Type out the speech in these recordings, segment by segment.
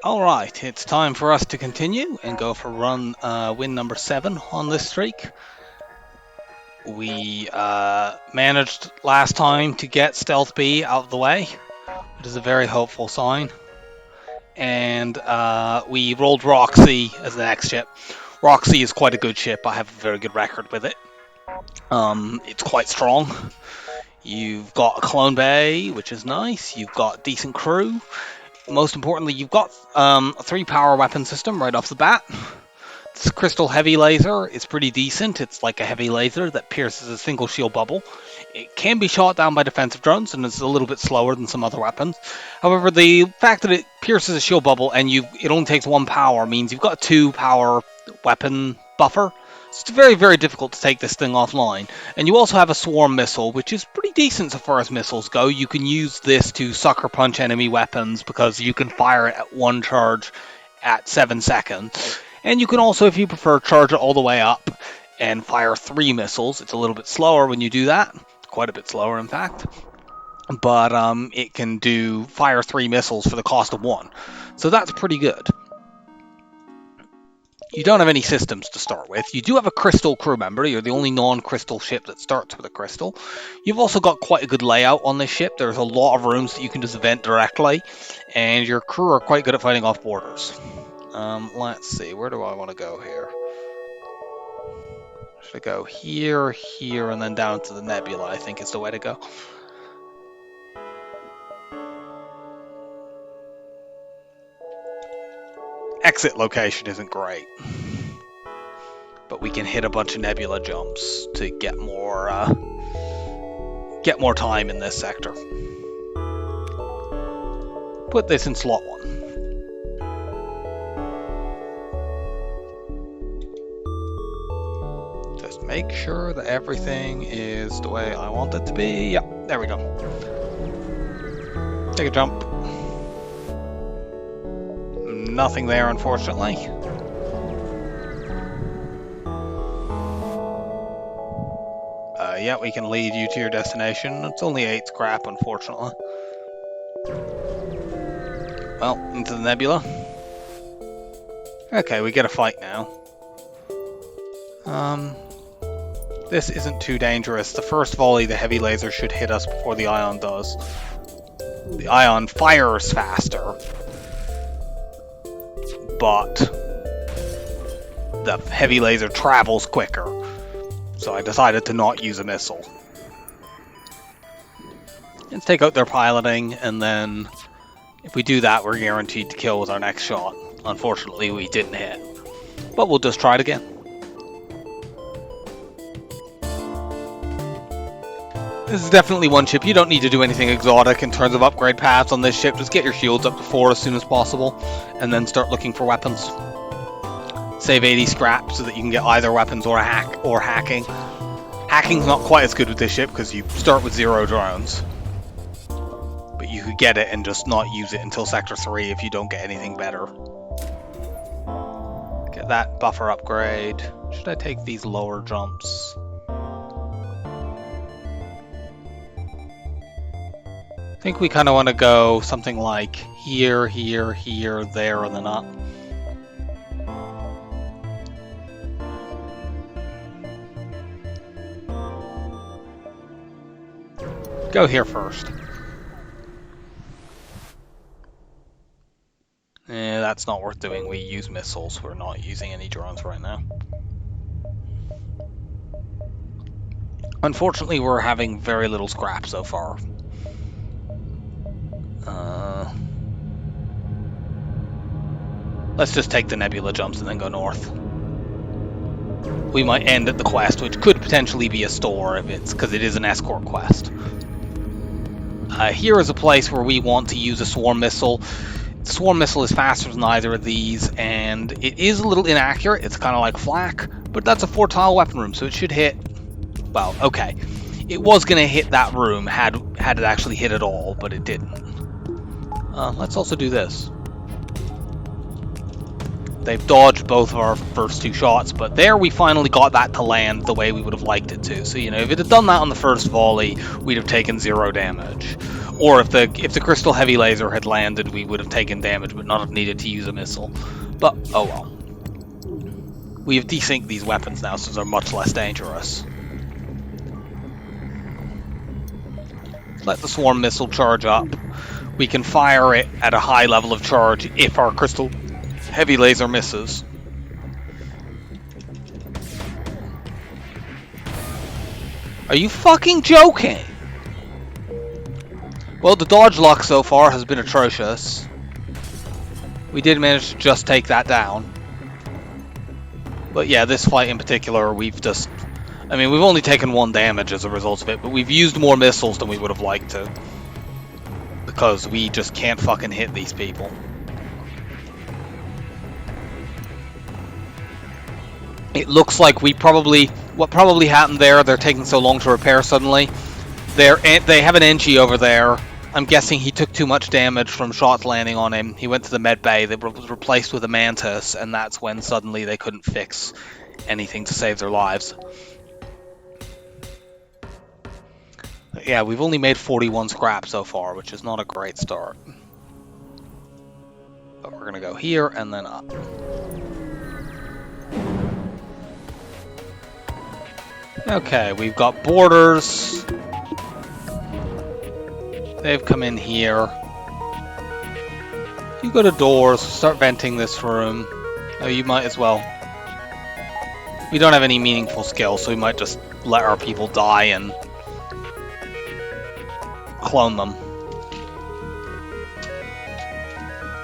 Alright, it's time for us to continue and go for win number 7 on this streak. We managed last time to get Stealth B out of the way, which is a very hopeful sign. And we rolled Roxy as the next ship. Roxy is quite a good ship. I have a very good record with it. It's quite strong. You've got a clone bay, which is nice. You've got decent crew. Most importantly, you've got a 3-power weapon system right off the bat. This crystal heavy laser is pretty decent. It's like a heavy laser that pierces a single shield bubble. It can be shot down by defensive drones, and it's a little bit slower than some other weapons. However, the fact that it pierces a shield bubble and it only takes 1 power means you've got a 2-power weapon buffer. It's very, very difficult to take this thing offline. And you also have a swarm missile, which is pretty decent so far as missiles go. You can use this to sucker punch enemy weapons because you can fire it at 1 charge at 7 seconds. And you can also, if you prefer, charge it all the way up and fire 3 missiles. It's a little bit slower when you do that. Quite a bit slower, in fact. But it can fire 3 missiles for the cost of 1. So that's pretty good. You don't have any systems to start with. You do have a crystal crew member. You're the only non-crystal ship that starts with a crystal. You've also got quite a good layout on this ship. There's a lot of rooms that you can just vent directly. And your crew are quite good at fighting off borders. Let's see. Where do I want to go here? Should I go here, here, and then down to the nebula, I think is the way to go. Exit location isn't great, but we can hit a bunch of nebula jumps to get more time in this sector. Put this in slot 1. Just make sure that everything is the way I want it to be. Yep, there we go. Take a jump. Nothing there, unfortunately. Yeah, we can lead you to your destination. It's only 8 scrap, unfortunately. Well, into the nebula. Okay, we get a fight now. This isn't too dangerous. The first volley, the heavy laser should hit us before the ion does. The ion fires faster, but the heavy laser travels quicker, so I decided to not use a missile. Let's take out their piloting, and then if we do that, we're guaranteed to kill with our next shot. Unfortunately, we didn't hit, but we'll just try it again. This is definitely one ship. You don't need to do anything exotic in terms of upgrade paths on this ship. Just get your shields up to 4 as soon as possible, and then start looking for weapons. Save 80 scrap so that you can get either weapons or hacking. Hacking's not quite as good with this ship because you start with 0 drones. But you could get it and just not use it until Sector 3 if you don't get anything better. Get that buffer upgrade. Should I take these lower jumps? I think we kind of want to go something like here, here, here, there, and then up. Go here first. That's not worth doing. We use missiles. We're not using any drones right now. Unfortunately, we're having very little scrap so far. Let's just take the nebula jumps and then go north. We might end at the quest, which could potentially be a store because it is an escort quest. Here is a place where we want to use a swarm missile. The swarm missile is faster than either of these, and it is a little inaccurate. It's kind of like flak, but that's a 4-tile weapon room, so it should hit. Well, okay. It was going to hit that room had it actually hit at all, but it didn't. Let's also do this. They've dodged both of our first 2 shots, but there we finally got that to land the way we would have liked it to. So, if it had done that on the first volley, we'd have taken 0 damage. Or if the crystal heavy laser had landed, we would have taken damage, but not have needed to use a missile. But oh well. We have desynced these weapons now, so they're much less dangerous. Let the swarm missile charge up. We can fire it at a high level of charge if our crystal heavy laser misses. Are you fucking joking? Well, the dodge luck so far has been atrocious. We did manage to just take that down. But yeah, this fight in particular, we've just... I mean, we've only taken 1 damage as a result of it, but we've used more missiles than we would have liked to. Because we just can't fucking hit these people. It looks like what probably happened there, they're taking so long to repair suddenly. They have an NG over there. I'm guessing he took too much damage from shots landing on him. He went to the med bay, that was replaced with a mantis, and that's when suddenly they couldn't fix anything to save their lives. Yeah, we've only made 41 scrap so far, which is not a great start. But we're gonna go here and then up. Okay, we've got borders. They've come in here. You go to doors, start venting this room. Oh, you might as well. We don't have any meaningful skill, so we might just let our people die and clone them.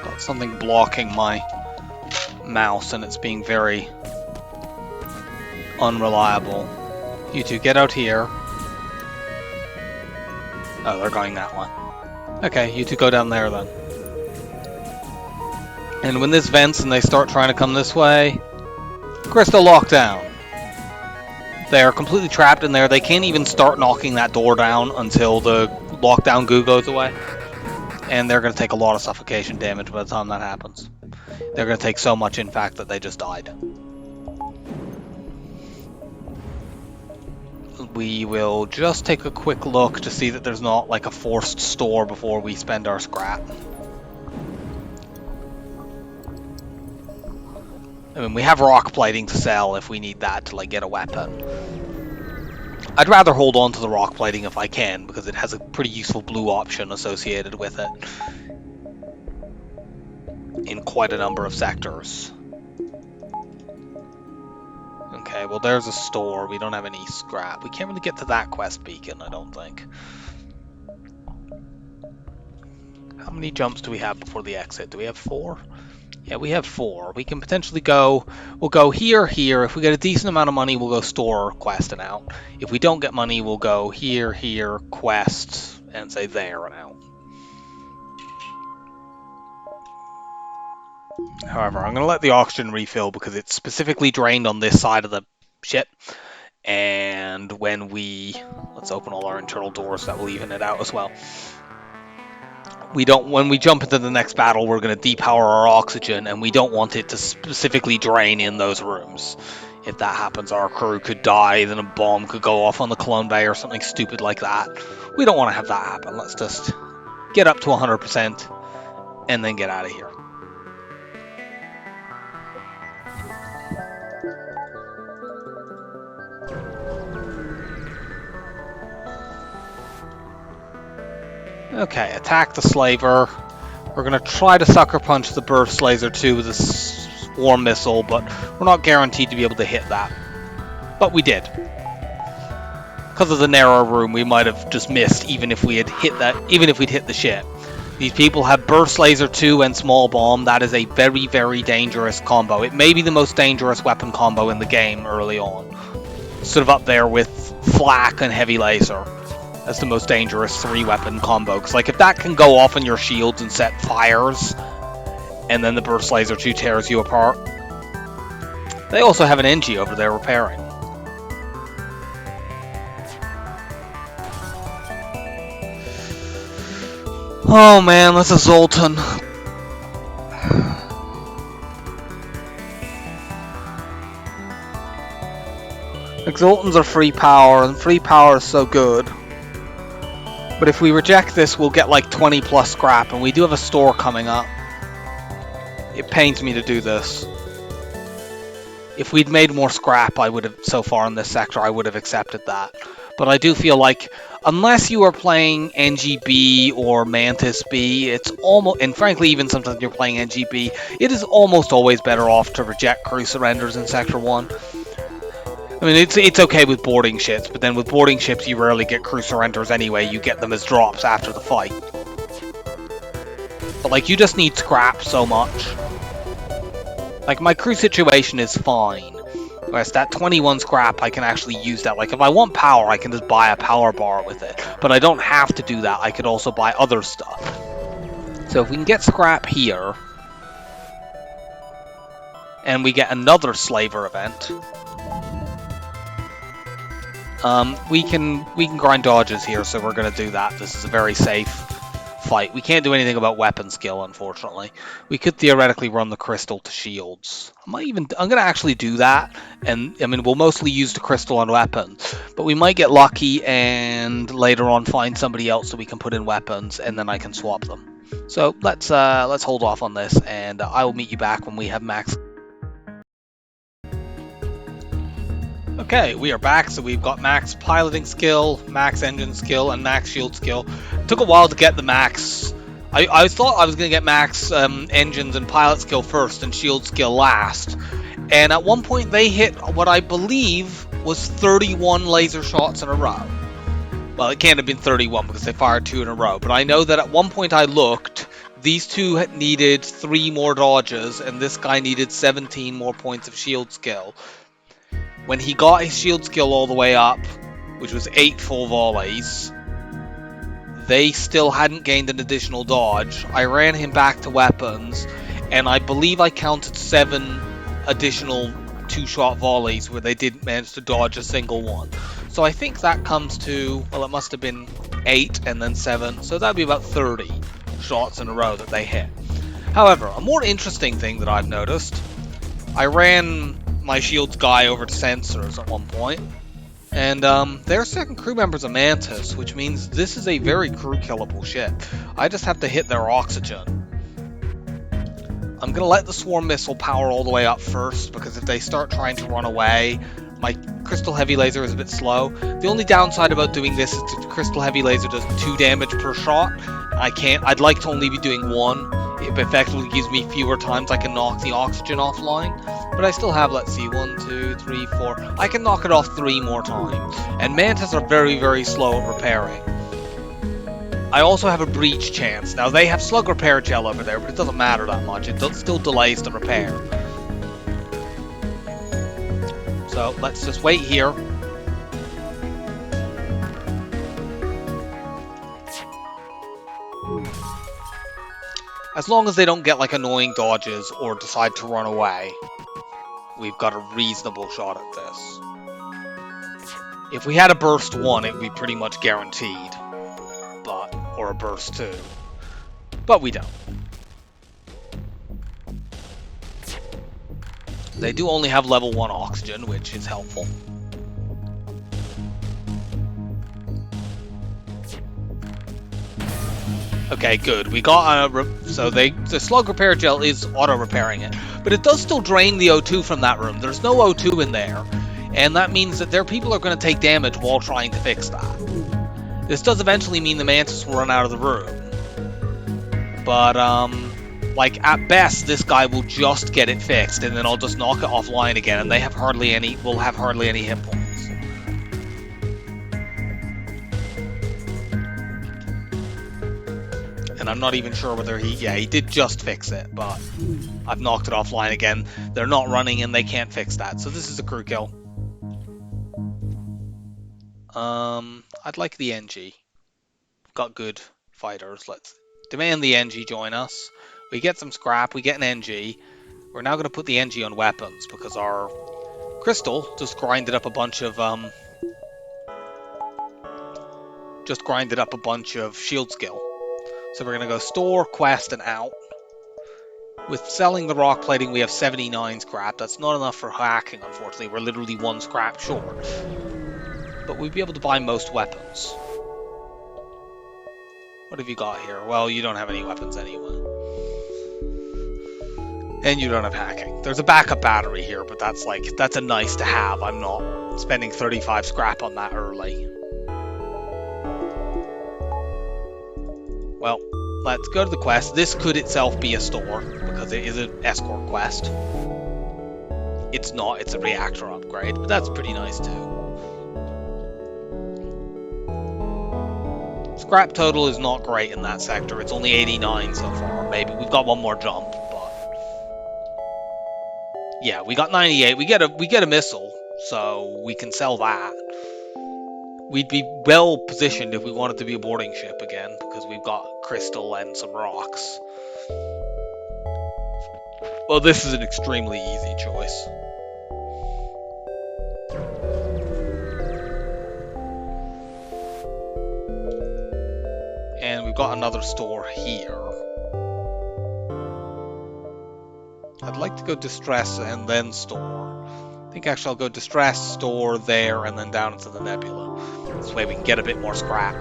Got something blocking my mouse and it's being very unreliable. You two get out here. Oh, they're going that one. Okay, you two go down there then. And when this vents and they start trying to come this way, crystal lockdown. They are completely trapped in there. They can't even start knocking that door down until the lockdown goo goes away. And they're going to take a lot of suffocation damage by the time that happens. They're going to take so much, in fact, that they just died. We will just take a quick look to see that there's not like a forced store before we spend our scrap. I mean, we have rock plating to sell if we need that to like get a weapon. I'd rather hold on to the rock plating if I can, because it has a pretty useful blue option associated with it in quite a number of sectors. Okay, well there's a store. We don't have any scrap. We can't really get to that quest beacon, I don't think. How many jumps do we have before the exit? Do we have 4? Yeah, we have 4. We can potentially go... We'll go here, here. If we get a decent amount of money, we'll go store, quest, and out. If we don't get money, we'll go here, here, quest, and say there and out. However, I'm going to let the oxygen refill because it's specifically drained on this side of the ship. And when we... Let's open all our internal doors, that will even it out as well. When we jump into the next battle, we're going to depower our oxygen, and we don't want it to specifically drain in those rooms. If that happens, our crew could die, then a bomb could go off on the clone bay or something stupid like that. We don't want to have that happen. Let's just get up to 100% and then get out of here. Okay, attack the slaver. We're going to try to sucker punch the burst laser too with a swarm missile, but we're not guaranteed to be able to hit that. But we did. Because of the narrow room, we might have just missed even if we had hit that, even if we'd hit the ship. These people have burst laser 2 and small bomb. That is a very, very dangerous combo. It may be the most dangerous weapon combo in the game early on. Sort of up there with flak and heavy laser. That's the most dangerous 3-weapon combo. Because like if that can go off on your shields and set fires, and then the burst laser 2 tears you apart. They also have an NG over there repairing. Oh man, that's a Zoltan. Like, Zoltans are free power, and free power is so good. But if we reject this, we'll get like 20 plus scrap, and we do have a store coming up. It pains me to do this. If we'd made more scrap, I would have, so far in this sector, I would have accepted that. But I do feel like, unless you are playing NGB or Mantis B, it's almost, and frankly, even sometimes you're playing NGB, it is almost always better off to reject crew surrenders in Sector 1. I mean, it's okay with boarding ships, but then with boarding ships, you rarely get crew surrenders anyway. You get them as drops after the fight. But, like, you just need scrap so much. Like, my crew situation is fine. Whereas that 21 scrap, I can actually use that. Like, if I want power, I can just buy a power bar with it. But I don't have to do that. I could also buy other stuff. So if we can get scrap here, and we get another slaver event, we can grind dodges here, so we're going to do that. This is a very safe fight. We can't do anything about weapon skill, unfortunately. We could theoretically run the crystal to shields. I'm going to actually do that, and I mean, we'll mostly use the crystal on weapons, but we might get lucky and later on find somebody else so we can put in weapons, and then I can swap them. So let's hold off on this, and I will meet you back when we have max. Okay, we are back, so we've got max piloting skill, max engine skill, and max shield skill. It took a while to get the max. I thought I was going to get max engines and pilot skill first and shield skill last. And at one point they hit what I believe was 31 laser shots in a row. Well, it can't have been 31 because they fired 2 in a row. But I know that at one point I looked, these two needed 3 more dodges, and this guy needed 17 more points of shield skill. When he got his shield skill all the way up, which was 8 full volleys, they still hadn't gained an additional dodge. I ran him back to weapons, and I believe I counted 7 additional 2-shot volleys where they didn't manage to dodge a single one. So I think that comes to, well, it must have been 8 and then 7, so that'd be about 30 shots in a row that they hit. However, a more interesting thing that I've noticed, I ran my shields guy over to sensors at one point, and their second crew member's a Mantis, which means this is a very crew killable ship. I just have to hit their oxygen. I'm gonna let the swarm missile power all the way up first, because if they start trying to run away, my crystal heavy laser is a bit slow. The only downside about doing this is the crystal heavy laser does 2 damage per shot. I'd like to only be doing 1. It effectively gives me fewer times I can knock the oxygen offline. But I still have, let's see, 1, 2, 3, 4. I can knock it off 3 more times. And Mantis are very, very slow at repairing. I also have a breach chance. Now, they have slug repair gel over there, but it doesn't matter that much. It still delays the repair. So, let's just wait here. As long as they don't get, like, annoying dodges or decide to run away, we've got a reasonable shot at this. If we had a burst 1, it would be pretty much guaranteed. Or a burst 2. But we don't. They do only have level 1 oxygen, which is helpful. Okay, good. We got so the slug repair gel is auto-repairing it, but it does still drain the O2 from that room. There's no O2 in there, and that means that their people are going to take damage while trying to fix that. This does eventually mean the Mantis will run out of the room, but like at best, this guy will just get it fixed, and then I'll just knock it offline again, and they have hardly any. Will have hardly any hit points. And I'm not even sure whether he did just fix it, but I've knocked it offline again. They're not running and they can't fix that, so this is a crew kill. I'd like the NG. Got good fighters. Let's demand the NG join us. We get some scrap, we get an NG. We're now going to put the NG on weapons because our crystal just grinded up a bunch of shield skill. So we're going to go store, quest, and out. With selling the rock plating, we have 79 scrap. That's not enough for hacking, unfortunately. We're literally 1 scrap short. But we'd be able to buy most weapons. What have you got here? Well, you don't have any weapons anyway. And you don't have hacking. There's a backup battery here, but that's a nice to have. I'm not spending 35 scrap on that early. Well, let's go to the quest. This could itself be a store, because it is an escort quest. It's not, it's a reactor upgrade, but that's pretty nice too. Scrap total is not great in that sector. It's only 89 so far. Maybe we've got one more jump, but yeah, we got 98. We get a missile, so we can sell that. We'd be well positioned if we wanted to be a boarding ship again, because we've got crystal and some rocks. Well, this is an extremely easy choice. And we've got another store here. I'd like to go distress and then store. I think actually I'll go distress, store there, and then down into the nebula. This way we can get a bit more scrap.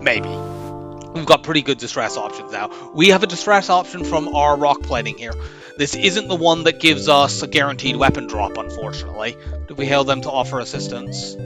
Maybe. We've got pretty good distress options now. We have a distress option from our rock plating here. This isn't the one that gives us a guaranteed weapon drop, unfortunately. Did we hail them to offer assistance?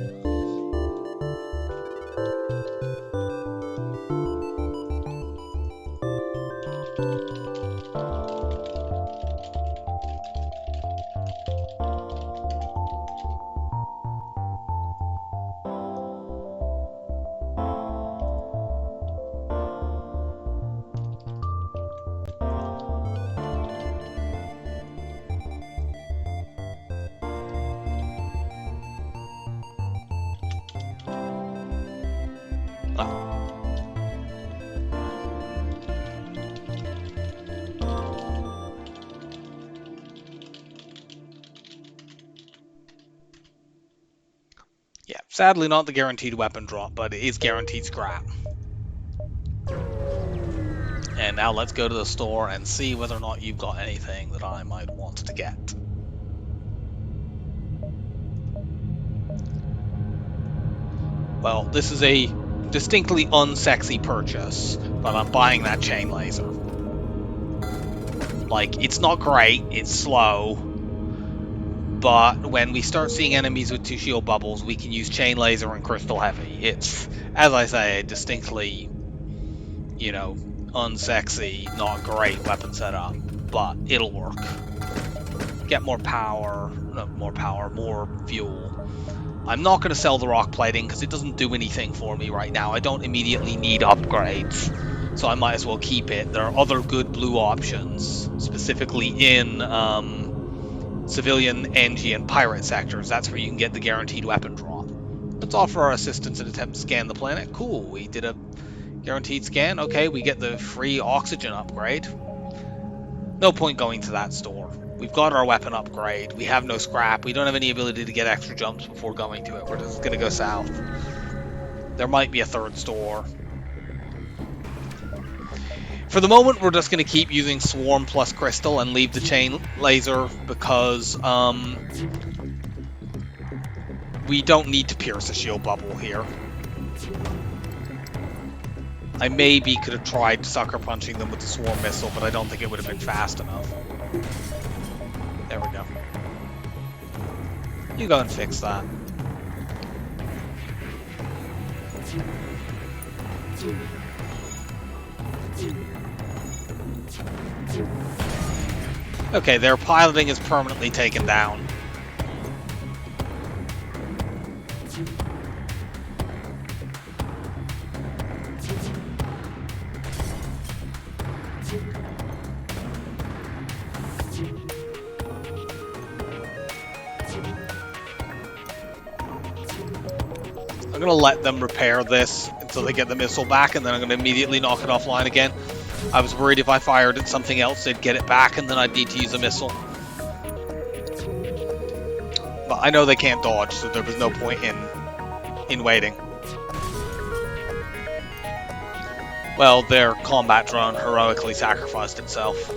Yeah, sadly not the guaranteed weapon drop, but it is guaranteed scrap. And now let's go to the store and see whether or not you've got anything that I might want to get. Well, this is a distinctly unsexy purchase, but I'm buying that chain laser. Like, it's not great, it's slow, but when we start seeing enemies with 2 shield bubbles, we can use chain laser and crystal heavy. It's, as I say, a distinctly, you know, unsexy, not great weapon setup, but it'll work. Get more power, more fuel. I'm not going to sell the rock plating because it doesn't do anything for me right now. I don't immediately need upgrades, so I might as well keep it. There are other good blue options, specifically in civilian, NG, and pirate sectors. That's where you can get the guaranteed weapon drop. Let's offer our assistance and attempt to scan the planet. Cool, we did a guaranteed scan. Okay, we get the free oxygen upgrade. No point going to that store. We've got our weapon upgrade. We have no scrap. We don't have any ability to get extra jumps before going to it. We're just going to go south. There might be a third store. For the moment, we're just going to keep using Swarm plus Crystal and leave the chain laser because we don't need to pierce a shield bubble here. I maybe could have tried sucker punching them with the Swarm missile, but I don't think it would have been fast enough. There we go. You go and fix that. Okay, their piloting is permanently taken down. I'm going to let them repair this until they get the missile back, and then I'm going to immediately knock it offline again. I was worried if I fired at something else, they'd get it back, and then I'd need to use a missile. But I know they can't dodge, so there was no point in waiting. Well, their combat drone heroically sacrificed itself.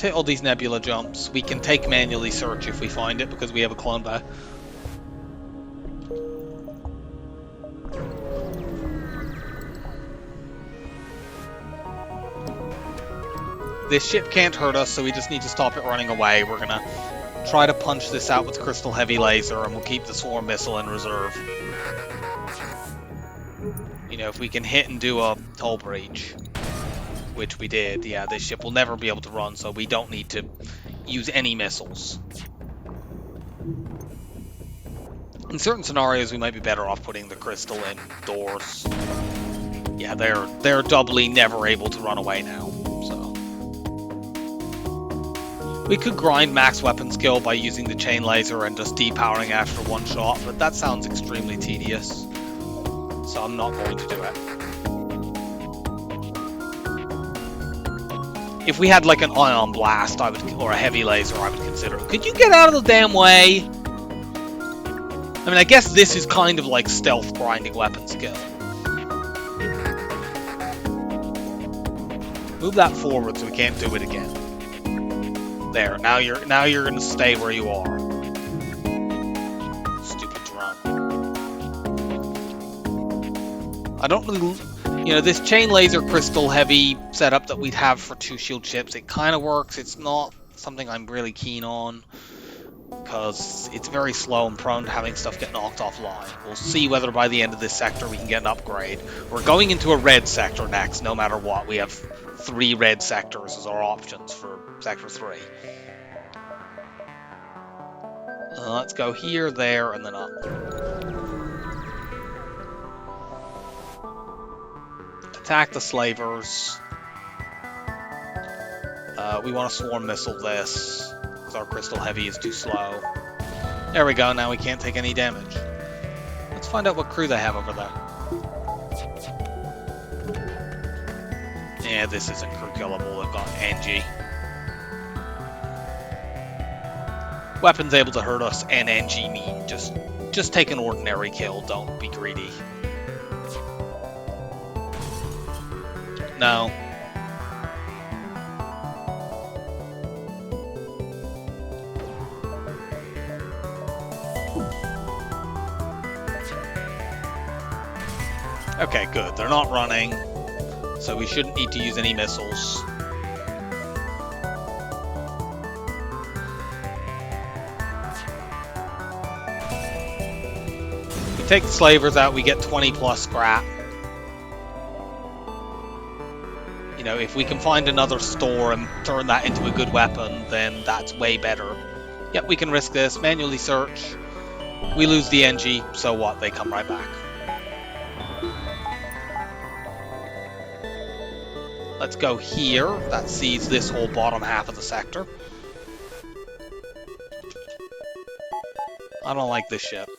let's hit all these nebula jumps. We can take manually search if we find it because we have a clone bay. This ship can't hurt us, so we just need to stop it running away. We're gonna try to punch this out with crystal heavy laser, and we'll keep the swarm missile in reserve. You know, if we can hit and do a hull breach, which we did, yeah, this ship will never be able to run, so we don't need to use any missiles. In certain scenarios, we might be better off putting the crystal indoors. Yeah, they're doubly never able to run away now. So we could grind max weapon skill by using the chain laser and just depowering after one shot, but that sounds extremely tedious. So I'm not going to do it. If we had like an ion blast, or a heavy laser, I would consider it. Could you get out of the damn way? I mean, I guess this is kind of like stealth grinding weapon skill. Move that forward so we can't do it again. There. Now you're gonna stay where you are. Stupid drone. I don't really, you know, this chain laser crystal heavy setup that we'd have for 2 shield ships. It kind of works. It's not something I'm really keen on, because it's very slow and prone to having stuff get knocked offline. We'll see whether by the end of this sector we can get an upgrade. We're going into a red sector next, no matter what. We have 3 red sectors as our options for Sector 3. Let's go here, there, and then up. Attack the slavers. We want to swarm missile this, because our crystal heavy is too slow. There we go, now we can't take any damage. Let's find out what crew they have over there. Yeah, this isn't crew killable, they've got NG. Weapons able to hurt us and NG mean just take an ordinary kill, don't be greedy. No. Okay, good. They're not running, so we shouldn't need to use any missiles. We take the slavers out, we get 20 plus scrap. You know, if we can find another store and turn that into a good weapon, then that's way better. Yep, we can risk this. Manually search. We lose the NG, so what? They come right back. Let's go here. That sees this whole bottom half of the sector. I don't like this ship.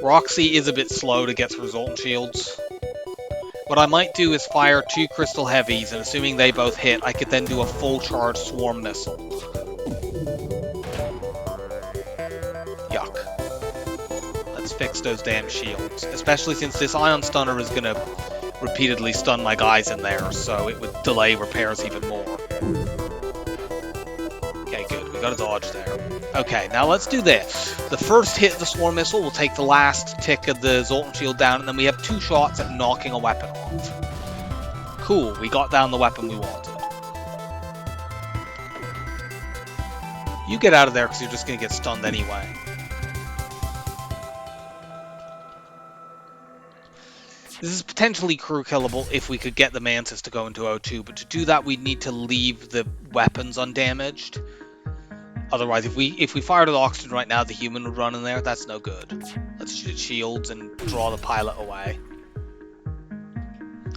Roxy is a bit slow to get through Zoltan shields. What I might do is fire 2 crystal heavies, and assuming they both hit, I could then do a full charge swarm missile. Yuck. Let's fix those damn shields. Especially since this ion stunner is gonna repeatedly stun my guys in there, so it would delay repairs even more. Okay, good. We got a dodge there. Okay, now let's do this. The first hit of the swarm missile will take the last tick of the Zoltan shield down, and then we have 2 shots at knocking a weapon off. Cool, we got down the weapon we wanted. You get out of there because you're just going to get stunned anyway. This is potentially crew killable if we could get the Mantis to go into O2, but to do that we'd need to leave the weapons undamaged. Otherwise, if we fired at oxygen right now, the human would run in there. That's no good. Let's shoot shields and draw the pilot away.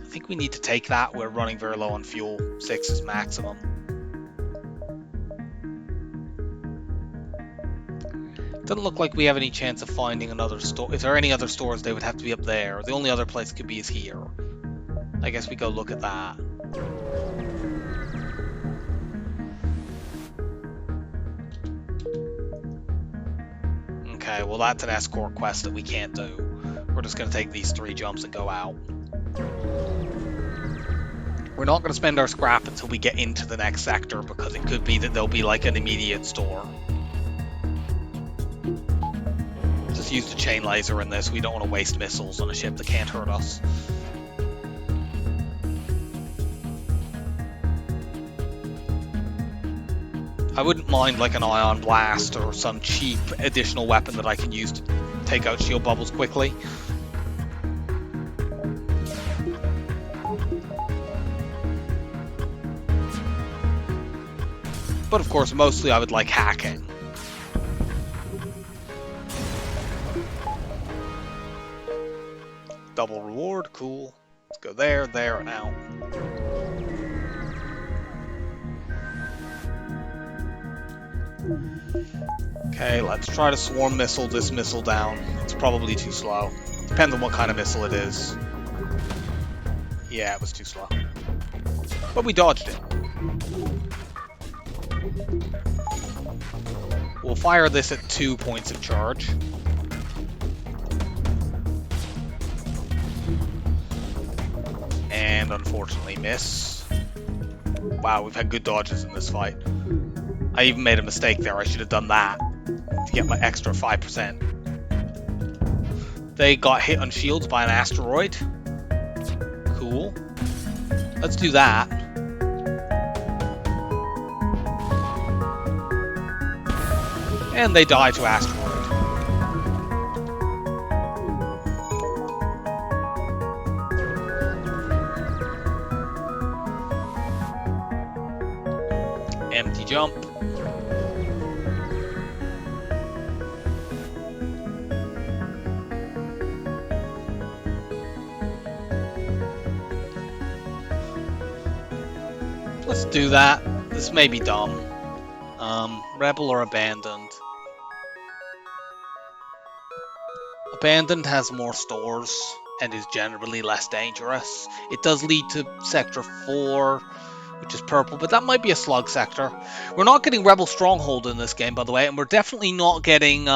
I think we need to take that. We're running very low on fuel. 6 is maximum. Doesn't look like we have any chance of finding another store. If there are any other stores, they would have to be up there. The only other place it could be is here. I guess we go look at that. Okay, well that's an escort quest that we can't do. We're just going to take these 3 jumps and go out. We're not going to spend our scrap until we get into the next sector, because it could be that there'll be like an immediate store. Just use the chain laser in this. We don't want to waste missiles on a ship that can't hurt us. I wouldn't mind like an ion blast or some cheap additional weapon that I can use to take out shield bubbles quickly. But of course, mostly I would like hacking. Double reward, cool. Let's go there, there, and out. Okay, let's try to swarm missile this missile down. It's probably too slow. Depends on what kind of missile it is. Yeah, it was too slow. But we dodged it. We'll fire this at 2 points of charge. And unfortunately miss. Wow, we've had good dodges in this fight. I even made a mistake there. I should have done that to get my extra 5%. They got hit on shields by an asteroid. Cool. Let's do that. And they die to asteroid. Empty jump. Let's do that. This may be dumb. Rebel or Abandoned? Abandoned has more stores and is generally less dangerous. It does lead to Sector 4, which is purple, but that might be a slug sector. We're not getting Rebel Stronghold in this game, by the way, and we're definitely not getting...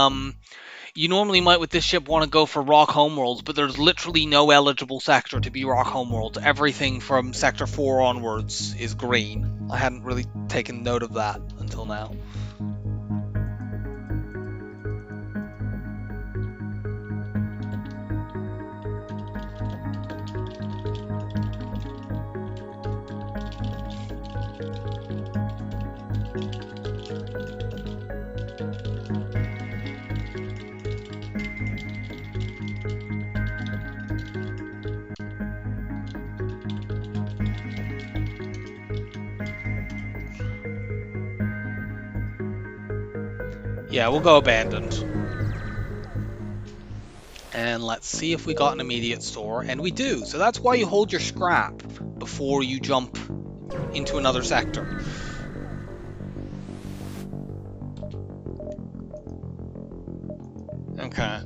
You normally might, with this ship, want to go for Rock Homeworlds, but there's literally no eligible sector to be Rock Homeworlds. Everything from Sector 4 onwards is green. I hadn't really taken note of that until now. Yeah, we'll go Abandoned. And let's see if we got an immediate store, and we do. So that's why you hold your scrap before you jump into another sector. Okay.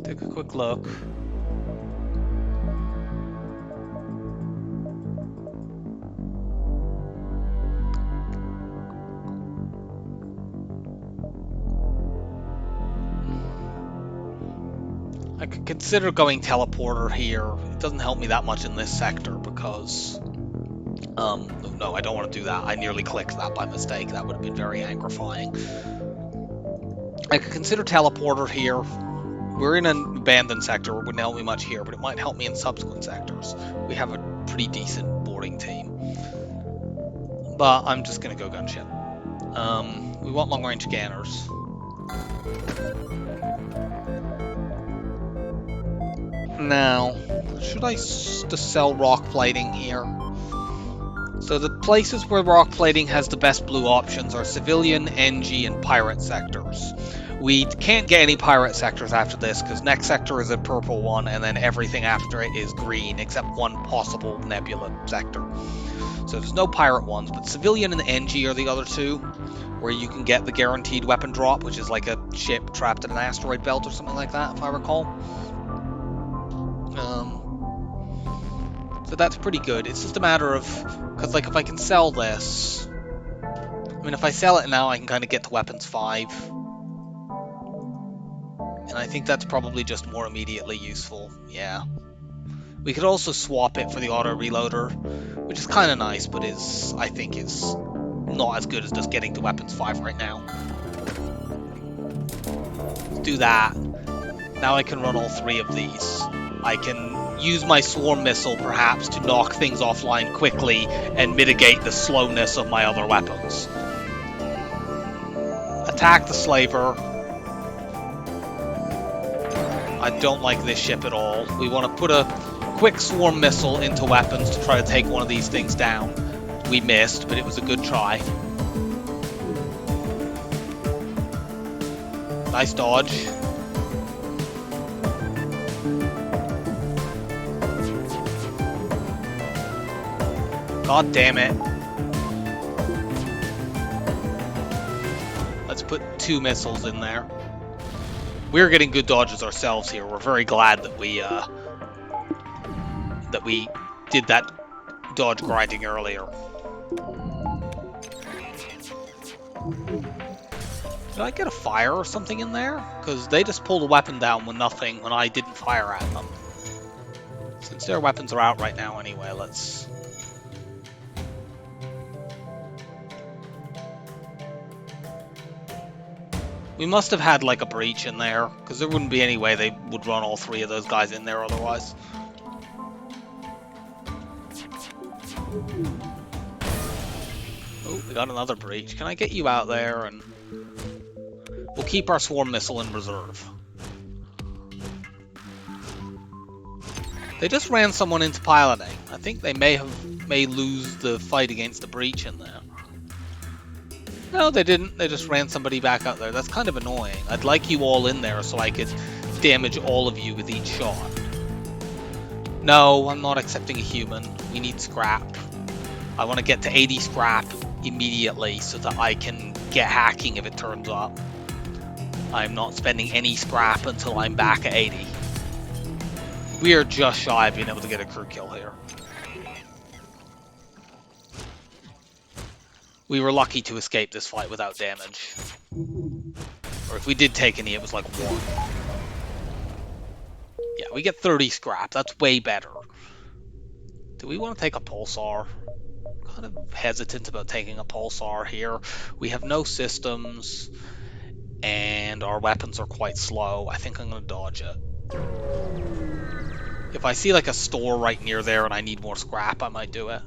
Take a quick look. I could consider going teleporter here. It doesn't help me that much in this sector because... no, I don't want to do that. I nearly clicked that by mistake. That would have been very angrifying. I could consider teleporter here. We're in an abandoned sector. It wouldn't help me much here, but it might help me in subsequent sectors. We have a pretty decent boarding team. But I'm just going to go gunship. We want long-range scanners. Now, should I just sell rock plating here? So the places where rock plating has the best blue options are civilian, NG, and pirate sectors. We can't get any pirate sectors after this because next sector is a purple one and then everything after it is green except one possible nebula sector. So there's no pirate ones, but civilian and NG are the other two where you can get the guaranteed weapon drop, which is like a ship trapped in an asteroid belt or something like that, if I recall. So that's pretty good. It's just a matter of, because like if I can sell this, I mean if I sell it now I can kind of get to weapons 5. And and I think that's probably just more immediately useful. Yeah. We could also swap it for the auto reloader, which is kind of nice, but I think is not as good as just getting to weapons 5 right now. Let's do that. Now I can run all 3 of these. I can use my swarm missile perhaps to knock things offline quickly and mitigate the slowness of my other weapons. Attack the slaver. I don't like this ship at all. We want to put a quick swarm missile into weapons to try to take one of these things down. We missed, but it was a good try. Nice dodge. God damn it. Let's put 2 missiles in there. We're getting good dodges ourselves here. We're very glad that we did that dodge grinding earlier. Did I get a fire or something in there? Because they just pulled a weapon down with nothing when I didn't fire at them. Since their weapons are out right now anyway, let's... We must have had like a breach in there, because there wouldn't be any way they would run all 3 of those guys in there otherwise. Oh, we got another breach. Can I get you out there? And we'll keep our swarm missile in reserve. They just ran someone into piloting. I think they may lose the fight against the breach in there. No, they didn't. They just ran somebody back out there. That's kind of annoying. I'd like you all in there so I could damage all of you with each shot. No, I'm not accepting a human. We need scrap. I want to get to 80 scrap immediately so that I can get hacking if it turns up. I'm not spending any scrap until I'm back at 80. We are just shy of being able to get a crew kill here. We were lucky to escape this fight without damage. Or if we did take any, it was like 1. Yeah, we get 30 scrap. That's way better. Do we want to take a pulsar? I'm kind of hesitant about taking a pulsar here. We have no systems, and our weapons are quite slow. I think I'm going to dodge it. If I see like a store right near there and I need more scrap, I might do it.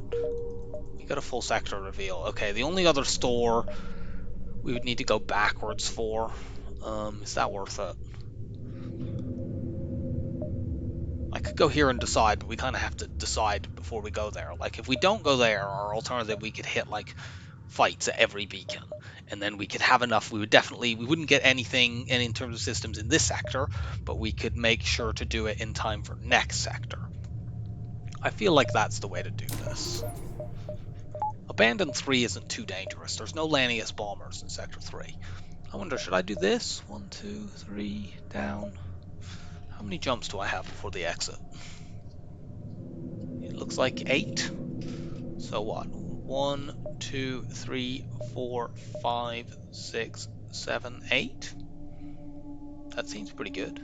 We got a full sector reveal. Okay, the only other store we would need to go backwards for. Is that worth it? I could go here and decide, but we kind of have to decide before we go there. Like, if we don't go there, our alternative, we could hit, like, fights at every beacon. And then we could have enough. We wouldn't get anything in terms of systems in this sector, but we could make sure to do it in time for next sector. I feel like that's the way to do this. Abandon 3 isn't too dangerous. There's no Lanius bombers in Sector 3. I wonder, should I do this? 1, 2, 3, down. How many jumps do I have before the exit? It looks like 8. So what? 1, 2, 3, 4, 5, 6, 7, 8. That seems pretty good.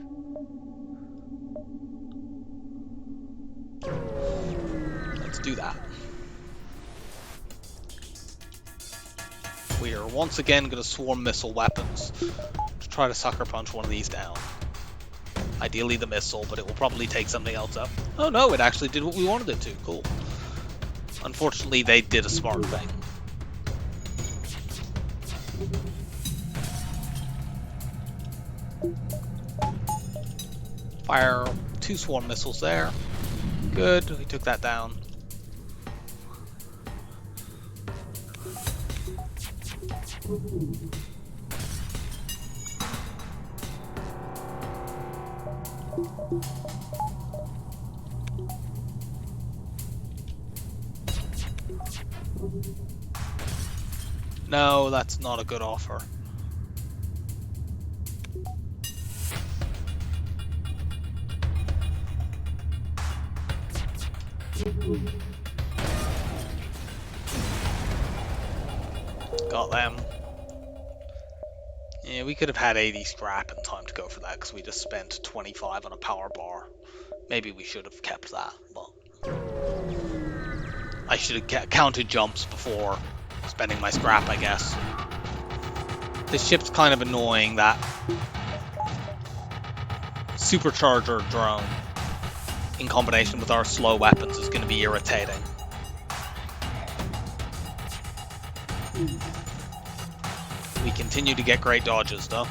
Let's do that. We are once again going to swarm missile weapons to try to sucker punch one of these down. Ideally the missile, but it will probably take something else up. Oh no, it actually did what we wanted it to. Cool. Unfortunately, they did a smart thing. Fire 2 swarm missiles there. Good, we took that down. No, that's not a good offer. Got them. Yeah, we could have had 80 scrap in time to go for that because we just spent 25 on a power bar. Maybe we should have kept that, but I should have counted jumps before spending my scrap, I guess. This ship's kind of annoying, that supercharger drone in combination with our slow weapons is going to be irritating. We continue to get great dodges, though.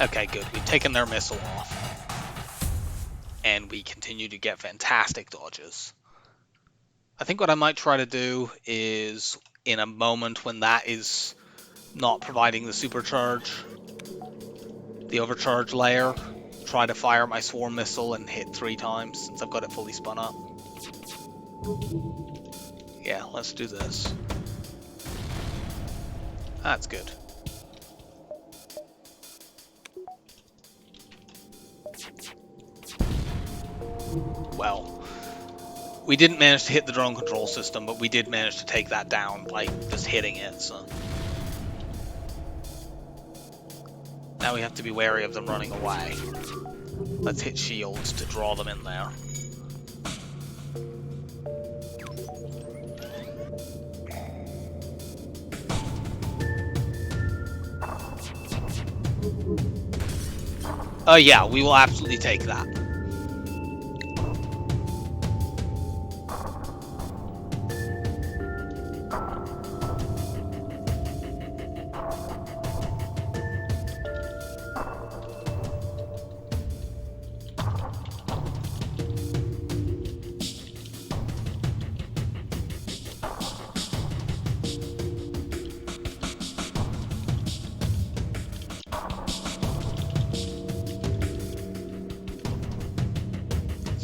Okay, good. We've taken their missile off. And we continue to get fantastic dodges. I think what I might try to do is, in a moment when that is not providing the supercharge, the overcharge layer, try to fire my swarm missile and hit 3 times since I've got it fully spun up. Yeah, let's do this. That's good. Well, we didn't manage to hit the drone control system, but we did manage to take that down by just hitting it, so. Now we have to be wary of them running away. Let's hit shields to draw them in there. Yeah, we will absolutely take that.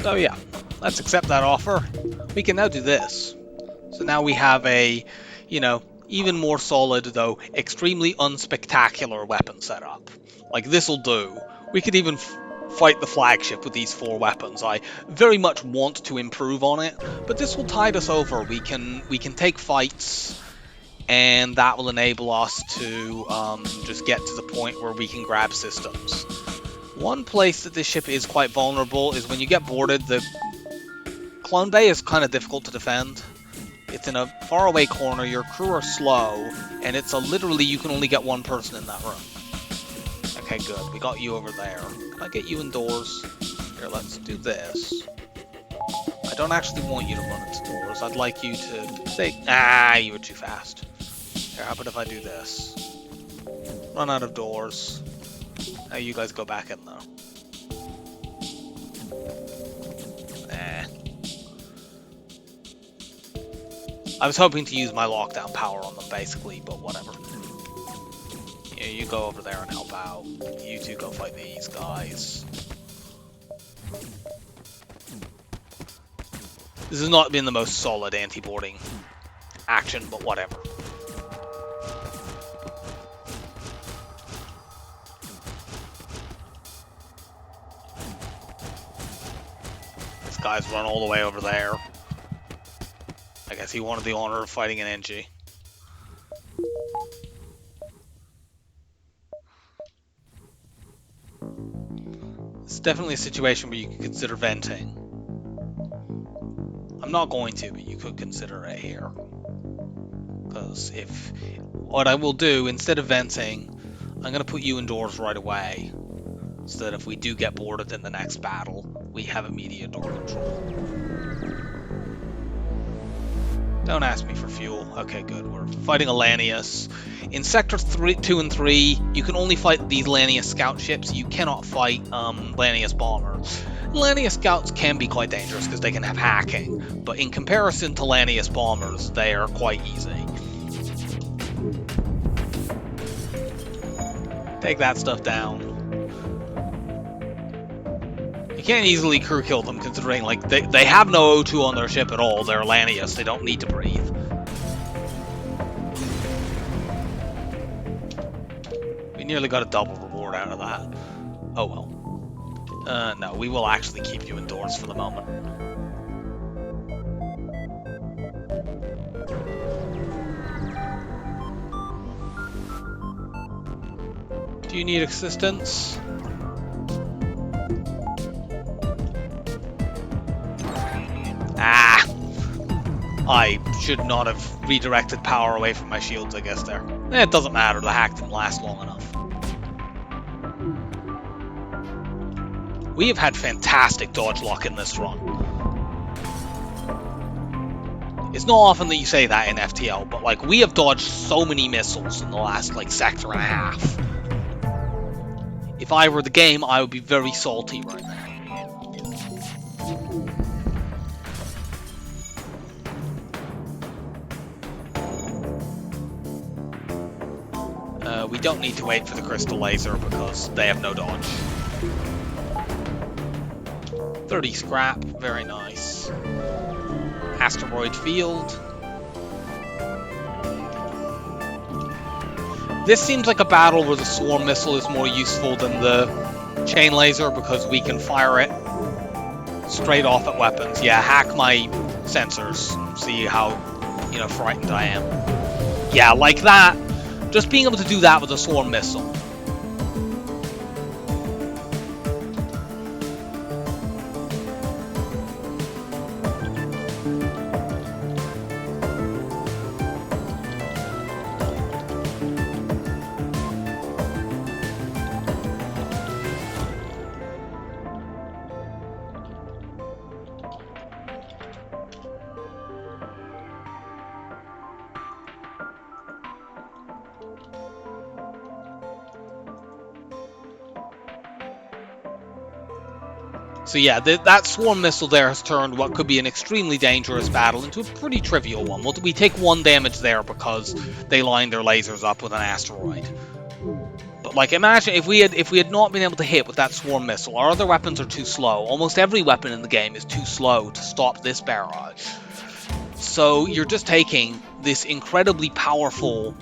So yeah, let's accept that offer. We can now do this. So now we have a, even more solid, though extremely unspectacular weapon setup. Like, this'll do. We could even fight the flagship with these 4 weapons. I very much want to improve on it, but this will tide us over. We can take fights, and that will enable us to just get to the point where we can grab systems. One place that this ship is quite vulnerable is when you get boarded. The clone bay is kind of difficult to defend. It's in a faraway corner, your crew are slow, and it's literally you can only get 1 person in that room. Okay, good. We got you over there. Can I get you indoors? Here, let's do this. I don't actually want you to run into doors. I'd like you to say, you were too fast. Here, how about if I do this? Run out of doors. Now you guys go back in there. I was hoping to use my lockdown power on them, basically, but whatever. Yeah, you go over there and help out. You 2 go fight these guys. This has not been the most solid anti-boarding action, but whatever. This guy's run all the way over there. I guess he wanted the honor of fighting an NG. It's definitely a situation where you could consider venting. I'm not going to, but you could consider it here. Because what I will do, instead of venting, I'm going to put you indoors right away. So that if we do get boarded in the next battle, we have immediate door control. Don't ask me for fuel. Okay, good. We're fighting a Lanius. In Sector 2 and 3, you can only fight these Lanius scout ships. You cannot fight Lanius bombers. Lanius scouts can be quite dangerous because they can have hacking, but in comparison to Lanius bombers, they are quite easy. Take that stuff down. You can't easily crew kill them, considering like they have no O2 on their ship at all. They're Lanius. They don't need to breathe. We nearly got a double reward out of that. Oh well. No, we will actually keep you indoors for the moment. you need assistance? Ah! I should not have redirected power away from my shields, I guess, there. It doesn't matter, the hack didn't last long enough. We have had fantastic dodge luck in this run. It's not often that you say that in FTL, but like we have dodged so many missiles in the last like sector and a half. If I were the game, I would be very salty right now. We don't need to wait for the crystal laser because they have no dodge. 30 scrap, very nice. Asteroid field. This seems like a battle where the swarm missile is more useful than the chain laser because we can fire it straight off at weapons. Yeah, hack my sensors. See how, frightened I am. Yeah, like that. Just being able to do that with a swarm missile. So yeah, that swarm missile there has turned what could be an extremely dangerous battle into a pretty trivial one. We take 1 damage there because they lined their lasers up with an asteroid. But like, imagine if we had not been able to hit with that swarm missile. Our other weapons are too slow. Almost every weapon in the game is too slow to stop this barrage. So you're just taking this incredibly powerful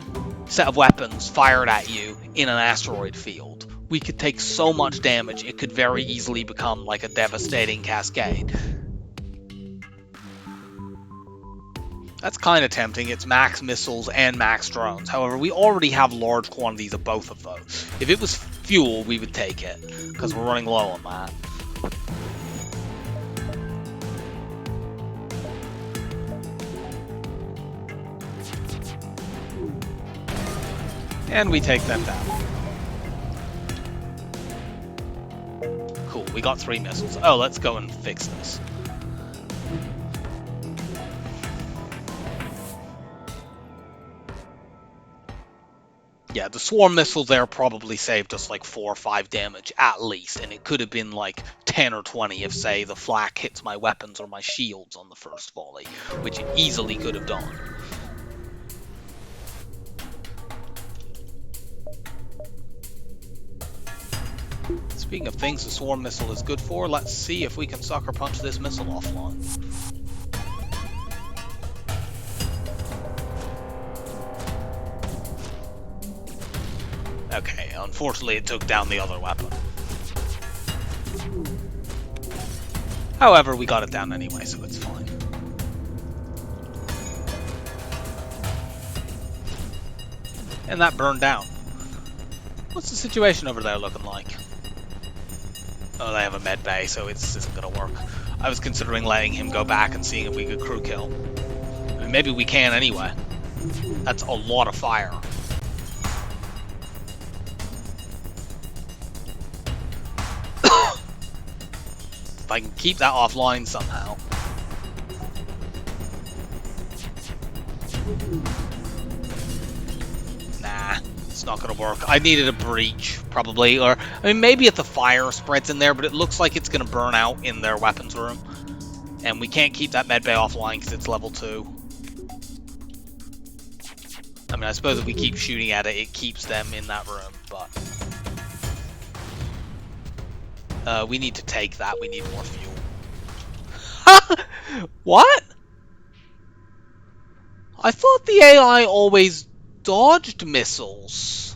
set of weapons fired at you in an asteroid field. We could take so much damage, it could very easily become like a devastating cascade. That's kind of tempting. It's max missiles and max drones. However, we already have large quantities of both of those. If it was fuel, we would take it, because we're running low on that. And we take them down. Cool, we got 3 missiles. Oh, let's go and fix this. Yeah, the swarm missile there probably saved us like 4 or 5 damage at least, and it could have been like 10 or 20 if, say, the flak hits my weapons or my shields on the first volley, which it easily could have done. Speaking of things the swarm missile is good for, let's see if we can sucker punch this missile offline. Okay, unfortunately it took down the other weapon. However, we got it down anyway, so it's fine. And that burned down. What's the situation over there looking like? Oh, they have a med bay, so it isn't going to work. I was considering letting him go back and seeing if we could crew kill. I mean, maybe we can anyway. That's a lot of fire. If I can keep that offline somehow. Nah. It's not going to work. I needed a breach, probably, or I mean, maybe if the fire spreads in there, but it looks like it's going to burn out in their weapons room, and we can't keep that medbay offline because it's level 2. I mean, I suppose if we keep shooting at it, it keeps them in that room, but we need to take that. We need more fuel. What? I thought the AI always dodged missiles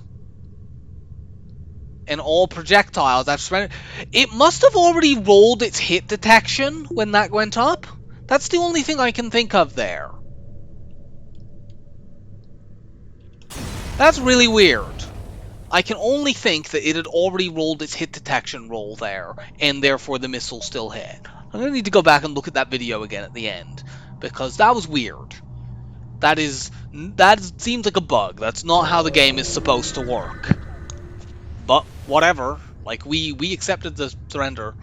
and all projectiles. It must have already rolled its hit detection when that went up. That's the only thing I can think of there. That's really weird. I can only think that it had already rolled its hit detection roll there, and therefore the missile still hit. I'm going to need to go back and look at that video again at the end, because that was weird. That seems like a bug. That's not how the game is supposed to work. But whatever. Like, we accepted the surrender.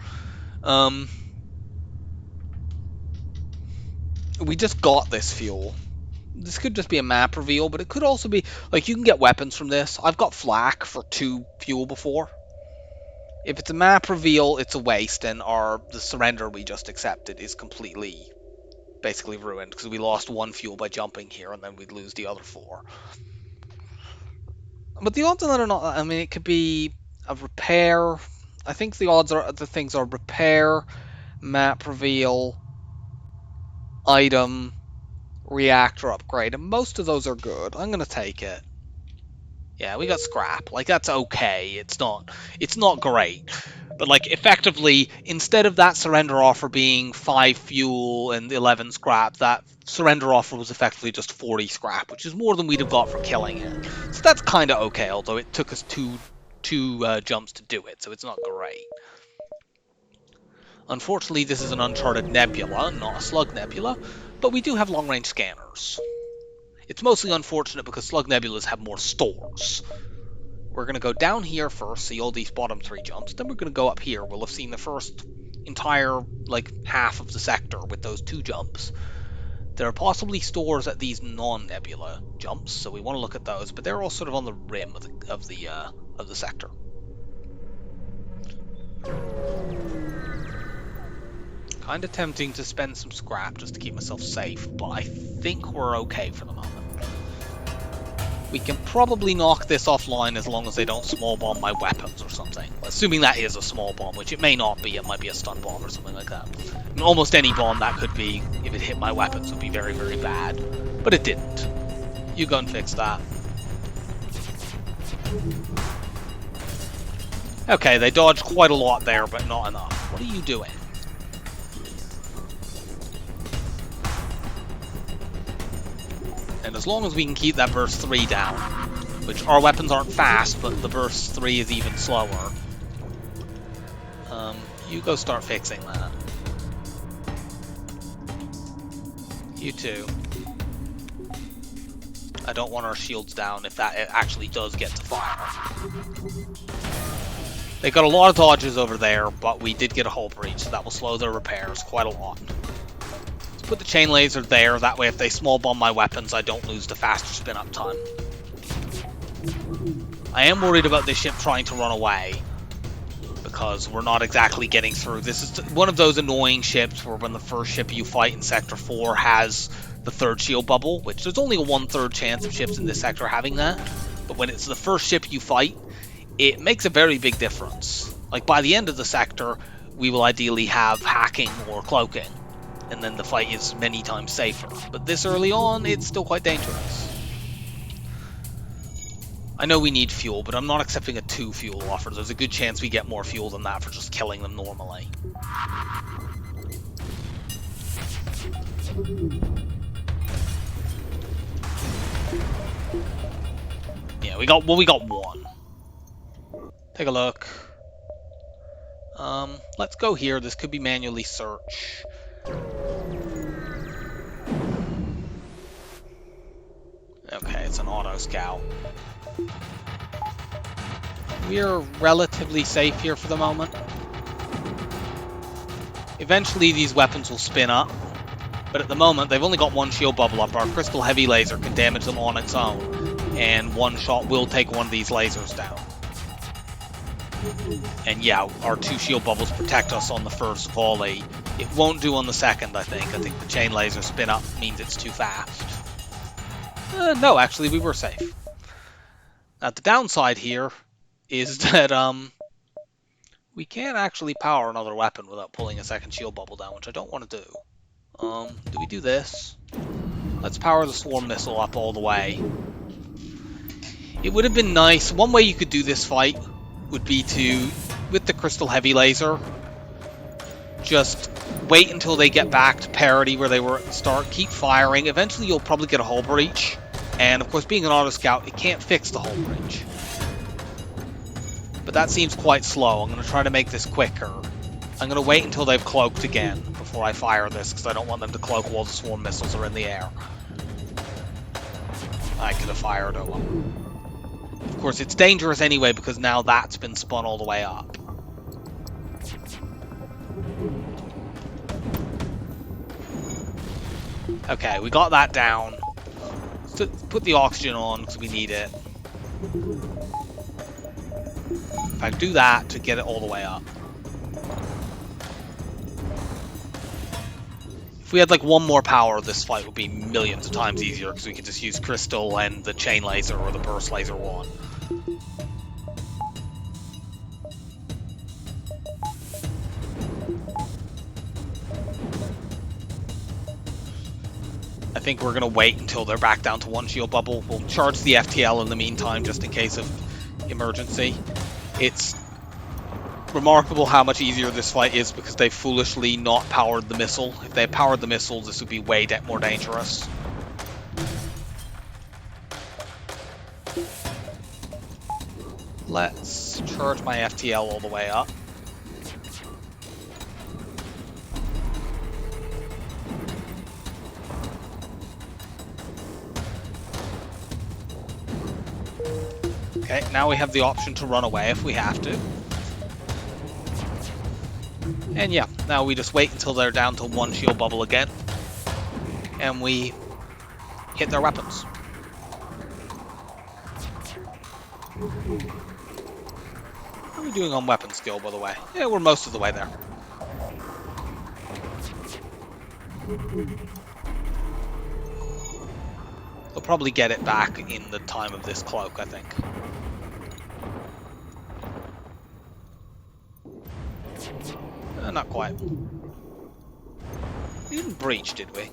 We just got this fuel. This could just be a map reveal, but it could also be, like, you can get weapons from this. I've got flak for 2 fuel before. If it's a map reveal, it's a waste, and the surrender we just accepted is completely, basically ruined, because we lost 1 fuel by jumping here, and then we'd lose the other 4. But the odds on that are not, I mean, it could be a repair. I think the things are repair, map reveal, item, reactor upgrade, and most of those are good. I'm gonna take it. Yeah, we got scrap. Like, that's okay. It's not great. But, like, effectively, instead of that surrender offer being 5 fuel and 11 scrap, that surrender offer was effectively just 40 scrap, which is more than we'd have got for killing it. So that's kind of okay, although it took us two jumps to do it, so it's not great. Unfortunately, this is an uncharted nebula, not a slug nebula, but we do have long-range scanners. It's mostly unfortunate because slug nebulas have more stores. We're going to go down here first, see all these bottom 3 jumps, then we're going to go up here. We'll have seen the first entire, like, half of the sector with those 2 jumps. There are possibly stores at these non-nebula jumps, so we want to look at those, but they're all sort of on the rim of the sector. Kind of tempting to spend some scrap just to keep myself safe, but I think we're okay for the moment. We can probably knock this offline as long as they don't small bomb my weapons or something. Assuming that is a small bomb, which it may not be. It might be a stun bomb or something like that. I mean, almost any bomb that could be, if it hit my weapons, would be very, very bad. But it didn't. You go and fix that. Okay, they dodged quite a lot there, but not enough. What are you doing? And as long as we can keep that burst 3 down, which our weapons aren't fast, but the burst 3 is even slower, you go start fixing that. You too. I don't want our shields down if that actually does get to fire. They got a lot of dodges over there, but we did get a hull breach, so that will slow their repairs quite a lot. Put the chain laser there, that way if they small bomb my weapons, I don't lose the faster spin up time. I am worried about this ship trying to run away, because we're not exactly getting through. This is one of those annoying ships where when the first ship you fight in Sector 4 has the 3rd shield bubble, which there's only a 1/3 chance of ships in this sector having that, but when it's the first ship you fight, it makes a very big difference. Like, by the end of the sector, we will ideally have hacking or cloaking, and then the fight is many times safer. But this early on, it's still quite dangerous. I know we need fuel, but I'm not accepting a 2 fuel offer. There's a good chance we get more fuel than that for just killing them normally. Yeah, we got 1. Take a look. Let's go here. This could be manually search. Okay, it's an auto scout. We're relatively safe here for the moment. Eventually these weapons will spin up, but at the moment they've only got 1 shield bubble up. Our crystal heavy laser can damage them on its own, and 1 shot will take one of these lasers down. And yeah, our 2 shield bubbles protect us on the first volley. It won't do on the second, I think. I think the chain laser spin up means it's too fast. No, actually, we were safe. Now, the downside here is that we can't actually power another weapon without pulling a 2nd shield bubble down, which I don't want to do. Do we do this? Let's power the swarm missile up all the way. It would have been nice. One way you could do this fight would be to, with the crystal heavy laser, just wait until they get back to parity where they were at the start, keep firing. Eventually you'll probably get a hull breach, and of course being an auto scout, it can't fix the hull breach. but that seems quite slow. I'm going to try to make this quicker. I'm going to wait until they've cloaked again before I fire this, because I don't want them to cloak while the swarm missiles are in the air. I could have fired at one. Of course, it's dangerous anyway, because now that's been spun all the way up. Okay, we got that down. So put the oxygen on, because we need it. If I do that to get it all the way up. If we had like one more power, this fight would be millions of times easier, because we could just use crystal and the chain laser or the burst laser one. I think we're going to wait until they're back down to one shield bubble. We'll charge the FTL in the meantime, just in case of emergency. It's remarkable how much easier this fight is because they foolishly not powered the missile. If they had powered the missile, this would be way more dangerous. Let's charge my FTL all the way up. Okay, now we have the option to run away if we have to. And yeah, now we just wait until they're down to one shield bubble again. And we hit their weapons. How are we doing on weapon skill, by the way? Yeah, we're most of the way there. We'll probably get it back in the time of this cloak, I think. Not quite. We didn't breach, did we?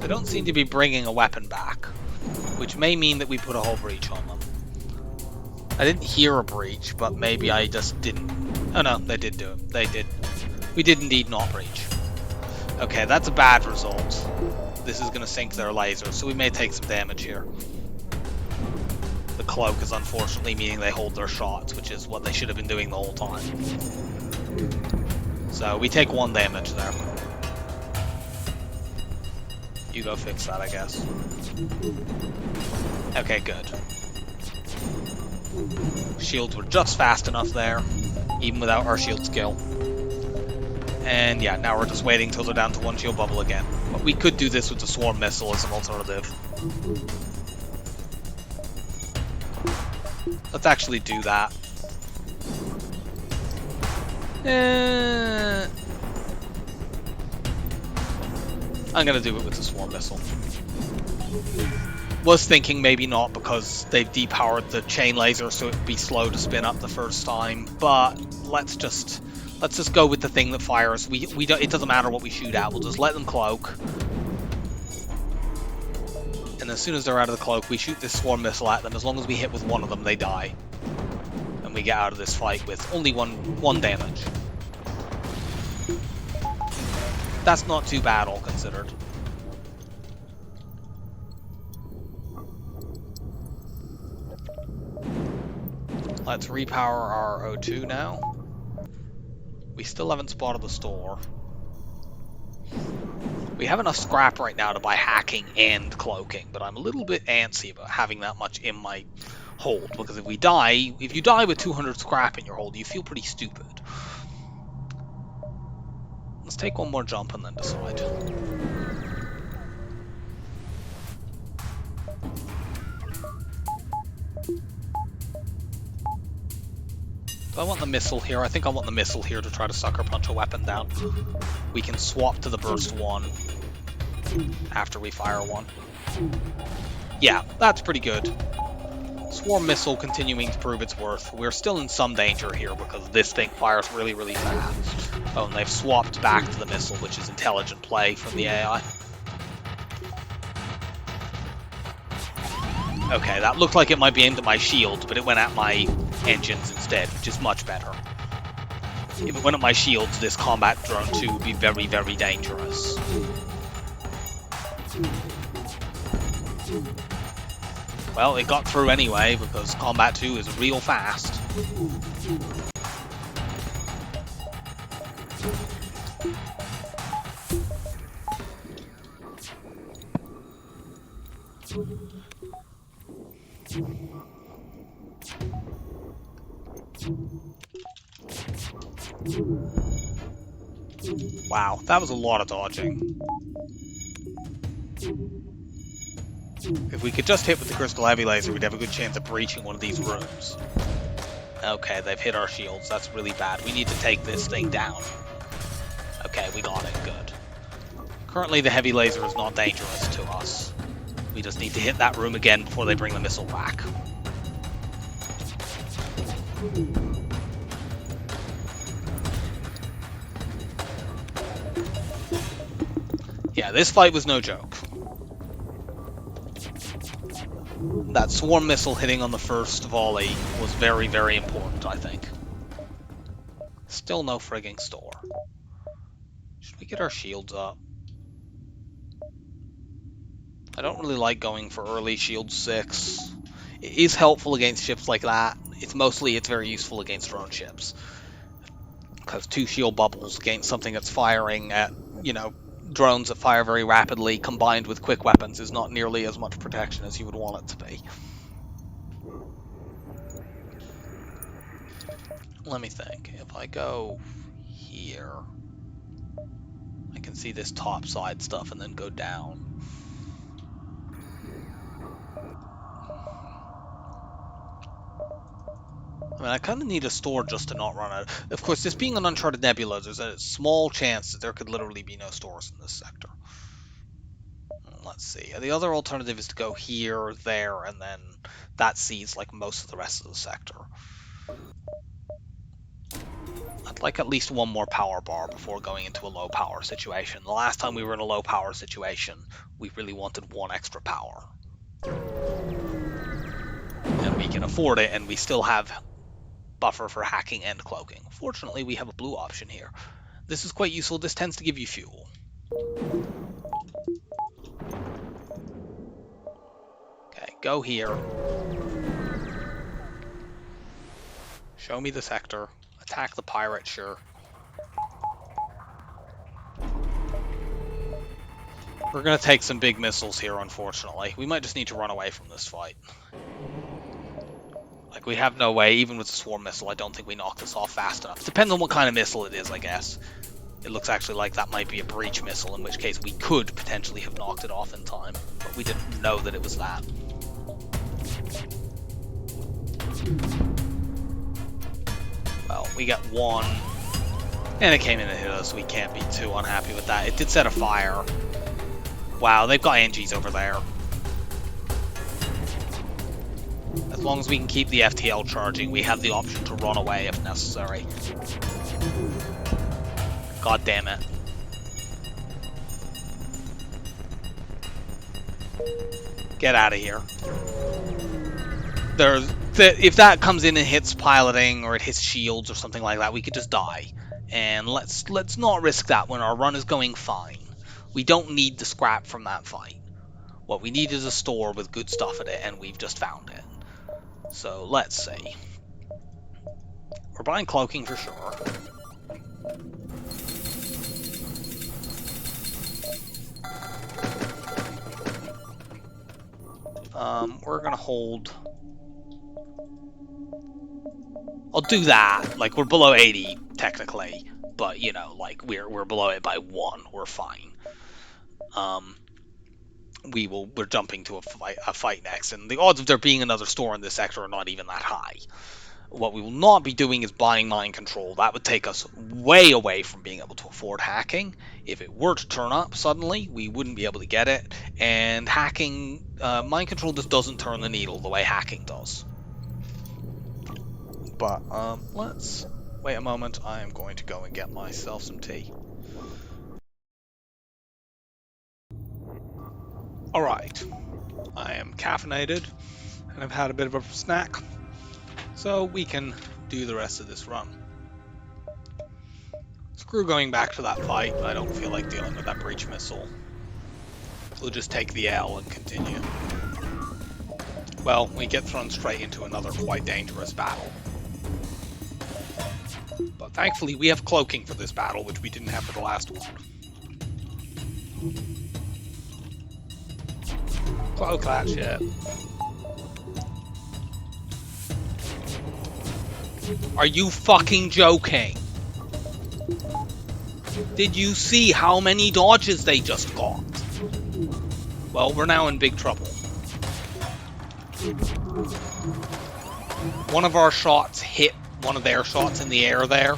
They don't seem to be bringing a weapon back, which may mean that we put a whole breach on them. I didn't hear a breach, but maybe I just didn't. Oh no, they did do it. They did. We did indeed not breach. Okay, that's a bad result. This is going to sink their laser, so we may take some damage here. The cloak is unfortunately meaning they hold their shots, which is what they should have been doing the whole time. So we take 1 damage there. You go fix that, I guess. Okay, good. Shields were just fast enough there, even without our shield skill. And yeah, now we're just waiting until they're down to 1 shield bubble again. But we could do this with the swarm missile as an alternative. Let's actually do that. I'm gonna do it with the swarm missile. Was thinking maybe not because they've depowered the chain laser, so it'd be slow to spin up the first time. But let's just go with the thing that fires. It doesn't matter what we shoot at. We'll just let them cloak. And as soon as they're out of the cloak, we shoot this swarm missile at them. As long as we hit with 1 of them, they die. And we get out of this fight with only one damage. That's not too bad, all considered. Let's repower our O2 now. We still haven't spotted the store. We have enough scrap right now to buy hacking and cloaking, but I'm a little bit antsy about having that much in my hold, because if you die with 200 scrap in your hold, you feel pretty stupid. Let's take 1 more jump and then decide. Do I want the missile here? I think I want the missile here to try to sucker punch a weapon down. We can swap to the burst 1 after we fire 1. Yeah, that's pretty good. Swarm missile continuing to prove its worth. We're still in some danger here because this thing fires really, really fast. Oh, and they've swapped back to the missile, which is intelligent play from the AI. Okay, that looked like it might be aimed at my shield, but it went at my engines instead, which is much better. If it went at my shields, this combat drone 2 would be very, very dangerous. Well, it got through anyway, because Combat 2 is real fast. Wow, that was a lot of dodging. If we could just hit with the Crystal Heavy Laser, we'd have a good chance of breaching one of these rooms. Okay, they've hit our shields. That's really bad. We need to take this thing down. Okay, we got it. Good. Currently, the Heavy Laser is not dangerous to us. We just need to hit that room again before they bring the missile back. Yeah, this fight was no joke. That swarm missile hitting on the first volley was very, very important, I think. Still no frigging store. Should we get our shields up? I don't really like going for early shield 6. It is helpful against ships like that. It's very useful against drone ships. Because 2 shield bubbles against something that's firing at, drones that fire very rapidly combined with quick weapons is not nearly as much protection as you would want it to be. Let me think. If I go here, I can see this top side stuff and then go down. I mean, I kind of need a store just to not run out. Of course, this being an uncharted nebula, there's a small chance that there could literally be no stores in this sector. Let's see. The other alternative is to go here, there, and then that sees like most of the rest of the sector. I'd like at least one more power bar before going into a low power situation. The last time we were in a low power situation, we really wanted 1 extra power. And we can afford it, and we still have buffer for hacking and cloaking. Fortunately, we have a blue option here. This is quite useful. This tends to give you fuel. Okay, go here. Show me the sector. Attack the pirate, sure. We're gonna take some big missiles here, unfortunately. We might just need to run away from this fight. Like, we have no way, even with the swarm missile, I don't think we knock this off fast enough. Depends on what kind of missile it is, I guess. It looks actually like that might be a breach missile, in which case we could potentially have knocked it off in time, but we didn't know that it was that. Well, we got 1, and it came in and hit us. We can't be too unhappy with that. It did set a fire. Wow, they've got NGs over there. As long as we can keep the FTL charging, we have the option to run away if necessary. God damn it. Get out of here. If that comes in and hits piloting or it hits shields or something like that, we could just die. And let's not risk that when our run is going fine. We don't need the scrap from that fight. What we need is a store with good stuff in it, and we've just found it. So let's see. We're buying cloaking for sure. We're gonna hold. I'll do that. Like, we're below 80 technically, but like we're below it by 1. We're fine. We're jumping to a fight next, and the odds of there being another store in this sector are not even that high. What we will not be doing is buying mind control. That would take us way away from being able to afford hacking. If it were to turn up suddenly, we wouldn't be able to get it, and hacking, mind control just doesn't turn the needle the way hacking does. But let's wait a moment. I am going to go and get myself some tea. Alright, I am caffeinated, and I've had a bit of a snack, so we can do the rest of this run. Screw going back to that fight, I don't feel like dealing with that breach missile. We'll just take the L and continue. well, we get thrown straight into another quite dangerous battle. But thankfully, we have cloaking for this battle, which we didn't have for the last one. Cloak that shit. Are you fucking joking? Did you see how many dodges they just got? Well, we're now in big trouble. One of our shots hit one of their shots in the air there.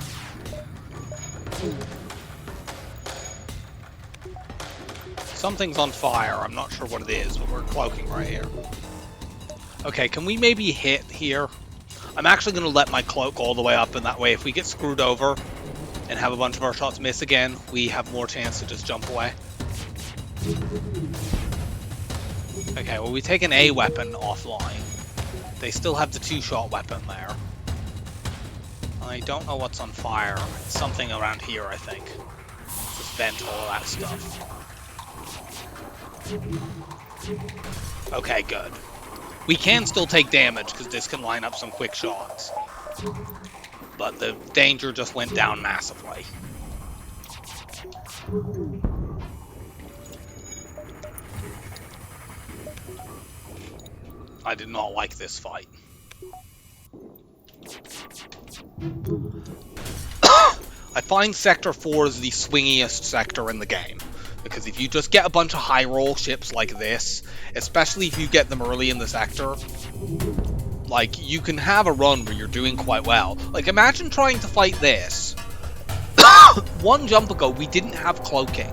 Something's on fire. I'm not sure what it is, but we're cloaking right here. Okay, can we maybe hit here? I'm actually going to let my cloak all the way up, and that way if we get screwed over and have a bunch of our shots miss again, we have more chance to just jump away. Okay, well, we take an A weapon offline. They still have the 2-shot weapon there. I don't know what's on fire. It's something around here, I think. Just vent all of that stuff. Okay, good. We can still take damage because this can line up some quick shots. But the danger just went down massively. I did not like this fight. I find Sector 4 is the swingiest sector in the game. Because if you just get a bunch of high roll ships like this, especially if you get them early in the sector, like, you can have a run where you're doing quite well. Like, imagine trying to fight this. One jump ago, we didn't have cloaking.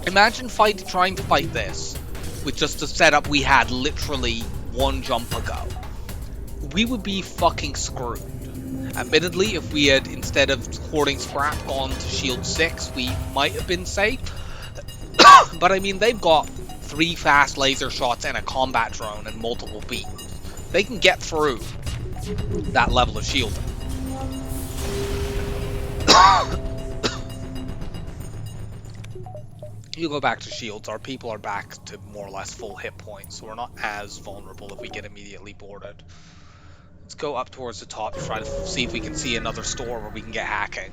Imagine trying to fight this with just the setup we had literally one jump ago. We would be fucking screwed. Admittedly, if we had, instead of hoarding scrap, gone to Shield 6, we might have been safe. But I mean, they've got 3 fast laser shots and a combat drone and multiple beams. They can get through that level of shielding. You go back to shields, our people are back to more or less full hit points, so we're not as vulnerable if we get immediately boarded. Let's go up towards the top to try to see if we can see another store where we can get hacking.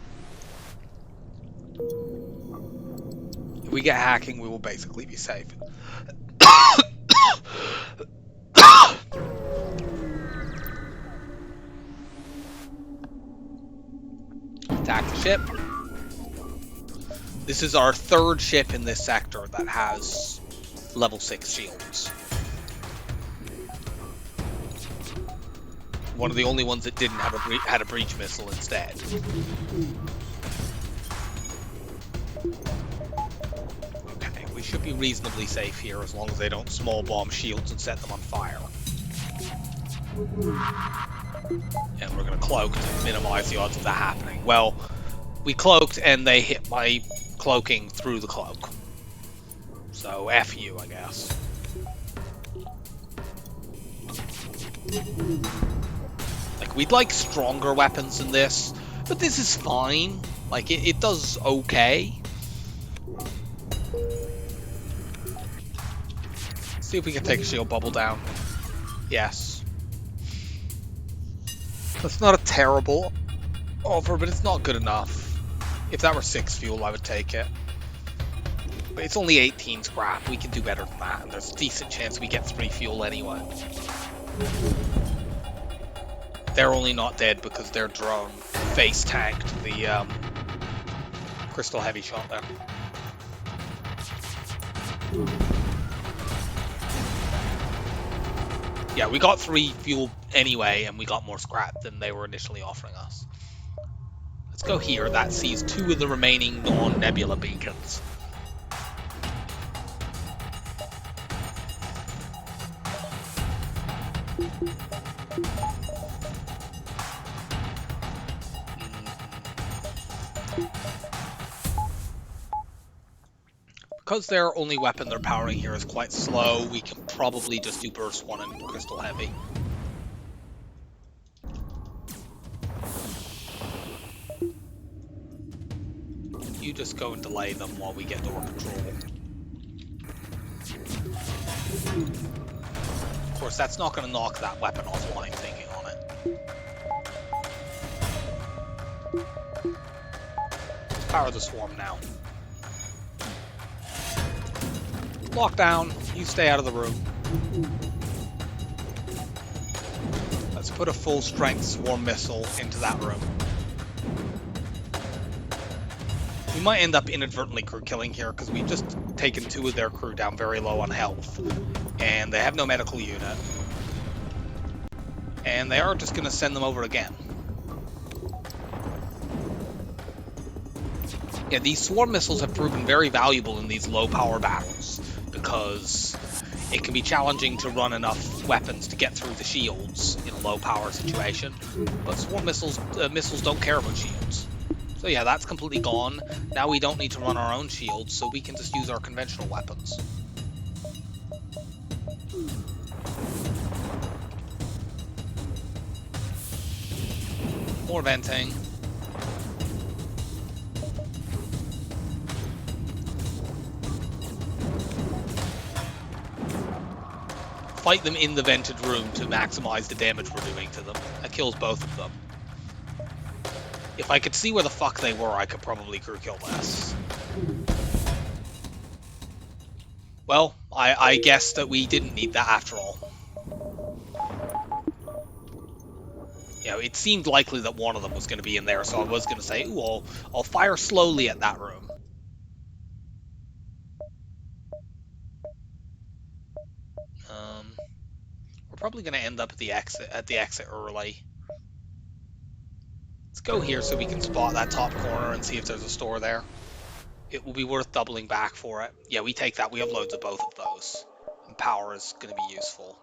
If we get hacking, we will basically be safe. Attack the ship. This is our 3rd ship in this sector that has level 6 shields. One of the only ones that didn't have had a breach missile instead. Okay, we should be reasonably safe here as long as they don't small bomb shields and set them on fire. And we're going to cloak to minimize the odds of that happening. Well, we cloaked and they hit my cloaking through the cloak. So, F you, I guess. Like, we'd like stronger weapons than this, but this is fine. Like, it does okay. See if we can take a shield bubble down. Yes. That's not a terrible offer, but it's not good enough. If that were 6 fuel, I would take it. But it's only 18 scrap. We can do better than that, and there's a decent chance we get 3 fuel anyway. They're only not dead because their drone face tanked the crystal heavy shot there. Yeah, we got 3 fuel anyway, and we got more scrap than they were initially offering us. Let's go here. That sees 2 of the remaining non-nebula beacons. Because their only weapon they're powering here is quite slow, we can probably just do Burst 1 and Crystal Heavy. You just go and delay them while we get door control. course, that's not going to knock that weapon offline thinking on it. Let's power the swarm now. Lockdown, you stay out of the room. Let's put a full strength swarm missile into that room. We might end up inadvertently crew killing here because we've just taken 2 of their crew down very low on health. And they have no medical unit. And they are just going to send them over again. Yeah, these swarm missiles have proven very valuable in these low power battles because it can be challenging to run enough weapons to get through the shields in a low power situation. But swarm missiles don't care about shields. So yeah, that's completely gone. Now we don't need to run our own shields, so we can just use our conventional weapons. More venting. Fight them in the vented room to maximize the damage we're doing to them. That kills both of them. If I could see where the fuck they were, I could probably crew kill less. Well, I guess that we didn't need that after all. You know, it seemed likely that one of them was going to be in there, so I was going to say, ooh, I'll fire slowly at that room. We're probably going to end up at the exit early. Let's go here so we can spot that top corner and see if there's a store there. It will be worth doubling back for it. Yeah, we take that. We have loads of both of those. And power is going to be useful.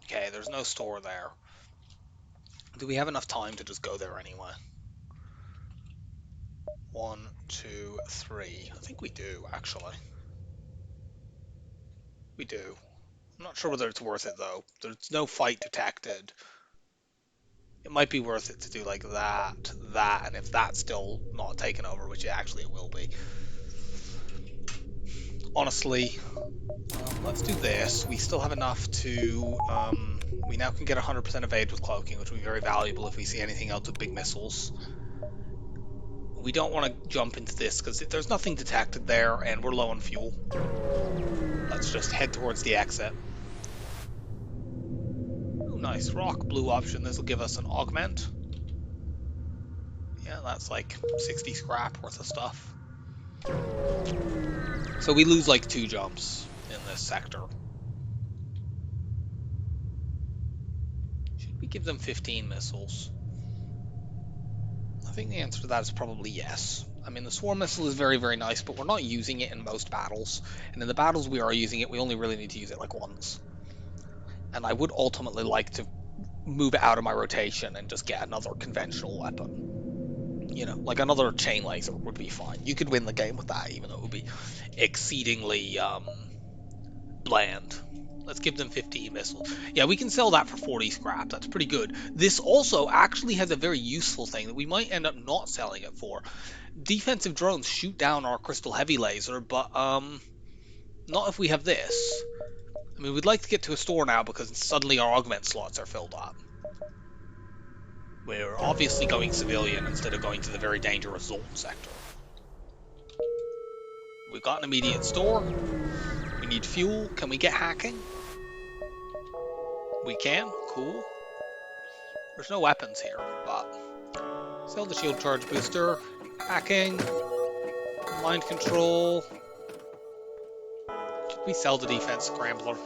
Okay, there's no store there. Do we have enough time to just go there anyway? 1, 2, 3. I think we do, actually. We do. I'm not sure whether it's worth it, though. There's no fight detected. It might be worth it to do like that, and if that's still not taken over, which actually it will be. Honestly, let's do this. We still have enough to... we now can get 100% evade with cloaking, which will be very valuable if we see anything else with big missiles. We don't want to jump into this because there's nothing detected there, and we're low on fuel. Let's just head towards the exit. Nice rock blue option. This will give us an augment. Yeah, that's like 60 scrap worth of stuff. So we lose like 2 jumps in this sector. Should we give them 15 missiles? I think the answer to that is probably yes. I mean, the swarm missile is very, very nice, but we're not using it in most battles. And in the battles we are using it, we only really need to use it like once. And I would ultimately like to move it out of my rotation and just get another conventional weapon. You know, like another chain laser would be fine. You could win the game with that, even though it would be exceedingly bland. Let's give them 15 missiles. Yeah, we can sell that for 40 scrap. That's pretty good. This also actually has a very useful thing that we might end up not selling it for. Defensive drones shoot down our crystal heavy laser, but not if we have this. I mean, we'd like to get to a store now because suddenly our augment slots are filled up. We're obviously going civilian instead of going to the very dangerous Zoltan sector. We've got an immediate store. We need fuel. Can we get hacking? We can. Cool. There's no weapons here, but... Sell the shield charge booster. Hacking. Mind control. Should we sell the defense scrambler?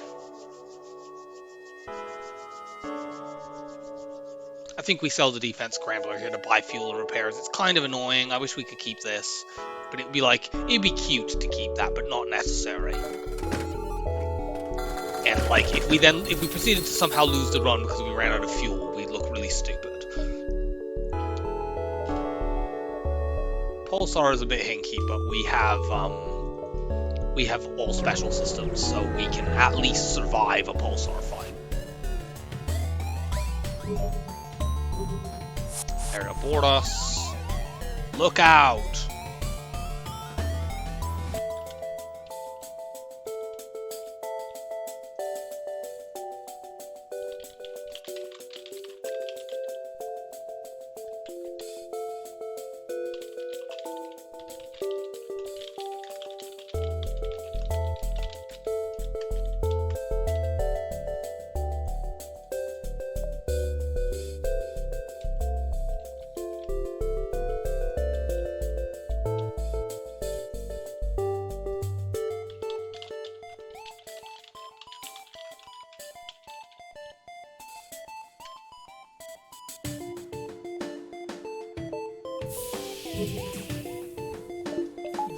I think we sell the defense scrambler here to buy fuel and repairs. It's kind of annoying. I wish we could keep this. But it'd be cute to keep that, but not necessary. And like, if we proceeded to somehow lose the run because we ran out of fuel, we'd look really stupid. Pulsar is a bit hinky, but we have all special systems, so we can at least survive a Pulsar fight. There to board us. Look out!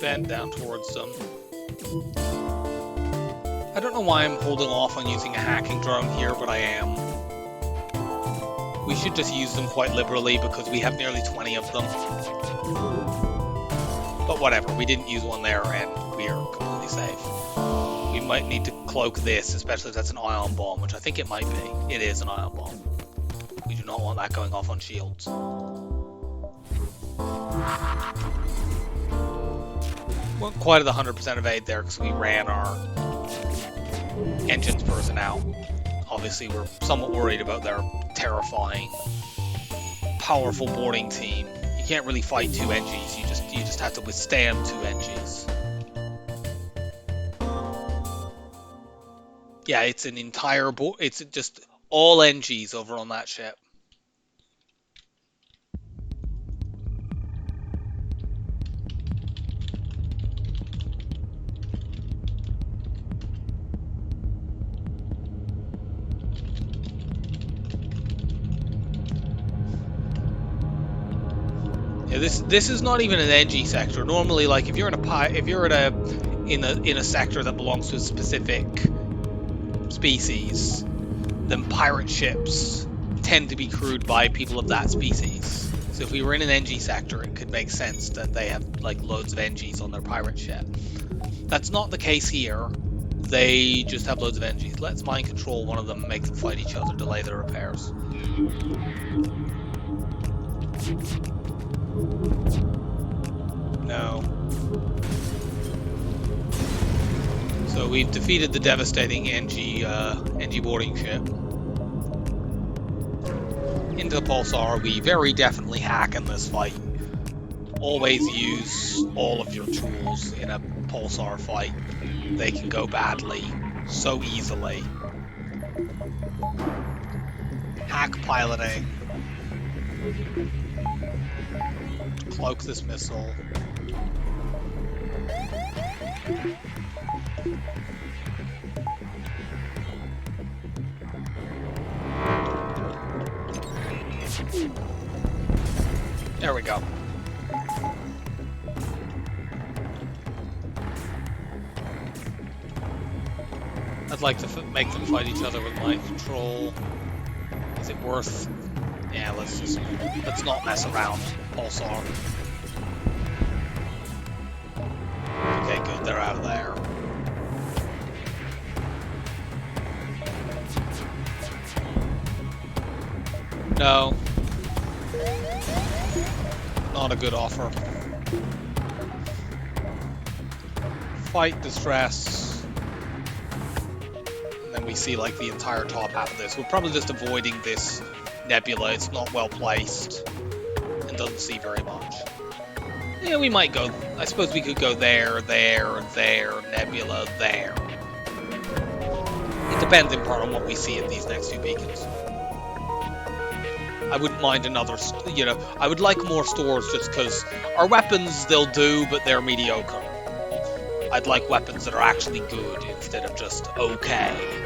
Vent down towards them. I don't know why I'm holding off on using a hacking drone here, but I am. We should just use them quite liberally because we have nearly 20 of them. But whatever, we didn't use one there and we are completely safe. We might need to cloak this, especially if that's an ion bomb, which I think it might be. It is an ion bomb. We do not want that going off on shields. Weren't quite at the 100% evade there because we ran our engines person out. Obviously, we're somewhat worried about their terrifying, powerful boarding team. You can't really fight two NGs. You just have to withstand two NGs. Yeah, it's an entire board. It's just all NGs over on that ship. Yeah, this is not even an NG sector. Normally, like if you're in a sector that belongs to a specific species, then pirate ships tend to be crewed by people of that species. So if we were in an NG sector, it could make sense that they have like loads of NGs on their pirate ship. That's not the case here. They just have loads of NGs. Let's mind control one of them and make them fight each other, delay their repairs. No. So we've defeated the devastating NG boarding ship. Into the Pulsar, we very definitely hack in this fight. Always use all of your tools in a Pulsar fight. They can go badly so easily. Hack piloting. Cloak this missile. There we go. I'd like to make them fight each other with mind control. Is it worth? Yeah, let's not mess around. Pulsar. Okay, good. They're out of there. No. Not a good offer. Fight distress. And then we see like the entire top half of this. We're probably just avoiding this nebula. It's not well placed and doesn't see very much. Yeah, we might go. I suppose we could go there, there, there, nebula, there. It depends in part on what we see at these next two beacons. I wouldn't mind another, I would like more stores just because our weapons, they'll do, but they're mediocre. I'd like weapons that are actually good instead of just okay.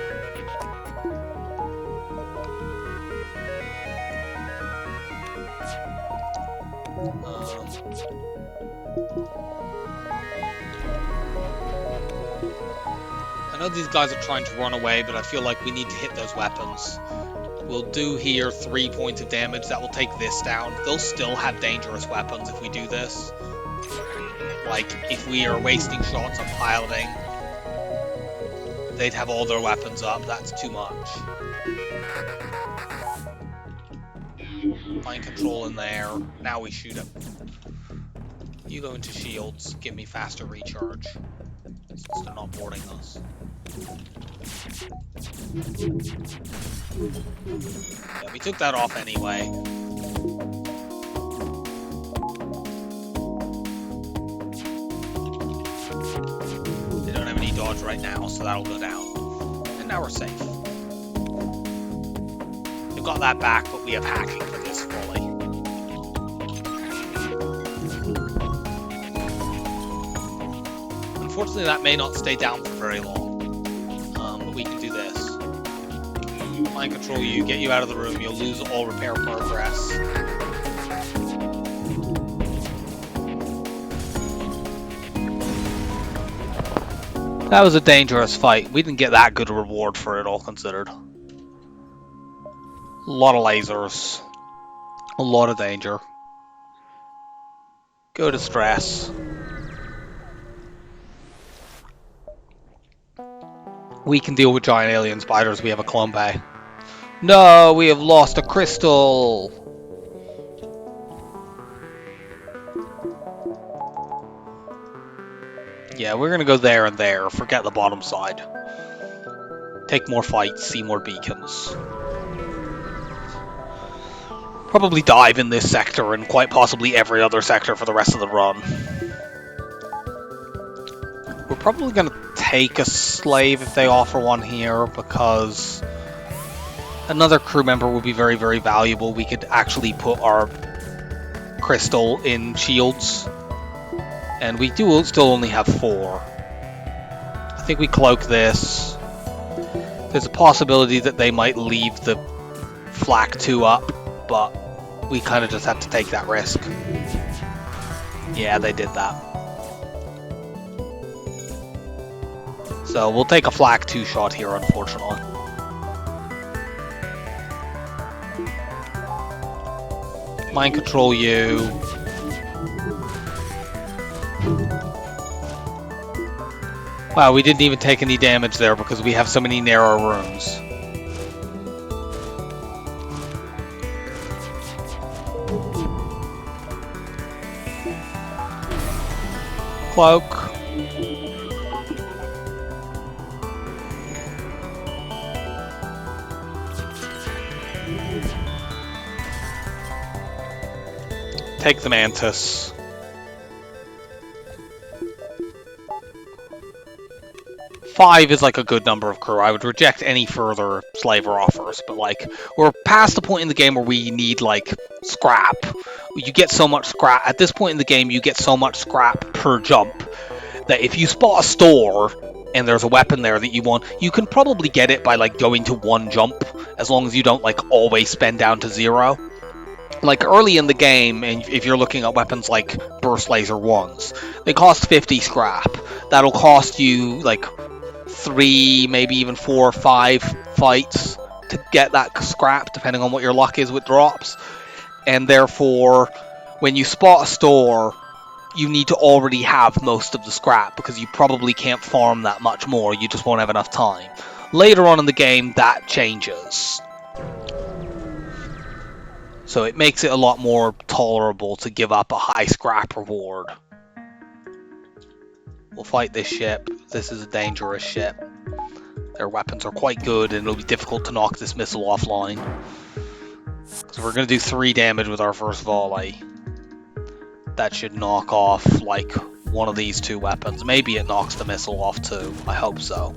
I know these guys are trying to run away, but I feel like we need to hit those weapons. We'll do here 3 points of damage. That will take this down. They'll still have dangerous weapons if we do this. Like, if we are wasting shots on piloting, they'd have all their weapons up. That's too much. Mind control in there. Now we shoot him. You go into shields. Give me faster recharge. Since they're not boarding us. Yeah, we took that off anyway. They don't have any dodge right now, so that'll go down. And now we're safe. We've got that back, but we have hacking for this fully. Unfortunately, that may not stay down for very long. But we can do this. Mind control you, get you out of the room, you'll lose all repair progress. That was a dangerous fight. We didn't get that good a reward for it, all considered. A lot of lasers. A lot of danger. Go to stress. We can deal with giant alien spiders. We have a clone bay. No, we have lost a crystal. Yeah, we're gonna go there and there. Forget the bottom side. Take more fights, see more beacons. Probably dive in this sector and quite possibly every other sector for the rest of the run. We're probably gonna take a slave if they offer one here, because another crew member would be very, very valuable. We could actually put our crystal in shields. And we do still only have 4. I think we cloak this. There's a possibility that they might leave the flak 2 up, but we kind of just have to take that risk. Yeah, they did that. So we'll take a flak 2 shot here, unfortunately. Mind control you. Wow, we didn't even take any damage there because we have so many narrow rooms. Cloak. Take the mantis. Five is like a good number of crew. I would reject any further slaver offers, but like we're past the point in the game where we need like scrap. You get so much scrap at this point in the game. You get so much scrap per jump that if you spot a store and there's a weapon there that you want, you can probably get it by like going to 1 jump, as long as you don't like always spend down to 0. Like early in the game, and if you're looking at weapons like burst laser 1s, they cost 50 scrap. That'll cost you like 3, maybe even 4 or 5 fights to get that scrap, depending on what your luck is with drops. And therefore, when you spot a store, you need to already have most of the scrap, because you probably can't farm that much more. You just won't have enough time. Later on in the game, that changes. So it makes it a lot more tolerable to give up a high scrap reward. We'll fight this ship. This is a dangerous ship. Their weapons are quite good, and it'll be difficult to knock this missile offline. So we're going to do 3 damage with our first volley. That should knock off, like, one of these 2 weapons. Maybe it knocks the missile off too. I hope so.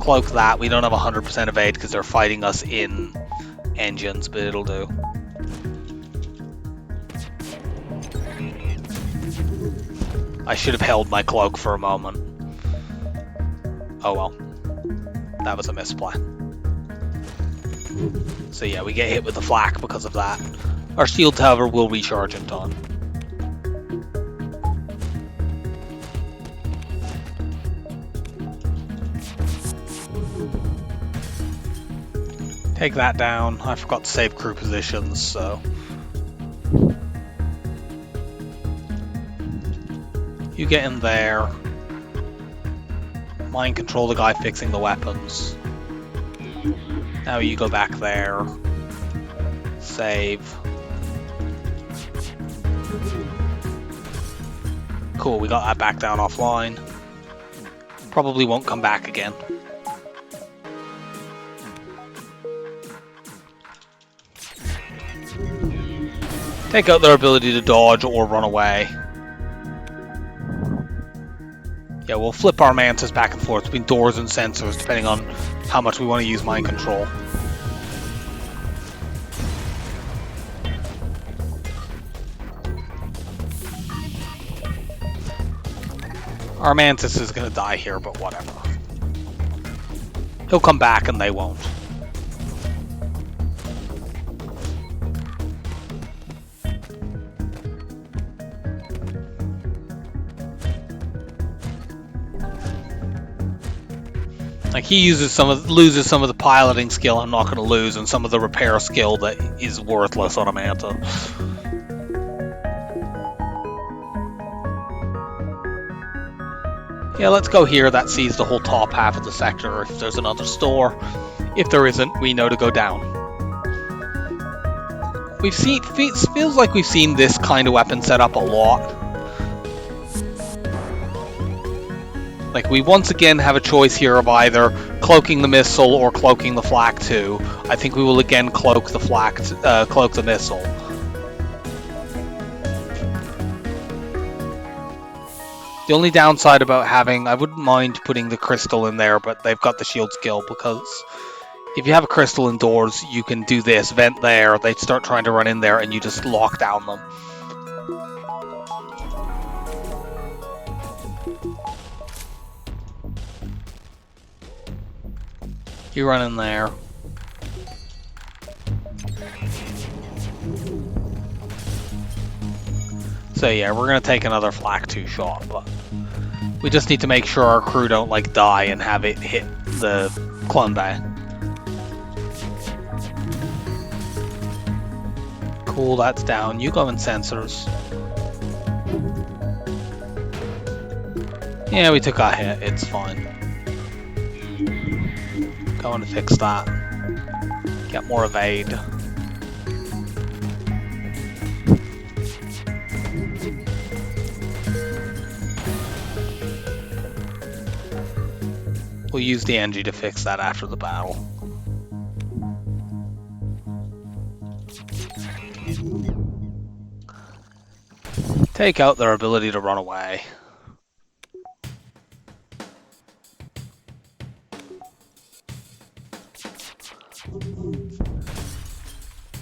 Cloak that. We don't have 100% evade because they're fighting us in engines, but it'll do. I should have held my cloak for a moment. Oh well. That was a misplay. So yeah, we get hit with the flak because of that. Our shields, however, will recharge in time. Take that down. I forgot to save crew positions, so... You get in there. Mind control the guy fixing the weapons. Now you go back there. Save. Cool, we got that back down offline. Probably won't come back again. Take out their ability to dodge or run away. Yeah, we'll flip our mantis back and forth between doors and sensors, depending on how much we want to use mind control. Our mantis is going to die here, but whatever. He'll come back and they won't. Like he loses some of the piloting skill I'm not going to lose, and some of the repair skill that is worthless on a Manta. Yeah, let's go here. That sees the whole top half of the sector. If there's another store, if there isn't, we know to go down. Feels like we've seen this kind of weapon set up a lot. Like we once again have a choice here of either cloaking the missile or cloaking the flak 2. I think we will again cloak the missile. The only downside about I wouldn't mind putting the crystal in there, but they've got the shield skill, because if you have a crystal indoors, you can do this, vent there, they start trying to run in there, and you just lock down them. You run in there. So yeah, we're gonna take another flak 2 shot, but we just need to make sure our crew don't like die and have it hit the clone bay. Cool, that's down. You go in sensors. Yeah, we took a hit. It's fine. Going to fix that. Get more evade. We'll use the NG to fix that after the battle. Take out their ability to run away.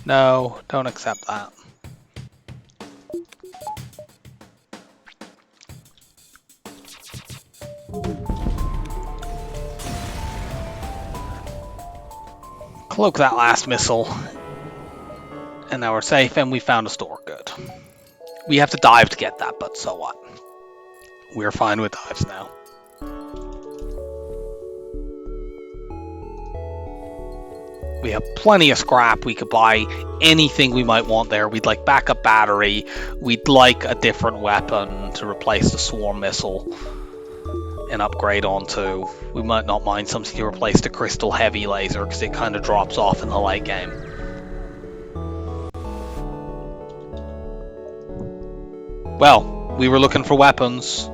No, don't accept that. Cloak that last missile. And now we're safe, and we found a store. Good. We have to dive to get that, but so what? We're fine with dives now. We have plenty of scrap. We could buy anything we might want there. We'd like backup battery. We'd like a different weapon to replace the swarm missile and upgrade onto. We might not mind something to replace the crystal heavy laser, because it kind of drops off in the late game. Well, we were looking for weapons.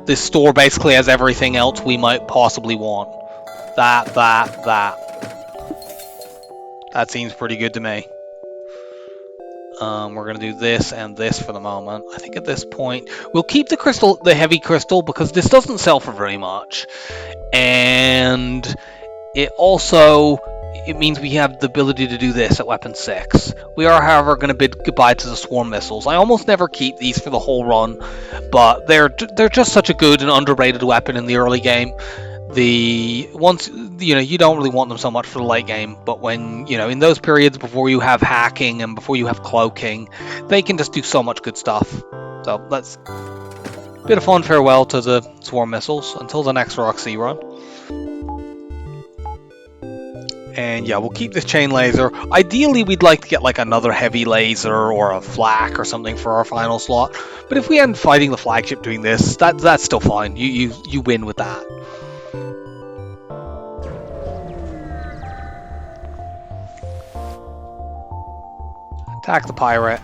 This store basically has everything else we might possibly want. That. That seems pretty good to me. We're gonna do this and this for the moment. I think at this point we'll keep the heavy crystal, because this doesn't sell for very much, and it means we have the ability to do this at weapon 6. We are, however, going to bid goodbye to the swarm missiles. I almost never keep these for the whole run, but they're just such a good and underrated weapon in the early game. You don't really want them so much for the late game, but when in those periods before you have hacking and before you have cloaking, they can just do so much good stuff. So let's bid a fond farewell to the swarm missiles until the next Roxy run. And yeah, we'll keep this chain laser. Ideally, we'd like to get like another heavy laser or a flak or something for our final slot. But if we end fighting the flagship doing this, that's still fine. You win with that. Attack the pirate.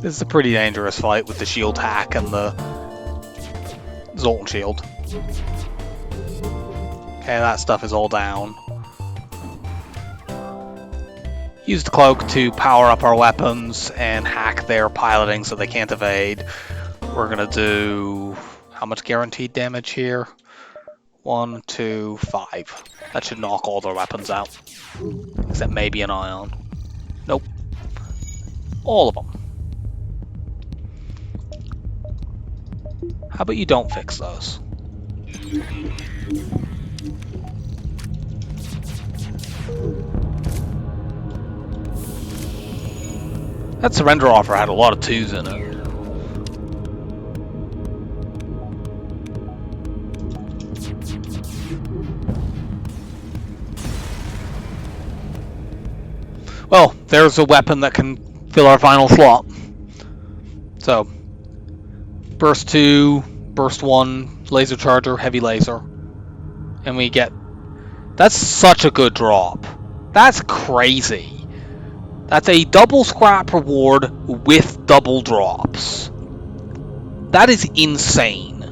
This is a pretty dangerous fight with the shield hack and the Zoltan shield. Okay, that stuff is all down. Use the cloak to power up our weapons and hack their piloting so they can't evade. We're gonna do how much guaranteed damage here? 1, 2, 5. That should knock all their weapons out. Except maybe an ion. Nope. All of them. How about you don't fix those? That surrender offer had a lot of 2s in it. Well, there's a weapon that can fill our final slot. So, burst 2, burst 1, laser charger, heavy laser. And we get... That's such a good drop. That's crazy. That's a double scrap reward with double drops. That is insane.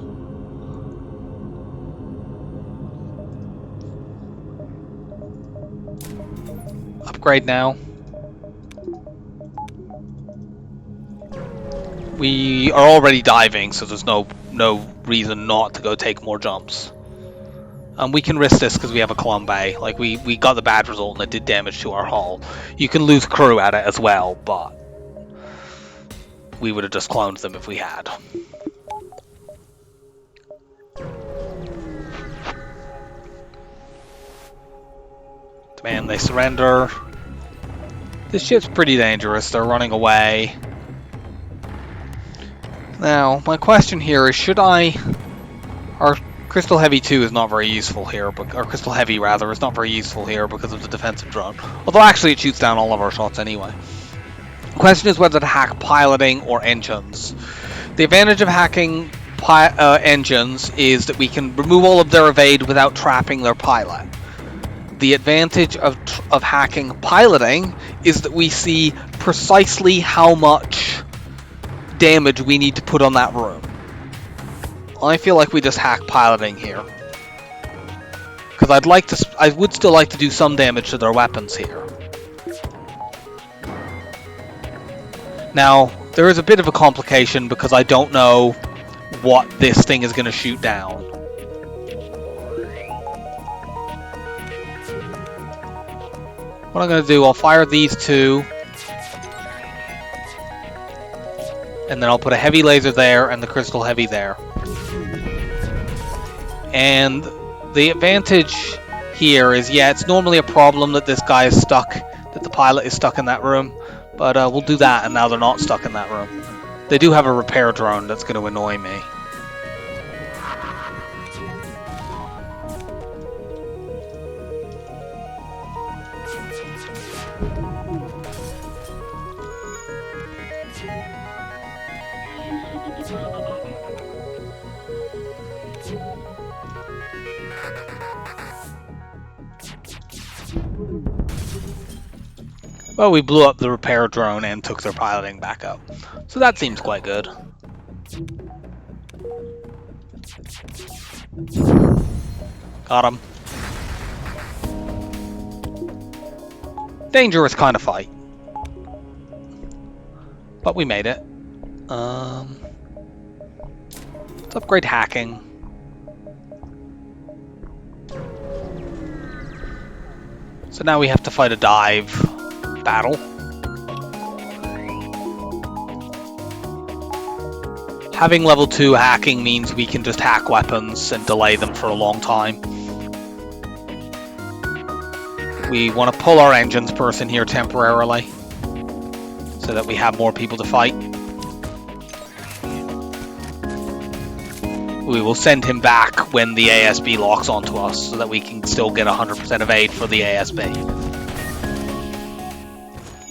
Upgrade now. We are already diving, so there's no reason not to go take more jumps. We can risk this because we have a Column Bay. Like, we got the bad result and it did damage to our hull. You can lose crew at it as well, but we would have just cloned them if we had. Demand they surrender. This ship's pretty dangerous. They're running away. Now, my question here is, should I... Our Crystal Heavy 2 is not very useful here, but... Or Crystal Heavy, rather, is not very useful here because of the defensive drone. Although, actually, it shoots down all of our shots anyway. The question is whether to hack piloting or engines. The advantage of hacking engines is that we can remove all of their evade without trapping their pilot. The advantage of hacking piloting is that we see precisely how much damage we need to put on that room. I feel like we just hack piloting here, because I would still like to do some damage to their weapons here. Now, there is a bit of a complication because I don't know what this thing is going to shoot down. What I'm going to do, I'll fire these two, and then I'll put a heavy laser there and the Crystal Heavy there. And the advantage here is, yeah, it's normally a problem that this guy is stuck, that the pilot is stuck in that room, but we'll do that, and now they're not stuck in that room. They do have a repair drone that's going to annoy me. Well, we blew up the repair drone and took their piloting back up. So that seems quite good. Got him. Dangerous kind of fight. But we made it. Let's upgrade hacking. So now we have to fight a dive battle. Having level 2 hacking means we can just hack weapons and delay them for a long time. We want to pull our engines person here temporarily so that we have more people to fight. We will send him back when the ASB locks onto us so that we can still get 100% evade for the ASB.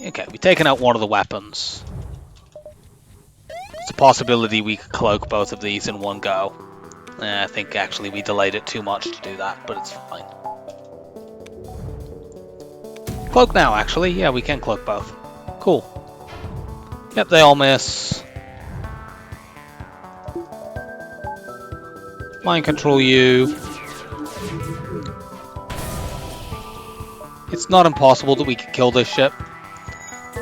Okay, we've taken out one of the weapons. It's a possibility we could cloak both of these in one go. I think actually we delayed it too much to do that, but it's fine. Cloak now, actually. Yeah, we can cloak both. Cool. Yep, they all miss. Mind control you. It's not impossible that we could kill this ship.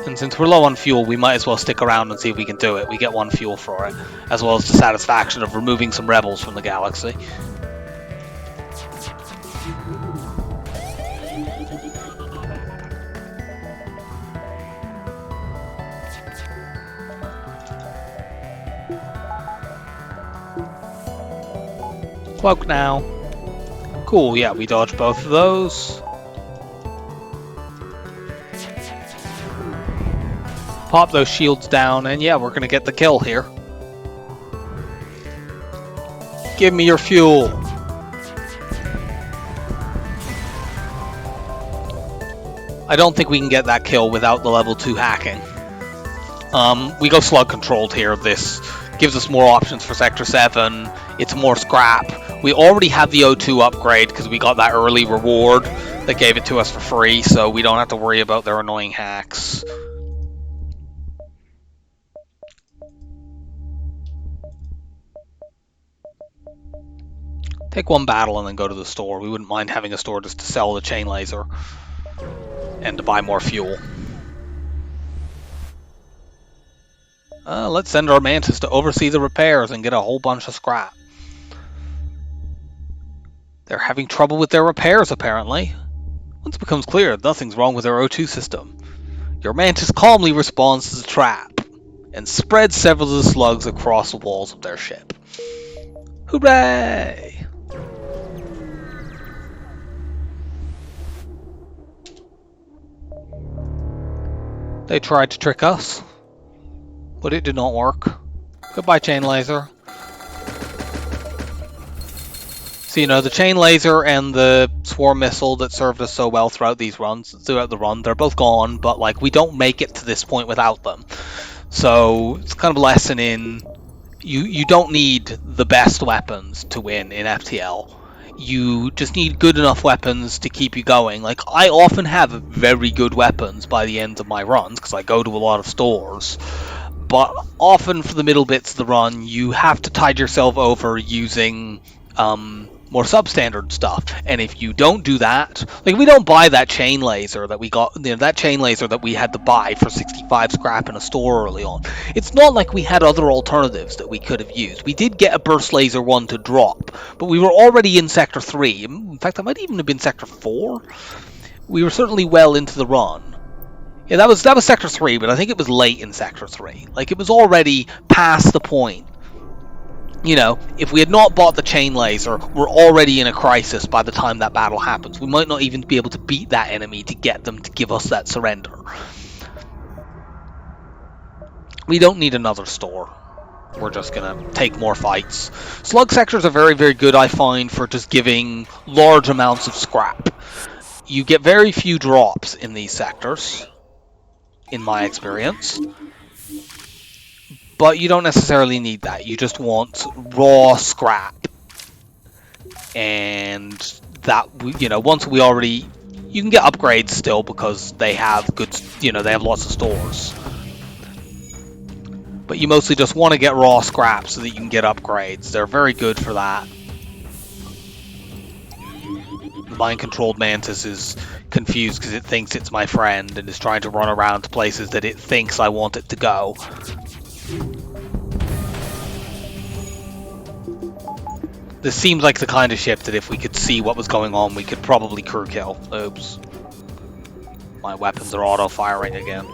And since we're low on fuel, we might as well stick around and see if we can do it. We get 1 fuel for it, as well as the satisfaction of removing some rebels from the galaxy. Cloak now. Cool, yeah, we dodged both of those. Pop those shields down, and yeah, we're gonna get the kill here. Give me your fuel. I don't think we can get that kill without the level 2 hacking. We go slug controlled here. This gives us more options for Sector 7. It's more scrap. We already have the O2 upgrade because we got that early reward that gave it to us for free, so we don't have to worry about their annoying hacks. Take one battle and then go to the store. We wouldn't mind having a store just to sell the chain laser and to buy more fuel. Let's send our mantis to oversee the repairs and get a whole bunch of scrap. They're having trouble with their repairs, apparently. Once it becomes clear nothing's wrong with their O2 system, your mantis calmly responds to the trap and spreads several of the slugs across the walls of their ship. Hooray! They tried to trick us, but it did not work. Goodbye, chain laser. So, you know, the chain laser and the swarm missile that served us so well throughout the run, they're both gone, but like we don't make it to this point without them. So it's kind of a lesson in you don't need the best weapons to win in FTL. You just need good enough weapons to keep you going. Like, I often have very good weapons by the end of my runs because I go to a lot of stores. But often for the middle bits of the run, you have to tide yourself over using more substandard stuff. And if you don't do that, like, we don't buy that chain laser that we got, you know, that chain laser that we had to buy for 65 scrap in a store early on. It's not like we had other alternatives that we could have used. We did get a burst laser one to drop, but we were already in Sector 3. In fact, that might even have been Sector 4. We were certainly well into the run. Yeah, that was Sector 3, but I think it was late in Sector 3. Like, it was already past the point. You know, if we had not bought the chain laser, we're already in a crisis by the time that battle happens. We might not even be able to beat that enemy to get them to give us that surrender. We don't need another store. We're just going to take more fights. Slug sectors are very, very good, I find, for just giving large amounts of scrap. You get very few drops in these sectors, in my experience. But you don't necessarily need that. You just want raw scrap. And that, you know, once we already... You can get upgrades still because they have good, you know, they have lots of stores. But you mostly just want to get raw scrap so that you can get upgrades. They're very good for that. The mind-controlled mantis is confused because it thinks it's my friend and is trying to run around to places that it thinks I want it to go. This seems like the kind of ship that if we could see what was going on, we could probably crew kill. Oops. My weapons are auto-firing again.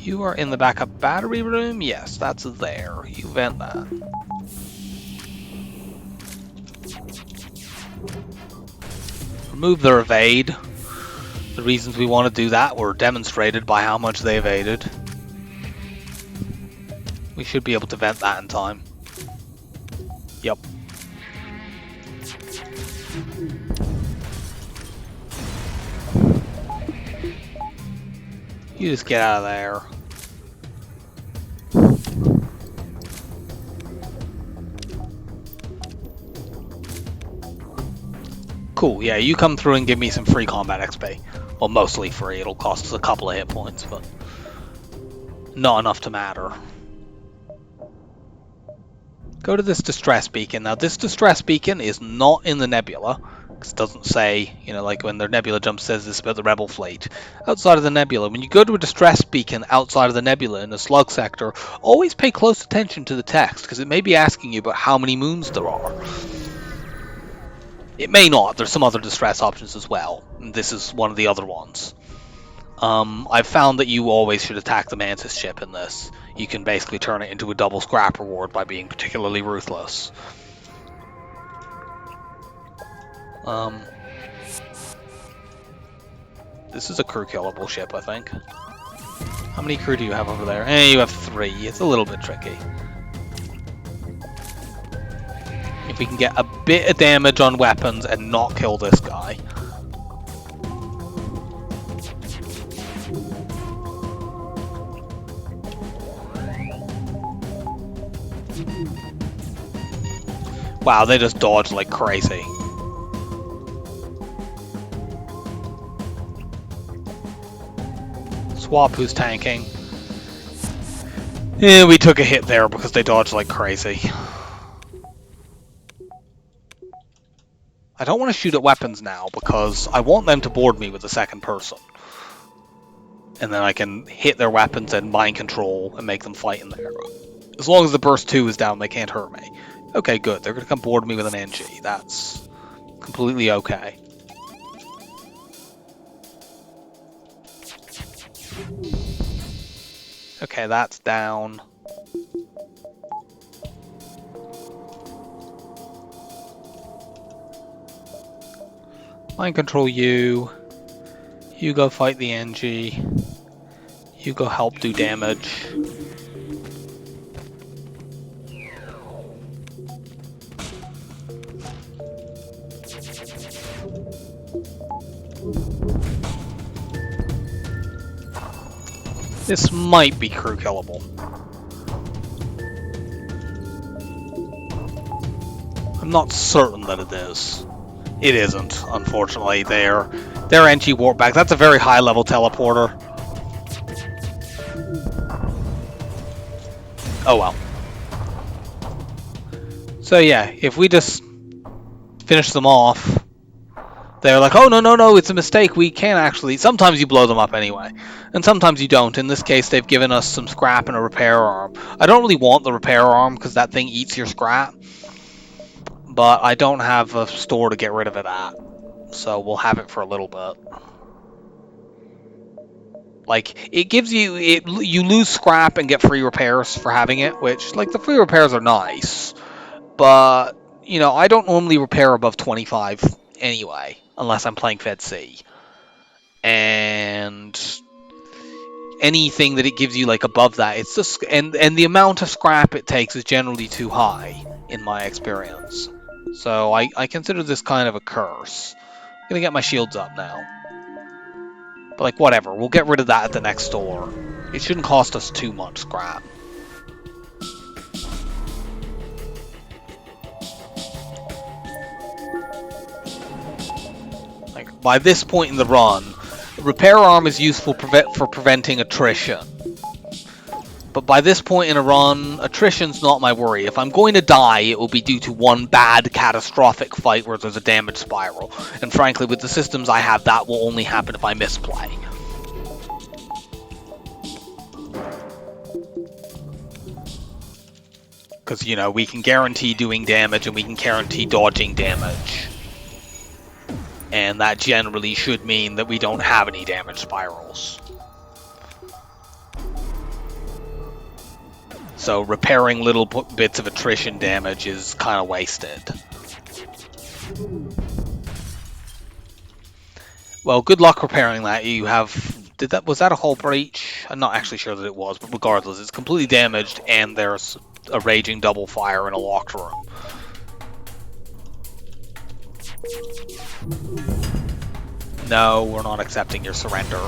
You are in the backup battery room? Yes, that's there. You vent that. Remove their evade. The reasons we want to do that were demonstrated by how much they evaded. We should be able to vent that in time. Yep. You just get out of there. Cool, yeah, you come through and give me some free combat XP. Well, mostly free. It'll cost us a couple of hit points, but not enough to matter. Go to this distress beacon. Now, this distress beacon is not in the nebula. Because it doesn't say, you know, like when the nebula jump says this about the rebel fleet. Outside of the nebula, when you go to a distress beacon outside of the nebula in the slug sector, always pay close attention to the text, because it may be asking you about how many moons there are. It may not. There's some other distress options as well. And this is one of the other ones. I've found that you always should attack the Mantis ship in this. You can basically turn it into a double scrap reward by being particularly ruthless. This is a crew killable ship, I think. How many crew do you have over there? You have 3. It's a little bit tricky. If we can get a bit of damage on weapons and not kill this guy. Wow, they just dodge like crazy. Swap who's tanking. Yeah, we took a hit there because they dodged like crazy. I don't want to shoot at weapons now because I want them to board me with the second person. And then I can hit their weapons and mind control and make them fight in there. As long as the burst 2 is down, they can't hurt me. Okay, good. They're going to come board me with an NG. That's completely okay. Okay, that's down. Mind control you. You go fight the NG. You go help do damage. This might be crew killable. I'm not certain that it is. It isn't, unfortunately. Their NG warp back. That's a very high level teleporter. Oh well. So yeah, if we just finish them off, they're like, oh no, it's a mistake. We can't actually. Sometimes you blow them up anyway, and sometimes you don't. In this case, they've given us some scrap and a repair arm. I don't really want the repair arm because that thing eats your scrap, but I don't have a store to get rid of it at. So we'll have it for a little bit. Like, it gives you... you lose scrap and get free repairs for having it, which, like, the free repairs are nice. But, you know, I don't normally repair above 25 anyway, unless I'm playing Fed C. And anything that it gives you, like, above that, it's just... And the amount of scrap it takes is generally too high, in my experience. So I consider this kind of a curse. I'm gonna get my shields up now. But, like, whatever. We'll get rid of that at the next store. It shouldn't cost us too much scrap. Like, by this point in the run, the repair arm is useful for preventing attrition. But by this point in a run, attrition's not my worry. If I'm going to die, it will be due to one bad, catastrophic fight where there's a damage spiral. And frankly, with the systems I have, that will only happen if I misplay. Because, you know, we can guarantee doing damage and we can guarantee dodging damage. And that generally should mean that we don't have any damage spirals. So repairing little bits of attrition damage is kind of wasted. Well, good luck repairing that. You have... was that a hull breach? I'm not actually sure that it was, but regardless, it's completely damaged and there's a raging double fire in a locked room. No, we're not accepting your surrender.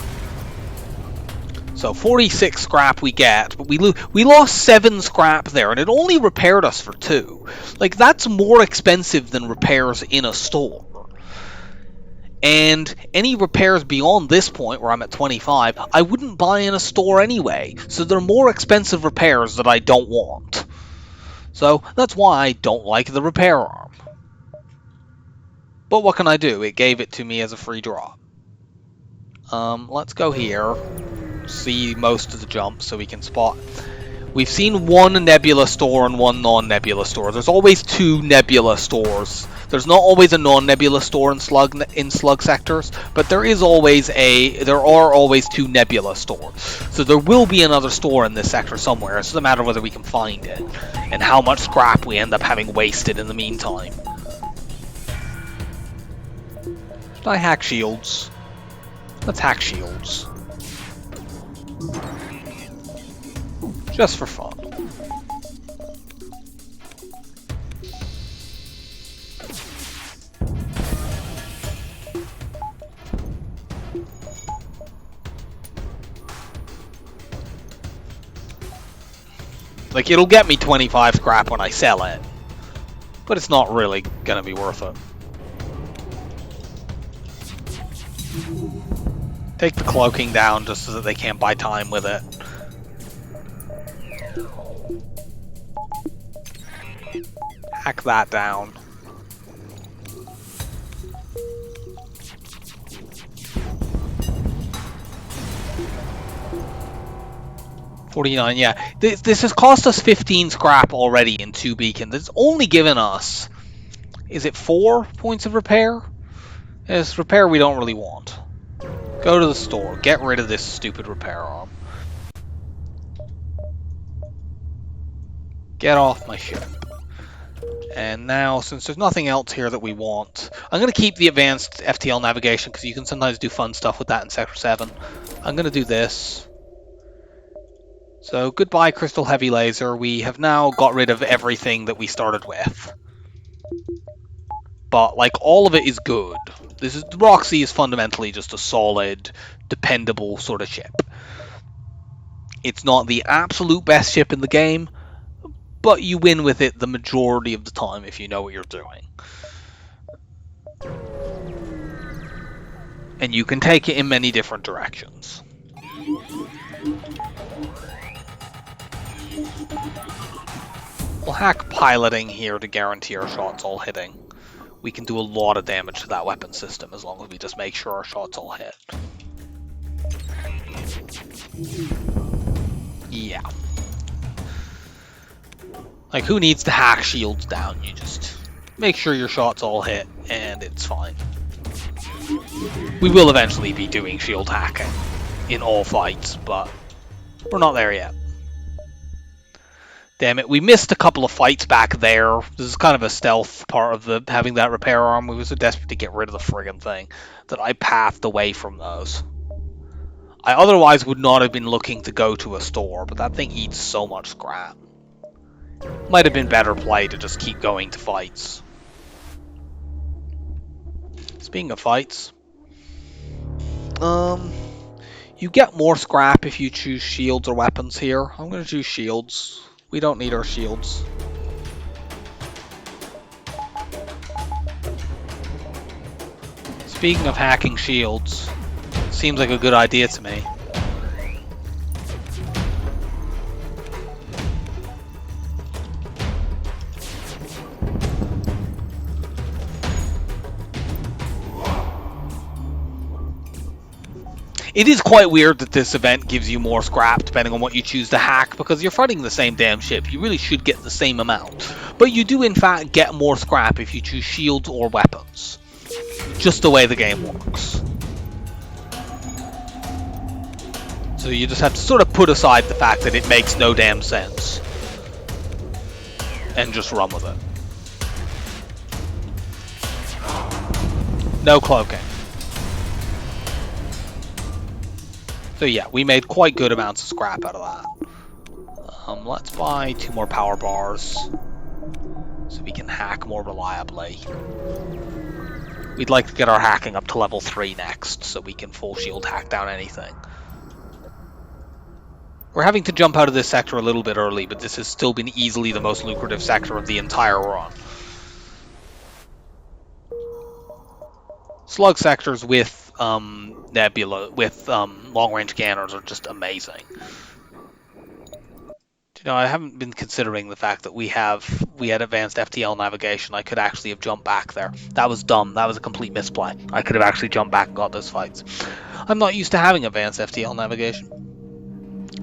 So 46 scrap we get, but we lost 7 scrap there, and it only repaired us for 2. Like, that's more expensive than repairs in a store. And any repairs beyond this point, where I'm at 25, I wouldn't buy in a store anyway. So they're more expensive repairs that I don't want. So that's why I don't like the repair arm. But what can I do? It gave it to me as a free drop. Let's go here. See most of the jumps so we can spot. We've seen one nebula store and one non-nebula store. There's always 2 nebula stores. There's not always a non-nebula store in slug sectors, but there are always 2 nebula stores. So there will be another store in this sector somewhere. It's just a matter of whether we can find it and how much scrap we end up having wasted in the meantime. Should I hack shields? Let's hack shields. Just for fun. Like, it'll get me 25 scrap when I sell it. but it's not really gonna be worth it. Take the cloaking down just so that they can't buy time with it. Hack that down. $49, yeah. This has cost us 15 scrap already in 2 beacons. It's only given us, is it 4 points of repair? It's repair we don't really want. Go to the store. Get rid of this stupid repair arm. Get off my ship. And now, since there's nothing else here that we want, I'm going to keep the advanced FTL navigation because you can sometimes do fun stuff with that in Sector 7. I'm going to do this. So, goodbye Crystal Heavy Laser. We have now got rid of everything that we started with. But, like, all of it is good. The Roxy is fundamentally just a solid, dependable sort of ship. It's not the absolute best ship in the game, but you win with it the majority of the time if you know what you're doing. And you can take it in many different directions. We'll hack piloting here to guarantee our shots all hitting. We can do a lot of damage to that weapon system as long as we just make sure our shots all hit. Yeah. Like, who needs to hack shields down? You just make sure your shots all hit, and it's fine. We will eventually be doing shield hacking in all fights, but we're not there yet. Damn it, we missed a couple of fights back there. This is kind of a stealth part of having that repair arm. We were so desperate to get rid of the friggin' thing that I pathed away from those. I otherwise would not have been looking to go to a store, but that thing eats so much scrap. Might have been better play to just keep going to fights. Speaking of fights, you get more scrap if you choose shields or weapons here. I'm going to choose shields. We don't need our shields. Speaking of hacking shields, seems like a good idea to me. It is quite weird that this event gives you more scrap depending on what you choose to hack, because you're fighting the same damn ship. You really should get the same amount. But you do in fact get more scrap if you choose shields or weapons. Just the way the game works. So you just have to sort of put aside the fact that it makes no damn sense. And just run with it. No cloaking. So yeah, we made quite good amounts of scrap out of that. Let's buy 2 more power bars so we can hack more reliably. We'd like to get our hacking up to level 3 next so we can full shield hack down anything. We're having to jump out of this sector a little bit early, but this has still been easily the most lucrative sector of the entire run. Slug sectors with nebula, with long-range scanners are just amazing. You know, I haven't been considering the fact that we had advanced FTL navigation. I could actually have jumped back there. That was dumb. That was a complete misplay. I could have actually jumped back and got those fights. I'm not used to having advanced FTL navigation.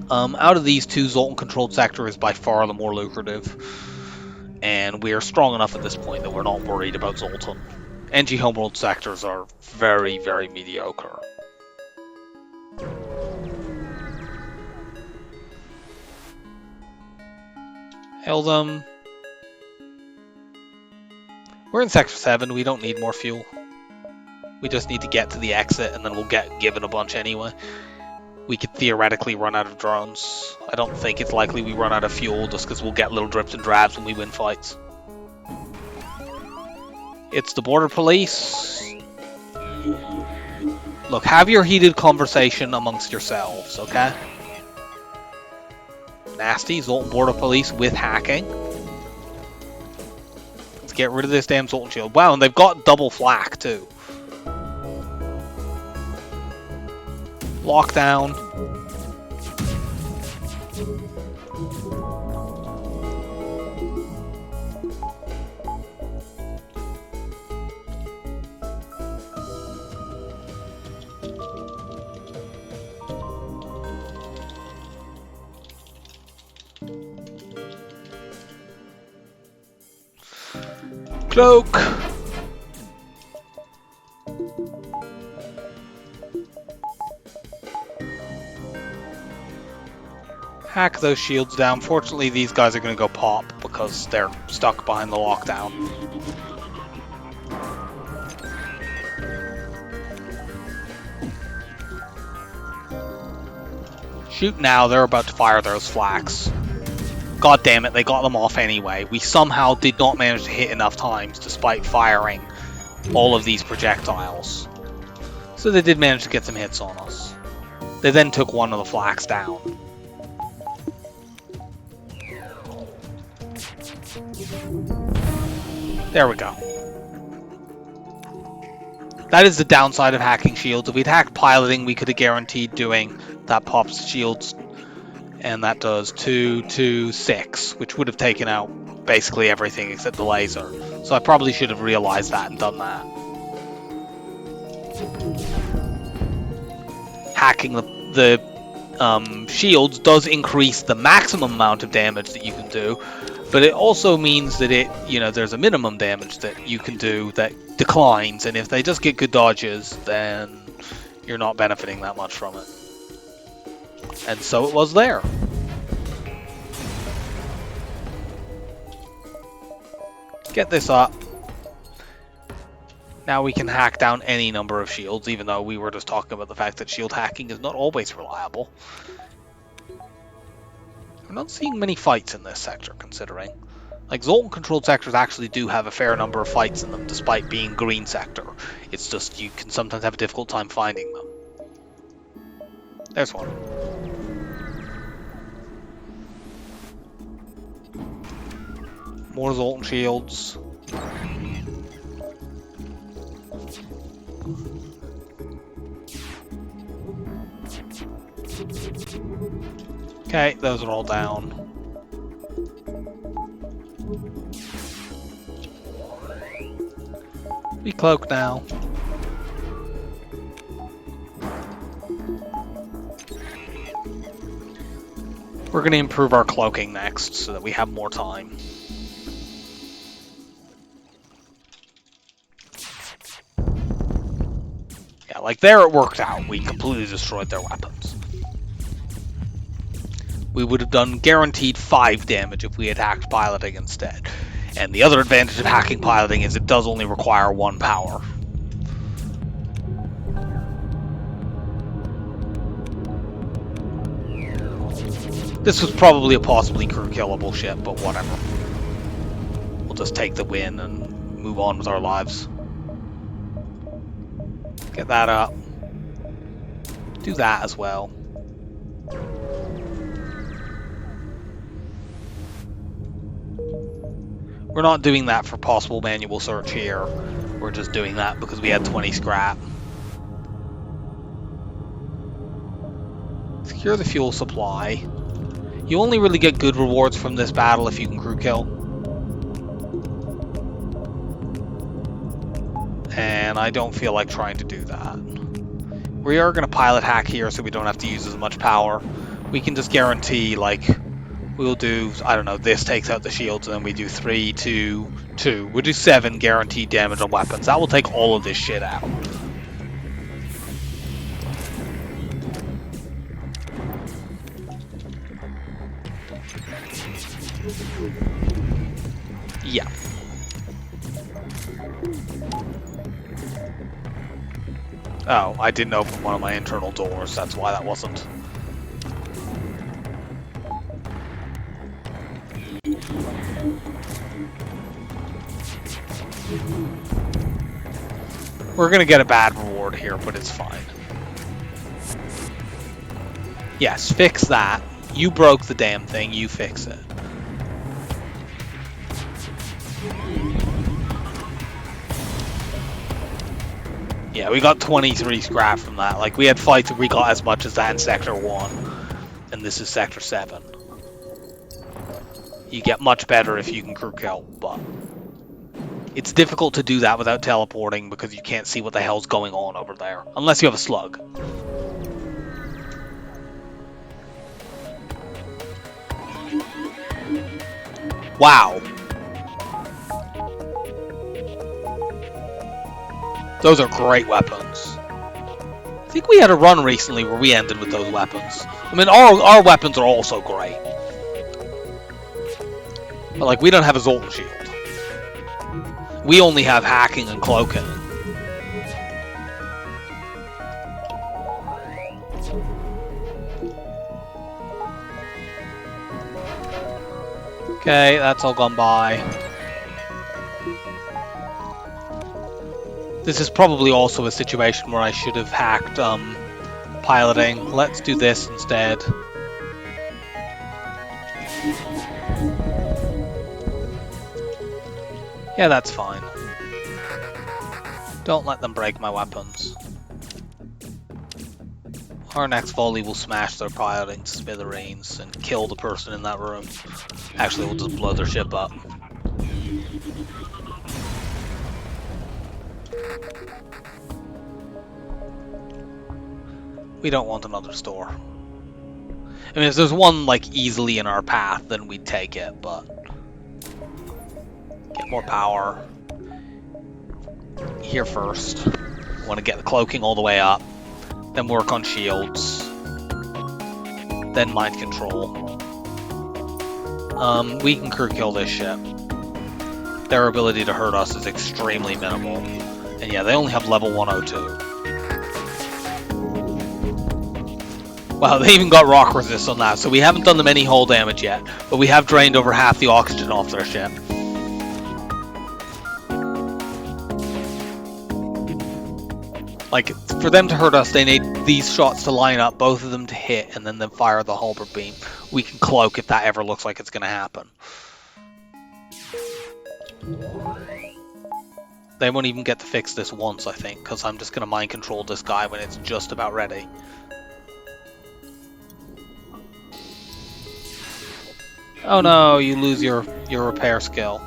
Out of these two, Zoltan-controlled sector is by far the more lucrative. And we're strong enough at this point that we're not worried about Zoltan. NG homeworld sectors are very, very mediocre. Hail them. We're in Sector 7, we don't need more fuel. We just need to get to the exit and then we'll get given a bunch anyway. We could theoretically run out of drones. I don't think it's likely we run out of fuel just because we'll get little drips and drabs when we win fights. It's the border police. Look, have your heated conversation amongst yourselves, okay? Nasty, Zoltan border police with hacking. Let's get rid of this damn Zoltan Shield. Wow, and they've got double flak too. Lockdown. Cloak. Hack those shields down. Fortunately, these guys are going to go pop because they're stuck behind the lockdown. Shoot now, they're about to fire those flaks. God damn it, they got them off anyway. We somehow did not manage to hit enough times despite firing all of these projectiles. So they did manage to get some hits on us. They then took one of the flaks down. There we go. That is the downside of hacking shields. If we'd hacked piloting, we could have guaranteed doing that pops shields. And that does 2, 2, 6, which would have taken out basically everything except the laser. So I probably should have realized that and done that. Hacking the shields does increase the maximum amount of damage that you can do, but it also means that there's a minimum damage that you can do that declines, and if they just get good dodges, then you're not benefiting that much from it. And so it was there. Get this up. Now we can hack down any number of shields, even though we were just talking about the fact that shield hacking is not always reliable. I'm not seeing many fights in this sector, considering. Like, Zoltan-controlled sectors actually do have a fair number of fights in them, despite being green sector. It's just you can sometimes have a difficult time finding them. There's one. More Zoltan shields. Okay, those are all down. We cloak now. We're going to improve our cloaking next so that we have more time. Yeah, like there it worked out. We completely destroyed their weapons. We would have done guaranteed 5 damage if we had hacked piloting instead. And the other advantage of hacking piloting is it does only require 1 power. This was probably a possibly crew killable ship, but whatever. We'll just take the win and move on with our lives. Get that up. Do that as well. We're not doing that for possible manual search here. We're just doing that because we had 20 scrap. Secure the fuel supply. You only really get good rewards from this battle if you can crew kill. And I don't feel like trying to do that. We are going to pilot hack here so we don't have to use as much power. We can just guarantee, like, we'll do, I don't know, this takes out the shields and then we do 3, 2, 2. We'll do 7 guaranteed damage on weapons. That will take all of this shit out. Yeah. Oh, I didn't open one of my internal doors, that's why that wasn't. We're gonna get a bad reward here, but it's fine. Yes, fix that. You broke the damn thing, you fix it. Yeah, we got 23 scrap from that. Like, we had fights and we got as much as that in Sector 1. And this is Sector 7. You get much better if you can crew kill, but it's difficult to do that without teleporting because you can't see what the hell's going on over there. Unless you have a slug. Wow. Those are great weapons. I think we had a run recently where we ended with those weapons. I mean, our weapons are also great. But, like, we don't have a Zoltan shield. We only have hacking and cloaking. Okay, that's all gone by. This is probably also a situation where I should have hacked piloting. Let's do this instead. Yeah, that's fine. Don't let them break my weapons. Our next volley will smash their piloting to smithereens and kill the person in that room. Actually, we'll just blow their ship up. We don't want another store. I mean, if there's one, like, easily in our path, then we'd take it, but... Get more power. Here first. Want to get the cloaking all the way up. Then work on shields. Then mind control. We can crew kill this ship. Their ability to hurt us is extremely minimal. And yeah, they only have level 102. Wow, they even got rock resist on that, so we haven't done them any hull damage yet, but we have drained over half the oxygen off their ship. Like, for them to hurt us, they need these shots to line up, both of them to hit, and then fire the halberd beam. We can cloak if that ever looks like it's going to happen. They won't even get to fix this once, I think, because I'm just going to mind control this guy when it's just about ready. Oh no, you lose your repair skill.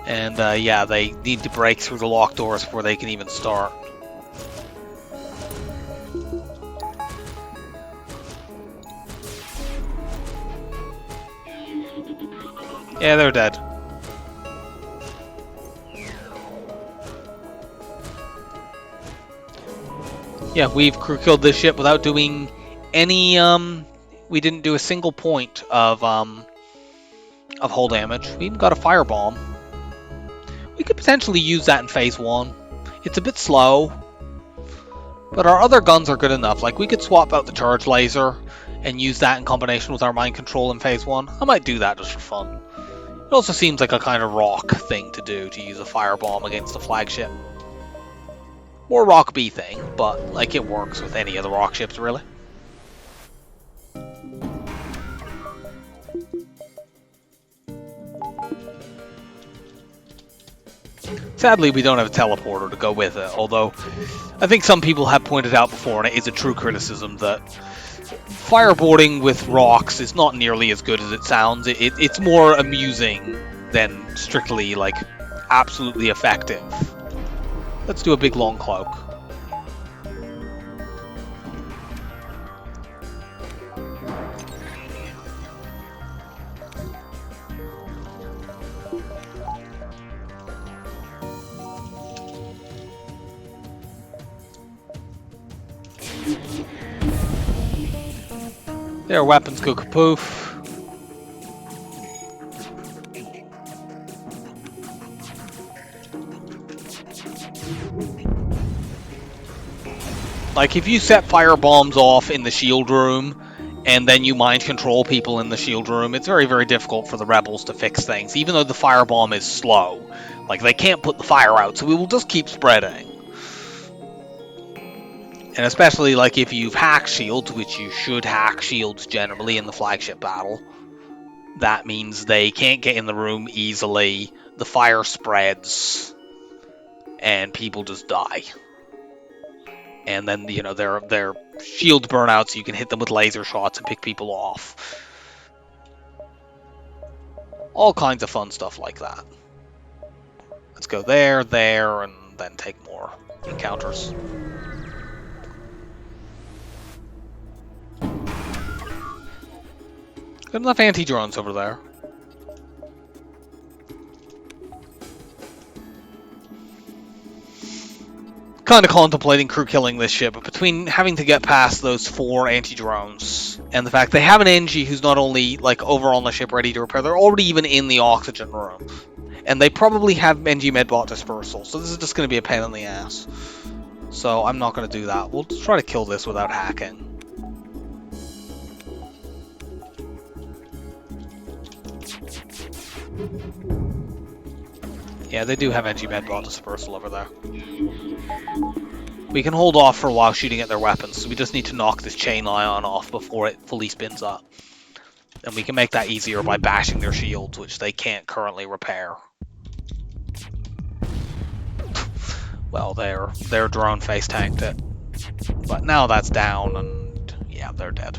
And yeah, they need to break through the locked doors before they can even start. Yeah, they're dead. Yeah, we've crew killed this ship without doing any we didn't do a single point of hull damage. We even got a firebomb. We could potentially use that in phase 1. It's a bit slow, but our other guns are good enough. Like, we could swap out the charge laser and use that in combination with our mind control in phase 1. I might do that just for fun. It also seems like a kind of rock thing to do, to use a firebomb against the flagship. More rock B thing, but like it works with any of the rock ships, really. Sadly, we don't have a teleporter to go with it, although I think some people have pointed out before, and it is a true criticism, that fireboarding with rocks is not nearly as good as it sounds. It's more amusing than strictly, like, absolutely effective. Let's do a big long cloak. Their weapons go kapoof. Like, if you set fire bombs off in the shield room, and then you mind control people in the shield room, it's very, very difficult for the rebels to fix things, even though the firebomb is slow. Like, they can't put the fire out, so we will just keep spreading. And especially, like, if you've hacked shields, which you should hack shields generally in the flagship battle, that means they can't get in the room easily, the fire spreads, and people just die. and then their shields burn out, so you can hit them with laser shots and pick people off. All kinds of fun stuff like that. Let's go there, and then take more encounters. Good enough anti-drones over there. Kind of contemplating crew killing this ship, but between having to get past those 4 anti-drones and the fact they have an NG who's not only like over on the ship ready to repair, they're already even in the oxygen room, and they probably have NG medbot dispersal, so this is just going to be a pain in the ass. So I'm not going to do that. We'll try to kill this without hacking. Yeah, they do have NG medbot dispersal over there. We can hold off for a while shooting at their weapons, so we just need to knock this chain ion off before it fully spins up. And we can make that easier by bashing their shields, which they can't currently repair. Well, their drone face tanked it. But now that's down, and yeah, they're dead.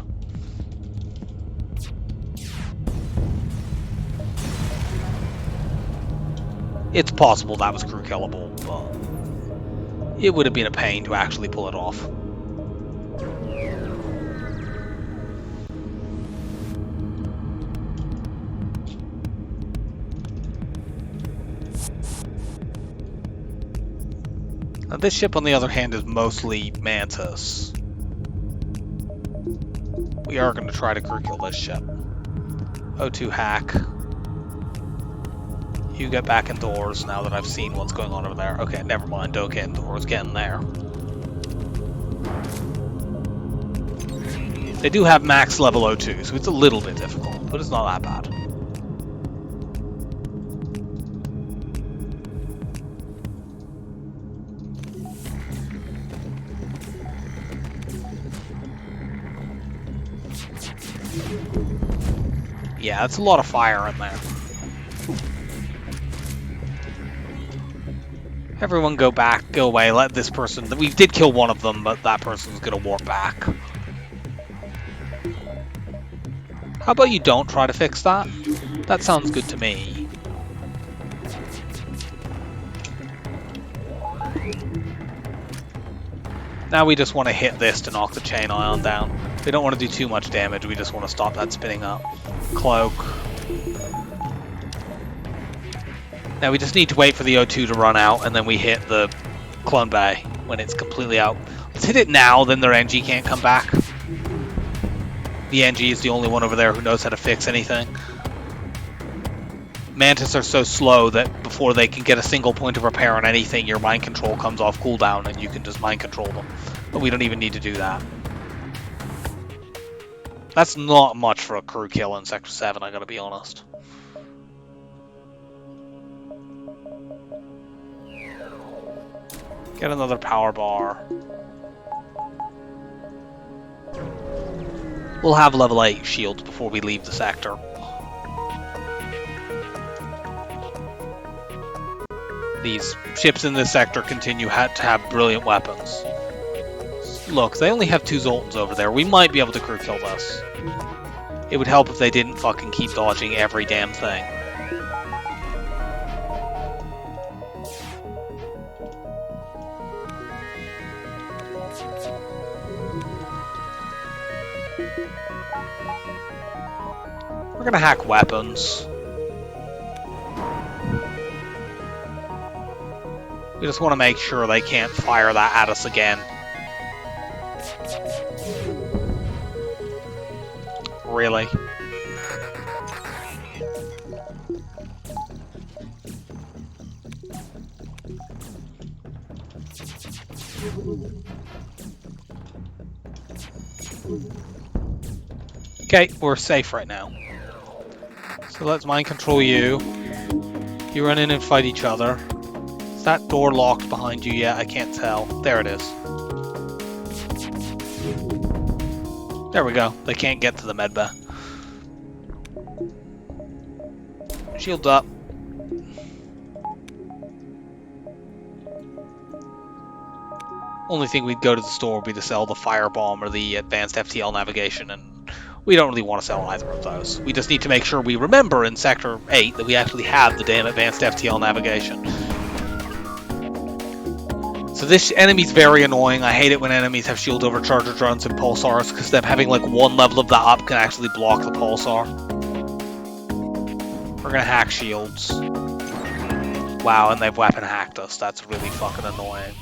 It's possible that was crew killable, but it would have been a pain to actually pull it off. Now, this ship, on the other hand, is mostly Mantis. We are going to try to crew kill this ship. O2 hack. You get back indoors now that I've seen what's going on over there. Okay, never mind. Don't get indoors. Get in there. They do have max level O2, so it's a little bit difficult, but it's not that bad. Yeah, it's a lot of fire in there. Everyone go back, go away, let this person... We did kill one of them, but that person's gonna warp back. How about you don't try to fix that? That sounds good to me. Now we just want to hit this to knock the chain ion down. We don't want to do too much damage, we just want to stop that spinning up. Cloak. Now we just need to wait for the O2 to run out, and then we hit the clone bay when it's completely out. Let's hit it now, then their NG can't come back. The NG is the only one over there who knows how to fix anything. Mantis are so slow that before they can get a single point of repair on anything, your mind control comes off cooldown and you can just mind control them. But we don't even need to do that. That's not much for a crew kill in Sector 7, I gotta be honest. Get another power bar. We'll have level 8 shields before we leave the sector. These ships in this sector continue to have brilliant weapons. Look, they only have 2 Zoltans over there. We might be able to crew kill this. It would help if they didn't fucking keep dodging every damn thing. We're gonna hack weapons. We just want to make sure they can't fire that at us again. Really? Okay, we're safe right now. So let's mind control you. You run in and fight each other. Is that door locked behind you yet? I can't tell. There it is. There we go. They can't get to the medbay. Shields up. Only thing we'd go to the store would be to sell the firebomb or the advanced FTL navigation, and we don't really want to sell either of those. We just need to make sure we remember in Sector 8 that we actually have the damn advanced FTL navigation. So this enemy's very annoying. I hate it when enemies have shield overcharger drones and pulsars, because them having like one level of that up can actually block the pulsar. We're gonna hack shields. Wow, and they've weapon hacked us. That's really fucking annoying.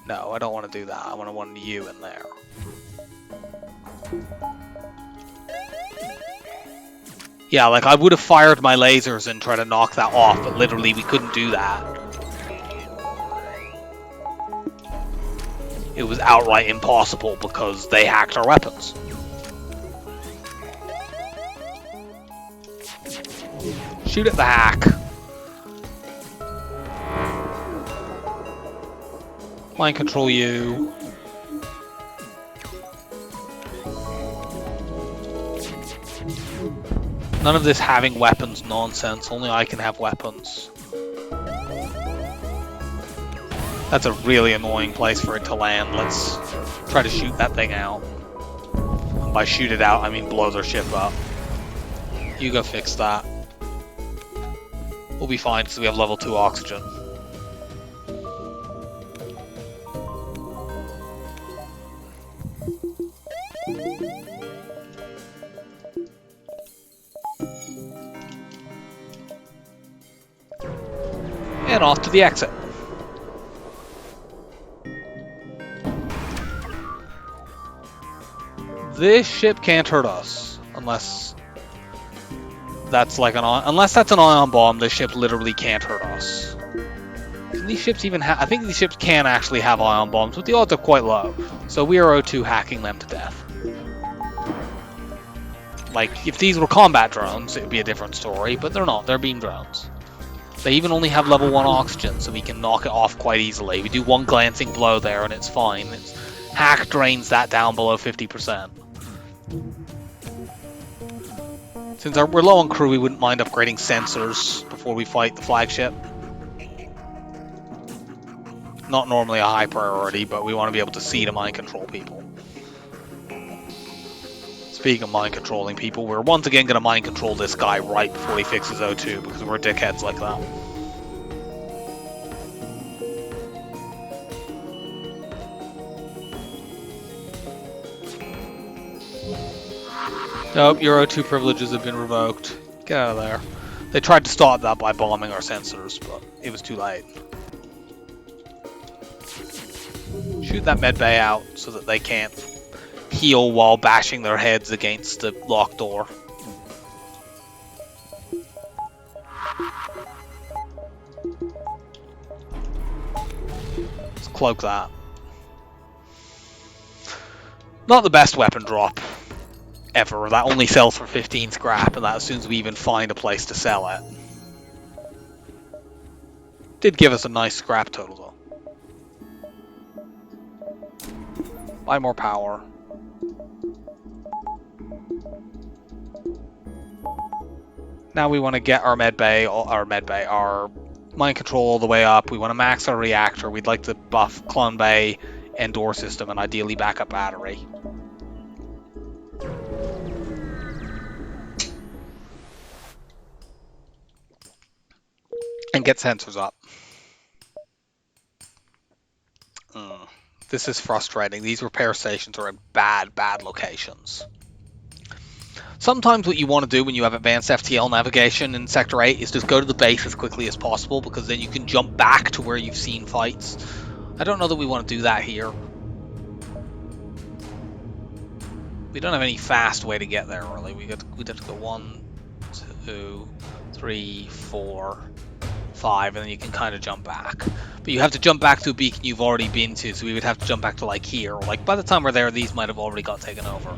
No, I don't want to do that. I want to want you in there. Yeah, like I would have fired my lasers and tried to knock that off, but literally we couldn't do that. It was outright impossible because they hacked our weapons. Shoot at the hack. Mind control you. None of this having weapons nonsense. Only I can have weapons. That's a really annoying place for it to land. Let's try to shoot that thing out. And by shoot it out, I mean blow their ship up. You go fix that. We'll be fine because we have level 2 oxygen. And off to the exit. This ship can't hurt us unless that's like unless that's an ion bomb. This ship literally can't hurt us. Can these ships even have? I think these ships can actually have ion bombs, but the odds are quite low. So we are O2 hacking them to death. Like if these were combat drones, it would be a different story, but they're not. They're beam drones. They even only have level 1 oxygen, so we can knock it off quite easily. We do one glancing blow there and it's fine. Hack drains that down below 50%. Since we're low on crew, we wouldn't mind upgrading sensors before we fight the flagship. Not normally a high priority, but we want to be able to see to mind control people. Speaking of mind controlling people, we're once again going to mind control this guy right before he fixes O2 because we're dickheads like that. Nope, your O2 privileges have been revoked. Get out of there. They tried to stop that by bombing our sensors, but it was too late. Shoot that medbay out so that they can't heal while bashing their heads against the locked door. Let's cloak that. Not the best weapon drop ever. That only sells for 15 scrap, and that as soon as we even find a place to sell it. Did give us a nice scrap total though. Buy more power. Now we want to get our our mind control all the way up. We want to max our reactor. We'd like to buff clone bay and door system, and ideally backup battery. And get sensors up. This is frustrating. These repair stations are in bad locations. Sometimes what you want to do when you have advanced FTL navigation in Sector 8 is just go to the base as quickly as possible, because then you can jump back to where you've seen fights. I don't know that we want to do that here. We don't have any fast way to get there, really. We'd have to go 1, 2, 3, 4, 5, and then you can kind of jump back. But you have to jump back to a beacon you've already been to, so we would have to jump back to like here. Like by the time we're there, these might have already got taken over.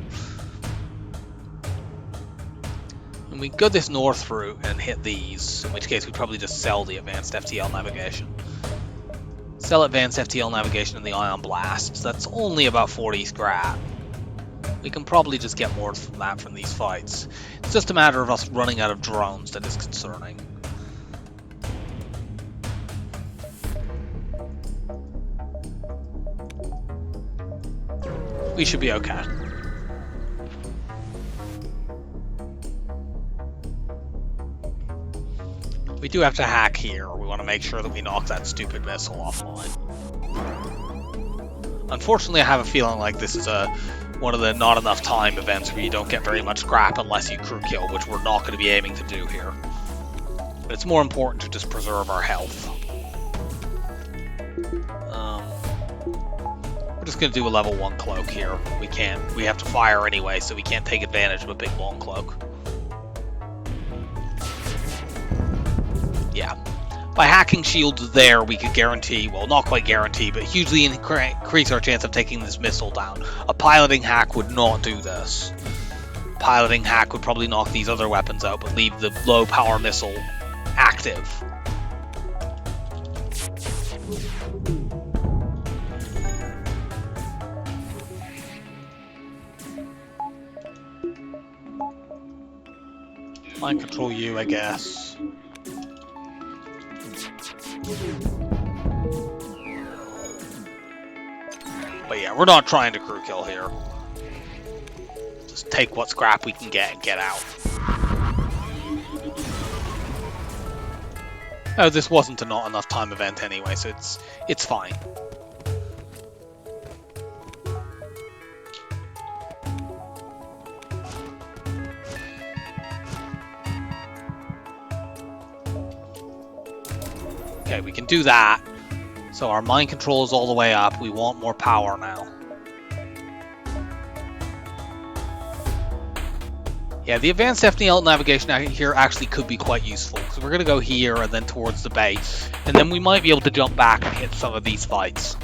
And we go this north route and hit these, in which case we'd probably just sell the advanced FTL navigation. Sell advanced FTL navigation and the ion blasts. That's only about 40 scrap. We can probably just get more from that from these fights. It's just a matter of us running out of drones that is concerning. We should be okay. We do have to hack here. We want to make sure that we knock that stupid missile offline. Unfortunately, I have a feeling like this is one of the not enough time events where you don't get very much scrap unless you crew kill, which we're not going to be aiming to do here. But it's more important to just preserve our health. We're just going to do a level 1 cloak here. We have to fire anyway, so we can't take advantage of a big long cloak. Yeah. By hacking shields there, we could guarantee, well, not quite guarantee, but hugely increase our chance of taking this missile down. A piloting hack would not do this. Piloting hack would probably knock these other weapons out, but leave the low power missile active. Mind control you, I guess. But yeah, we're not trying to crew kill here. Just take what scrap we can get and get out. Oh, this wasn't a not enough time event anyway, so it's fine. Okay, we can do that. So our mind control is all the way up. We want more power now. Yeah, the advanced FTL navigation here actually could be quite useful. So we're going to go here and then towards the base. And then we might be able to jump back and hit some of these fights.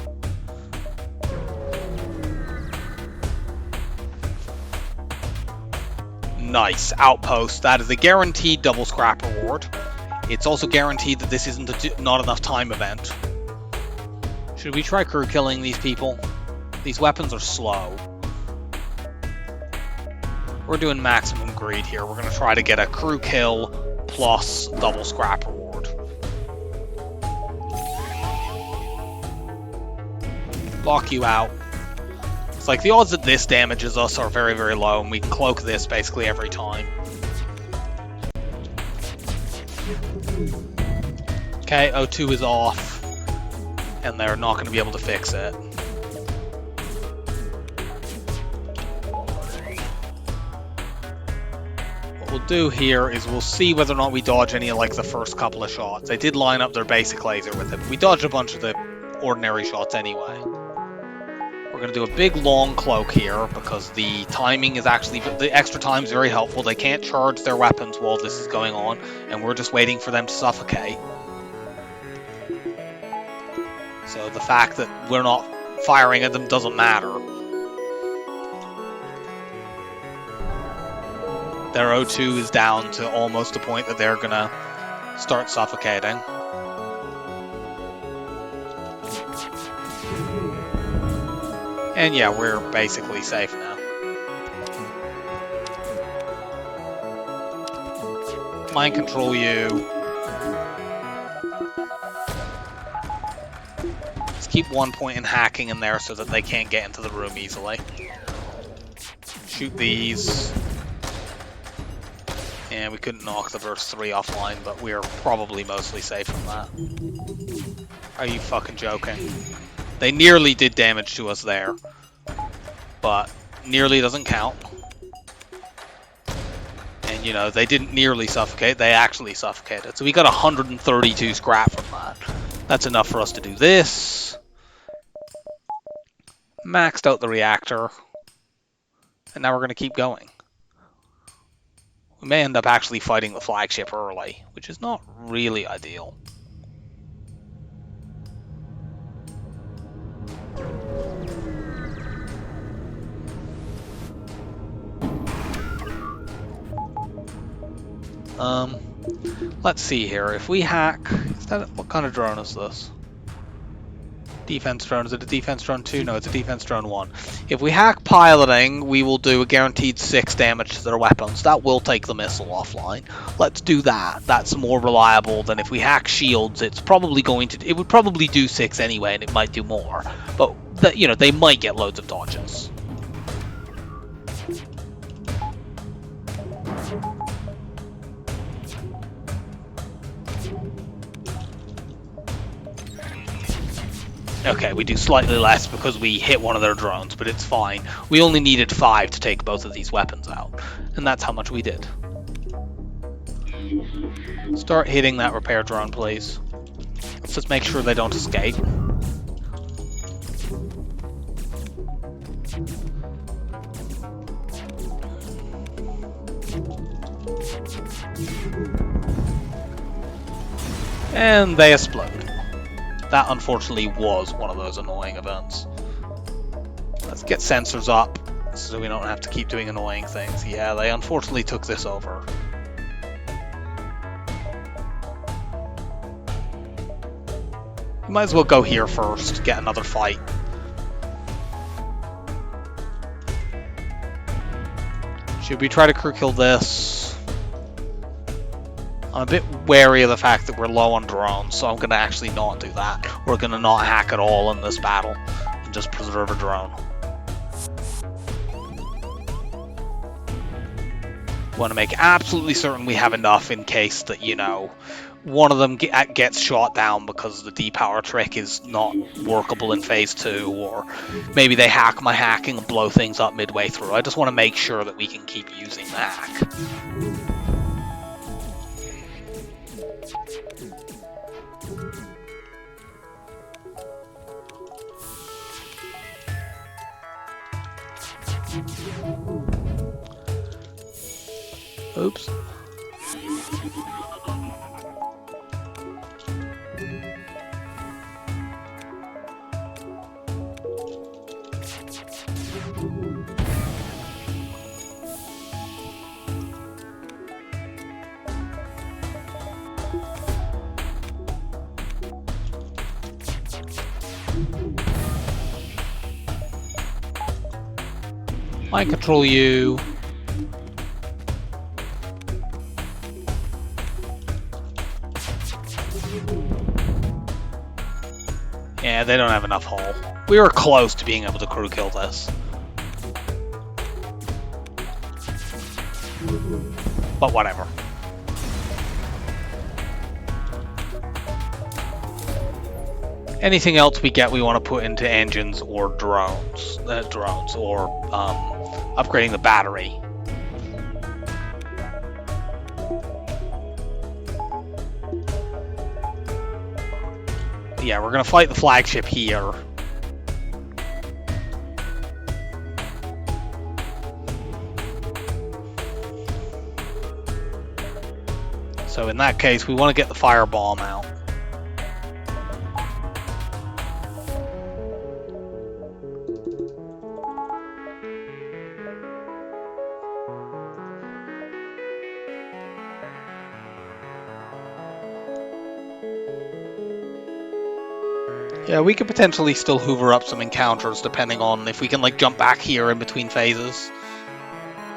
Nice. Outpost. That is a guaranteed double scrap reward. It's also guaranteed that this isn't a not enough time event. Should we try crew killing these people? These weapons are slow. We're doing maximum greed here. We're going to try to get a crew kill plus double scrap reward. Lock you out. It's like the odds that this damages us are very, very low, and we can cloak this basically every time. Okay, O2 is off, and they're not going to be able to fix it. What we'll do here is we'll see whether or not we dodge any of like the first couple of shots. They did line up their basic laser with it. We dodged a bunch of the ordinary shots anyway. We're going to do a big long cloak here because the timing is actually, the extra time is very helpful. They can't charge their weapons while this is going on, and we're just waiting for them to suffocate. So the fact that we're not firing at them doesn't matter. Their O2 is down to almost the point that they're gonna start suffocating. And yeah, we're basically safe now. Mind control you. Keep 1 point in hacking in there so that they can't get into the room easily. Shoot these. And we couldn't knock the verse 3 offline, but we're probably mostly safe from that. Are you fucking joking? They nearly did damage to us there. But nearly doesn't count. And you know, they didn't nearly suffocate, they actually suffocated. So we got 132 scrap from that. That's enough for us to do this. Maxed out the reactor, and now we're going to keep going. We may end up actually fighting the flagship early, which is not really ideal. Let's see here. If we hack, what kind of drone is this? Defense drone, is it a defense drone 2? No, it's a defense drone 1. If we hack piloting, we will do a guaranteed 6 damage to their weapons. That will take the missile offline. Let's do that. That's more reliable than if we hack shields. It's probably going to, it would probably do 6 anyway, and it might do more. But, you know, they might get loads of dodges. Okay, we do slightly less because we hit one of their drones, but it's fine. We only needed 5 to take both of these weapons out, and that's how much we did. Start hitting that repair drone, please. Let's just make sure they don't escape. And they explode. That unfortunately was one of those annoying events. Let's get sensors up so we don't have to keep doing annoying things. Yeah, they unfortunately took this over. We might as well go here first, get another fight. Should we try to crew kill this? I'm a bit wary of the fact that we're low on drones, so I'm going to actually not do that. We're going to not hack at all in this battle and just preserve a drone. Want to make absolutely certain we have enough in case that, you know, one of them gets shot down because the depower trick is not workable in phase 2, or maybe they hack my hacking and blow things up midway through. I just want to make sure that we can keep using the hack. Oops. Mind control you. Yeah, they don't have enough hull. We were close to being able to crew kill this. But whatever. Anything else we get, we want to put into engines or drones, or upgrading the battery. Yeah, we're gonna fight the flagship here. So in that case, we want to get the firebomb out. Yeah, we could potentially still hoover up some encounters depending on if we can like jump back here in between phases.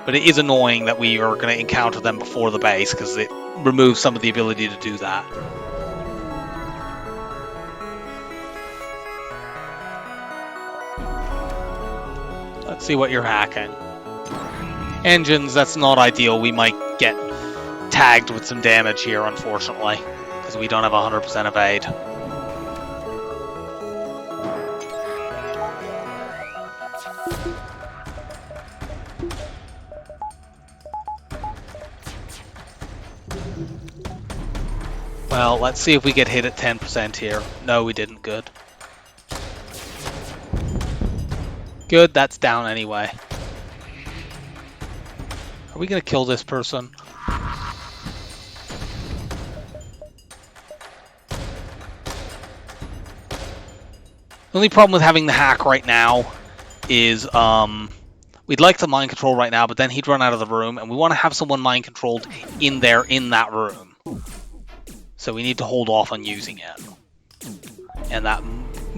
But it is annoying that we are going to encounter them before the base because it removes some of the ability to do that. Let's see what you're hacking. Engines, that's not ideal. We might get tagged with some damage here, unfortunately, because we don't have 100% evade. Well, let's see if we get hit at 10% here. No, we didn't. Good. Good, that's down anyway. Are we going to kill this person? The only problem with having the hack right now is we'd like to mind control right now, but then he'd run out of the room, and we want to have someone mind controlled in there in that room. So we need to hold off on using it. And that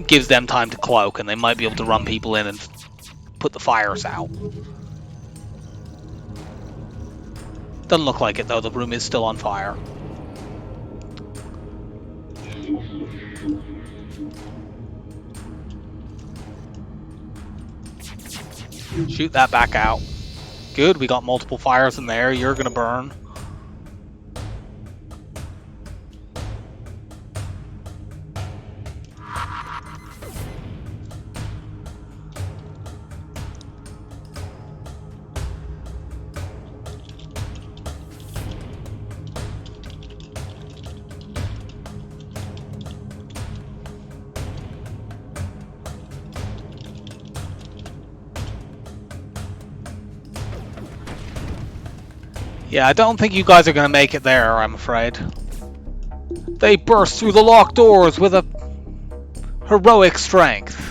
gives them time to cloak, and they might be able to run people in and put the fires out. Doesn't look like it though, the room is still on fire. Shoot that back out. Good, we got multiple fires in there, you're gonna burn. Yeah, I don't think you guys are going to make it there, I'm afraid. They burst through the locked doors with a heroic strength.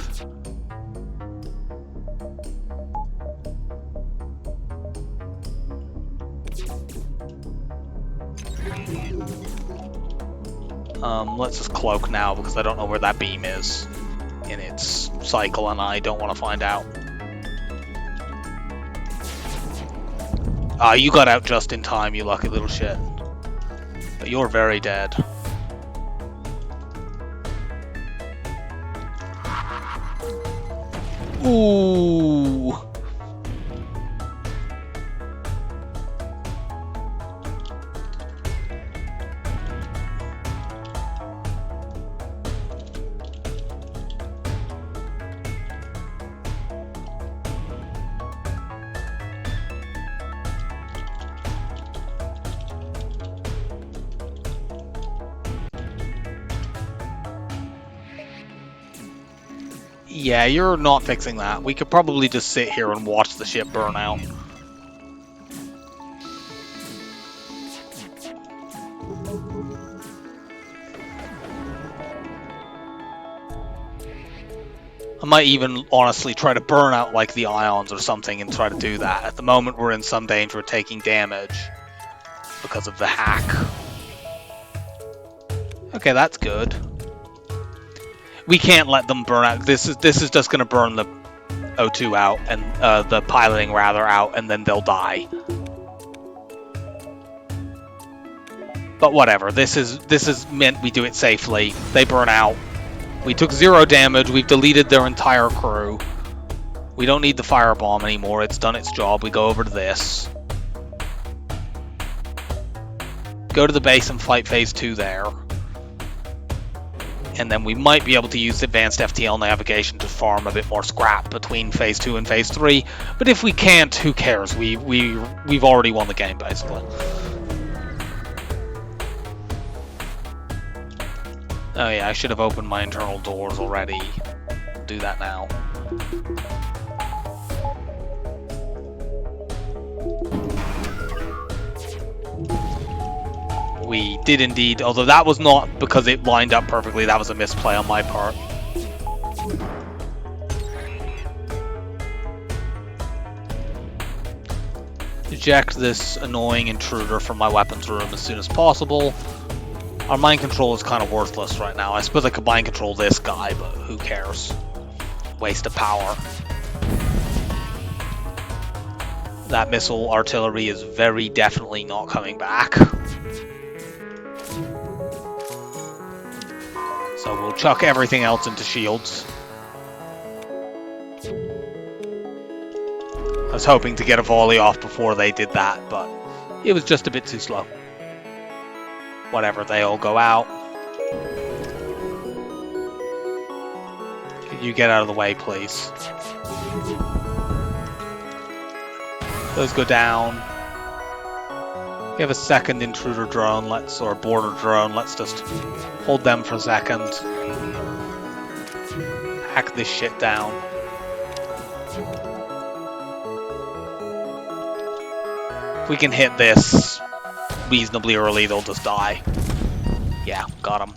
Let's just cloak now because I don't know where that beam is in its cycle and I don't want to find out. Ah, you got out just in time, you lucky little shit. But you're very dead. Ooh. Yeah, you're not fixing that. We could probably just sit here and watch the ship burn out. I might even honestly try to burn out like the ions or something and try to do that. At the moment we're in some danger of taking damage because of the hack. Okay, that's good. We can't let them burn out. This is just going to burn the O2 out and the piloting rather out, and then they'll die. But whatever. This is meant we do it safely. They burn out. We took 0 damage. We've deleted their entire crew. We don't need the firebomb anymore. It's done its job. We go over to this. Go to the base and fight phase 2 there. And then we might be able to use advanced FTL navigation to farm a bit more scrap between phase 2 and phase 3. But if we can't, who cares? We've already won the game basically. Oh yeah, I should have opened my internal doors already. I'll do that now. We did indeed, although that was not because it lined up perfectly, that was a misplay on my part. Eject this annoying intruder from my weapons room as soon as possible. Our mind control is kind of worthless right now. I suppose I could mind control this guy, but who cares? Waste of power. That missile artillery is very definitely not coming back. So we'll chuck everything else into shields. I was hoping to get a volley off before they did that, but it was just a bit too slow. Whatever, they all go out. Can you get out of the way, please? Those go down. We have a second intruder drone, or border drone, let's just hold them for a second. Hack this shit down. If we can hit this reasonably early, they'll just die. Yeah, got them.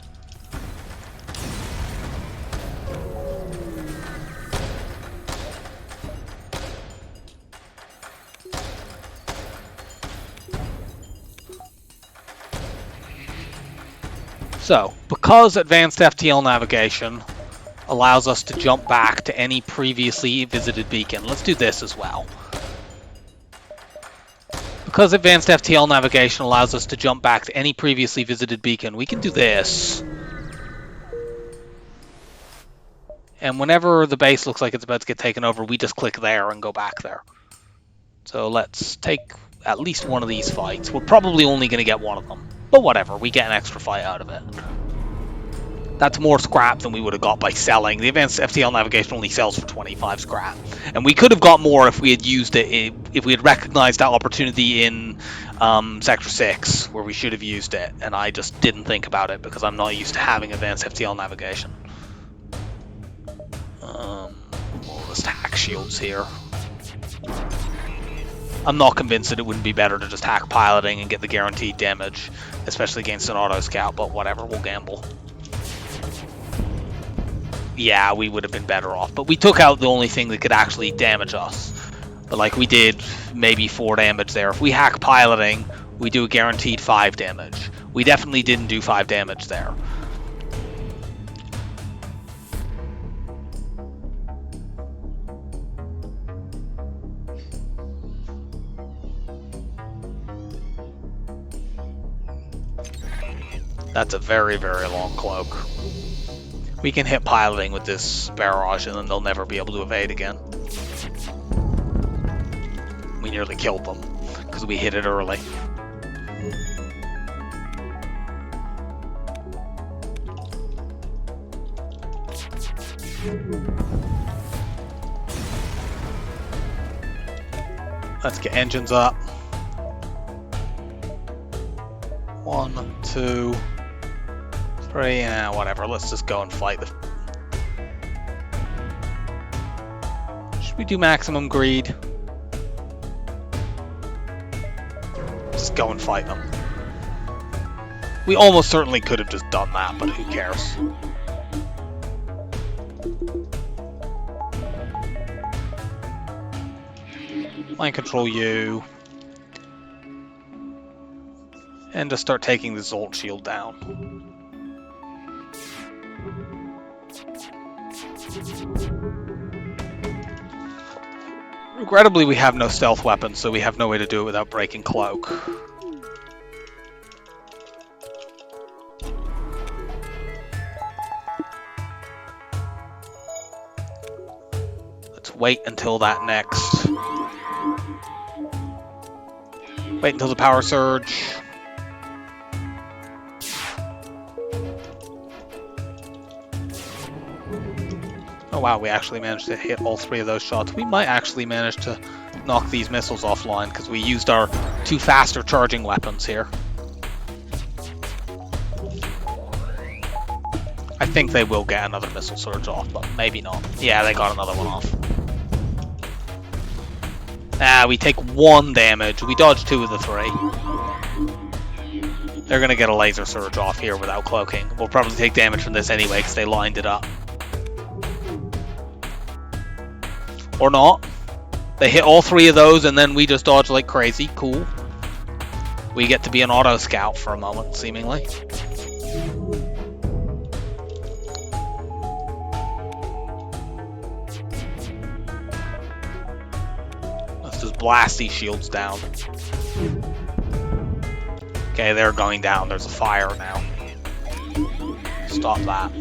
So, because advanced FTL navigation allows us to jump back to any previously visited beacon. Let's do this as well. Because advanced FTL navigation allows us to jump back to any previously visited beacon, we can do this. And whenever the base looks like it's about to get taken over, we just click there and go back there. So let's take at least one of these fights. We're probably only going to get one of them. But whatever, we get an extra fight out of it. That's more scrap than we would have got by selling. The advanced FTL navigation only sells for 25 scrap. And we could have got more if we had used it, if we had recognized that opportunity in Sector 6, where we should have used it. And I just didn't think about it because I'm not used to having advanced FTL navigation. We'll just hack shields here. I'm not convinced that it wouldn't be better to just hack piloting and get the guaranteed damage, especially against an auto scout, but whatever, we'll gamble. Yeah, we would have been better off, but we took out the only thing that could actually damage us. But like, we did maybe 4 damage there. If we hack piloting, we do a guaranteed 5 damage. We definitely didn't do 5 damage there. That's a very, very long cloak. We can hit piloting with this barrage and then they'll never be able to evade again. We nearly killed them because we hit it early. Let's get engines up. 1, 2, 3, whatever. Let's just go and fight the... Should we do maximum greed? Just go and fight them. We almost certainly could have just done that, but who cares? Mind control you. And just start taking the Zolt shield down. Regrettably, we have no stealth weapons, so we have no way to do it without breaking cloak. Let's wait until that next. Wait until the power surge. Oh wow, we actually managed to hit all 3 of those shots. We might actually manage to knock these missiles offline because we used our 2 faster charging weapons here. I think they will get another missile surge off, but maybe not. Yeah, they got another one off. We take 1 damage. We dodge 2 of the 3. They're going to get a laser surge off here without cloaking. We'll probably take damage from this anyway because they lined it up. Or not. They hit all 3 of those and then we just dodge like crazy. Cool. We get to be an auto scout for a moment, seemingly. Let's just blast these shields down. Okay, they're going down. There's a fire now. Stop that.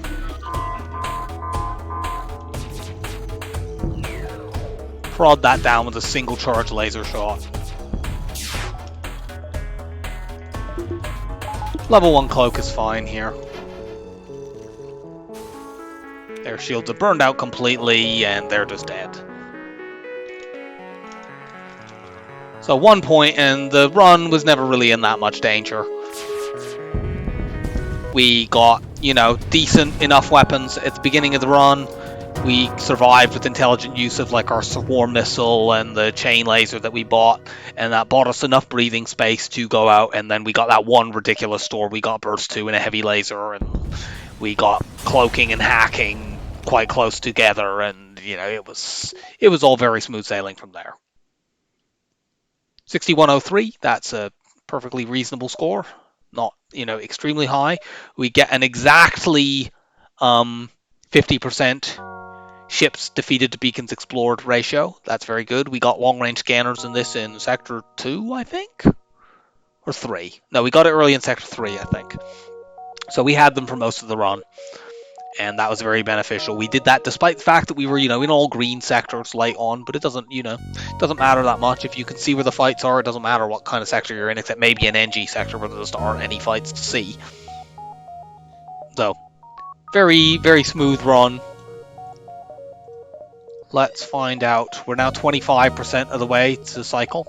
Prod that down with a single charge laser shot. Level 1 cloak is fine here. Their shields have burned out completely and they're just dead. So 1 point and the run was never really in that much danger. We got, you know, decent enough weapons at the beginning of the run. We survived with intelligent use of like our swarm missile and the chain laser that we bought, and that bought us enough breathing space to go out, and then we got that one ridiculous store we got burst to in a heavy laser, and we got cloaking and hacking quite close together, and you know, it was all very smooth sailing from there. 6103, that's a perfectly reasonable score. Not, you know, extremely high. We get an exactly 50% ships defeated to beacons explored ratio. That's very good. We got long-range scanners in this in Sector 2, I think? Or 3. No, we got it early in Sector 3, I think. So we had them for most of the run, and that was very beneficial. We did that despite the fact that we were, in all green sectors late on, but it doesn't matter that much. If you can see where the fights are, it doesn't matter what kind of sector you're in, except maybe an NG sector where there just aren't any fights to see. So, very, very smooth run. Let's find out. We're now 25% of the way to the cycle.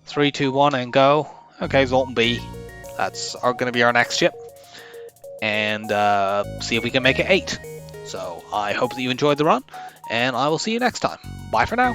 3, 2, 1, and go. Okay, Zoltan B. That's going to be our next ship. And see if we can make it 8. So I hope that you enjoyed the run, and I will see you next time. Bye for now.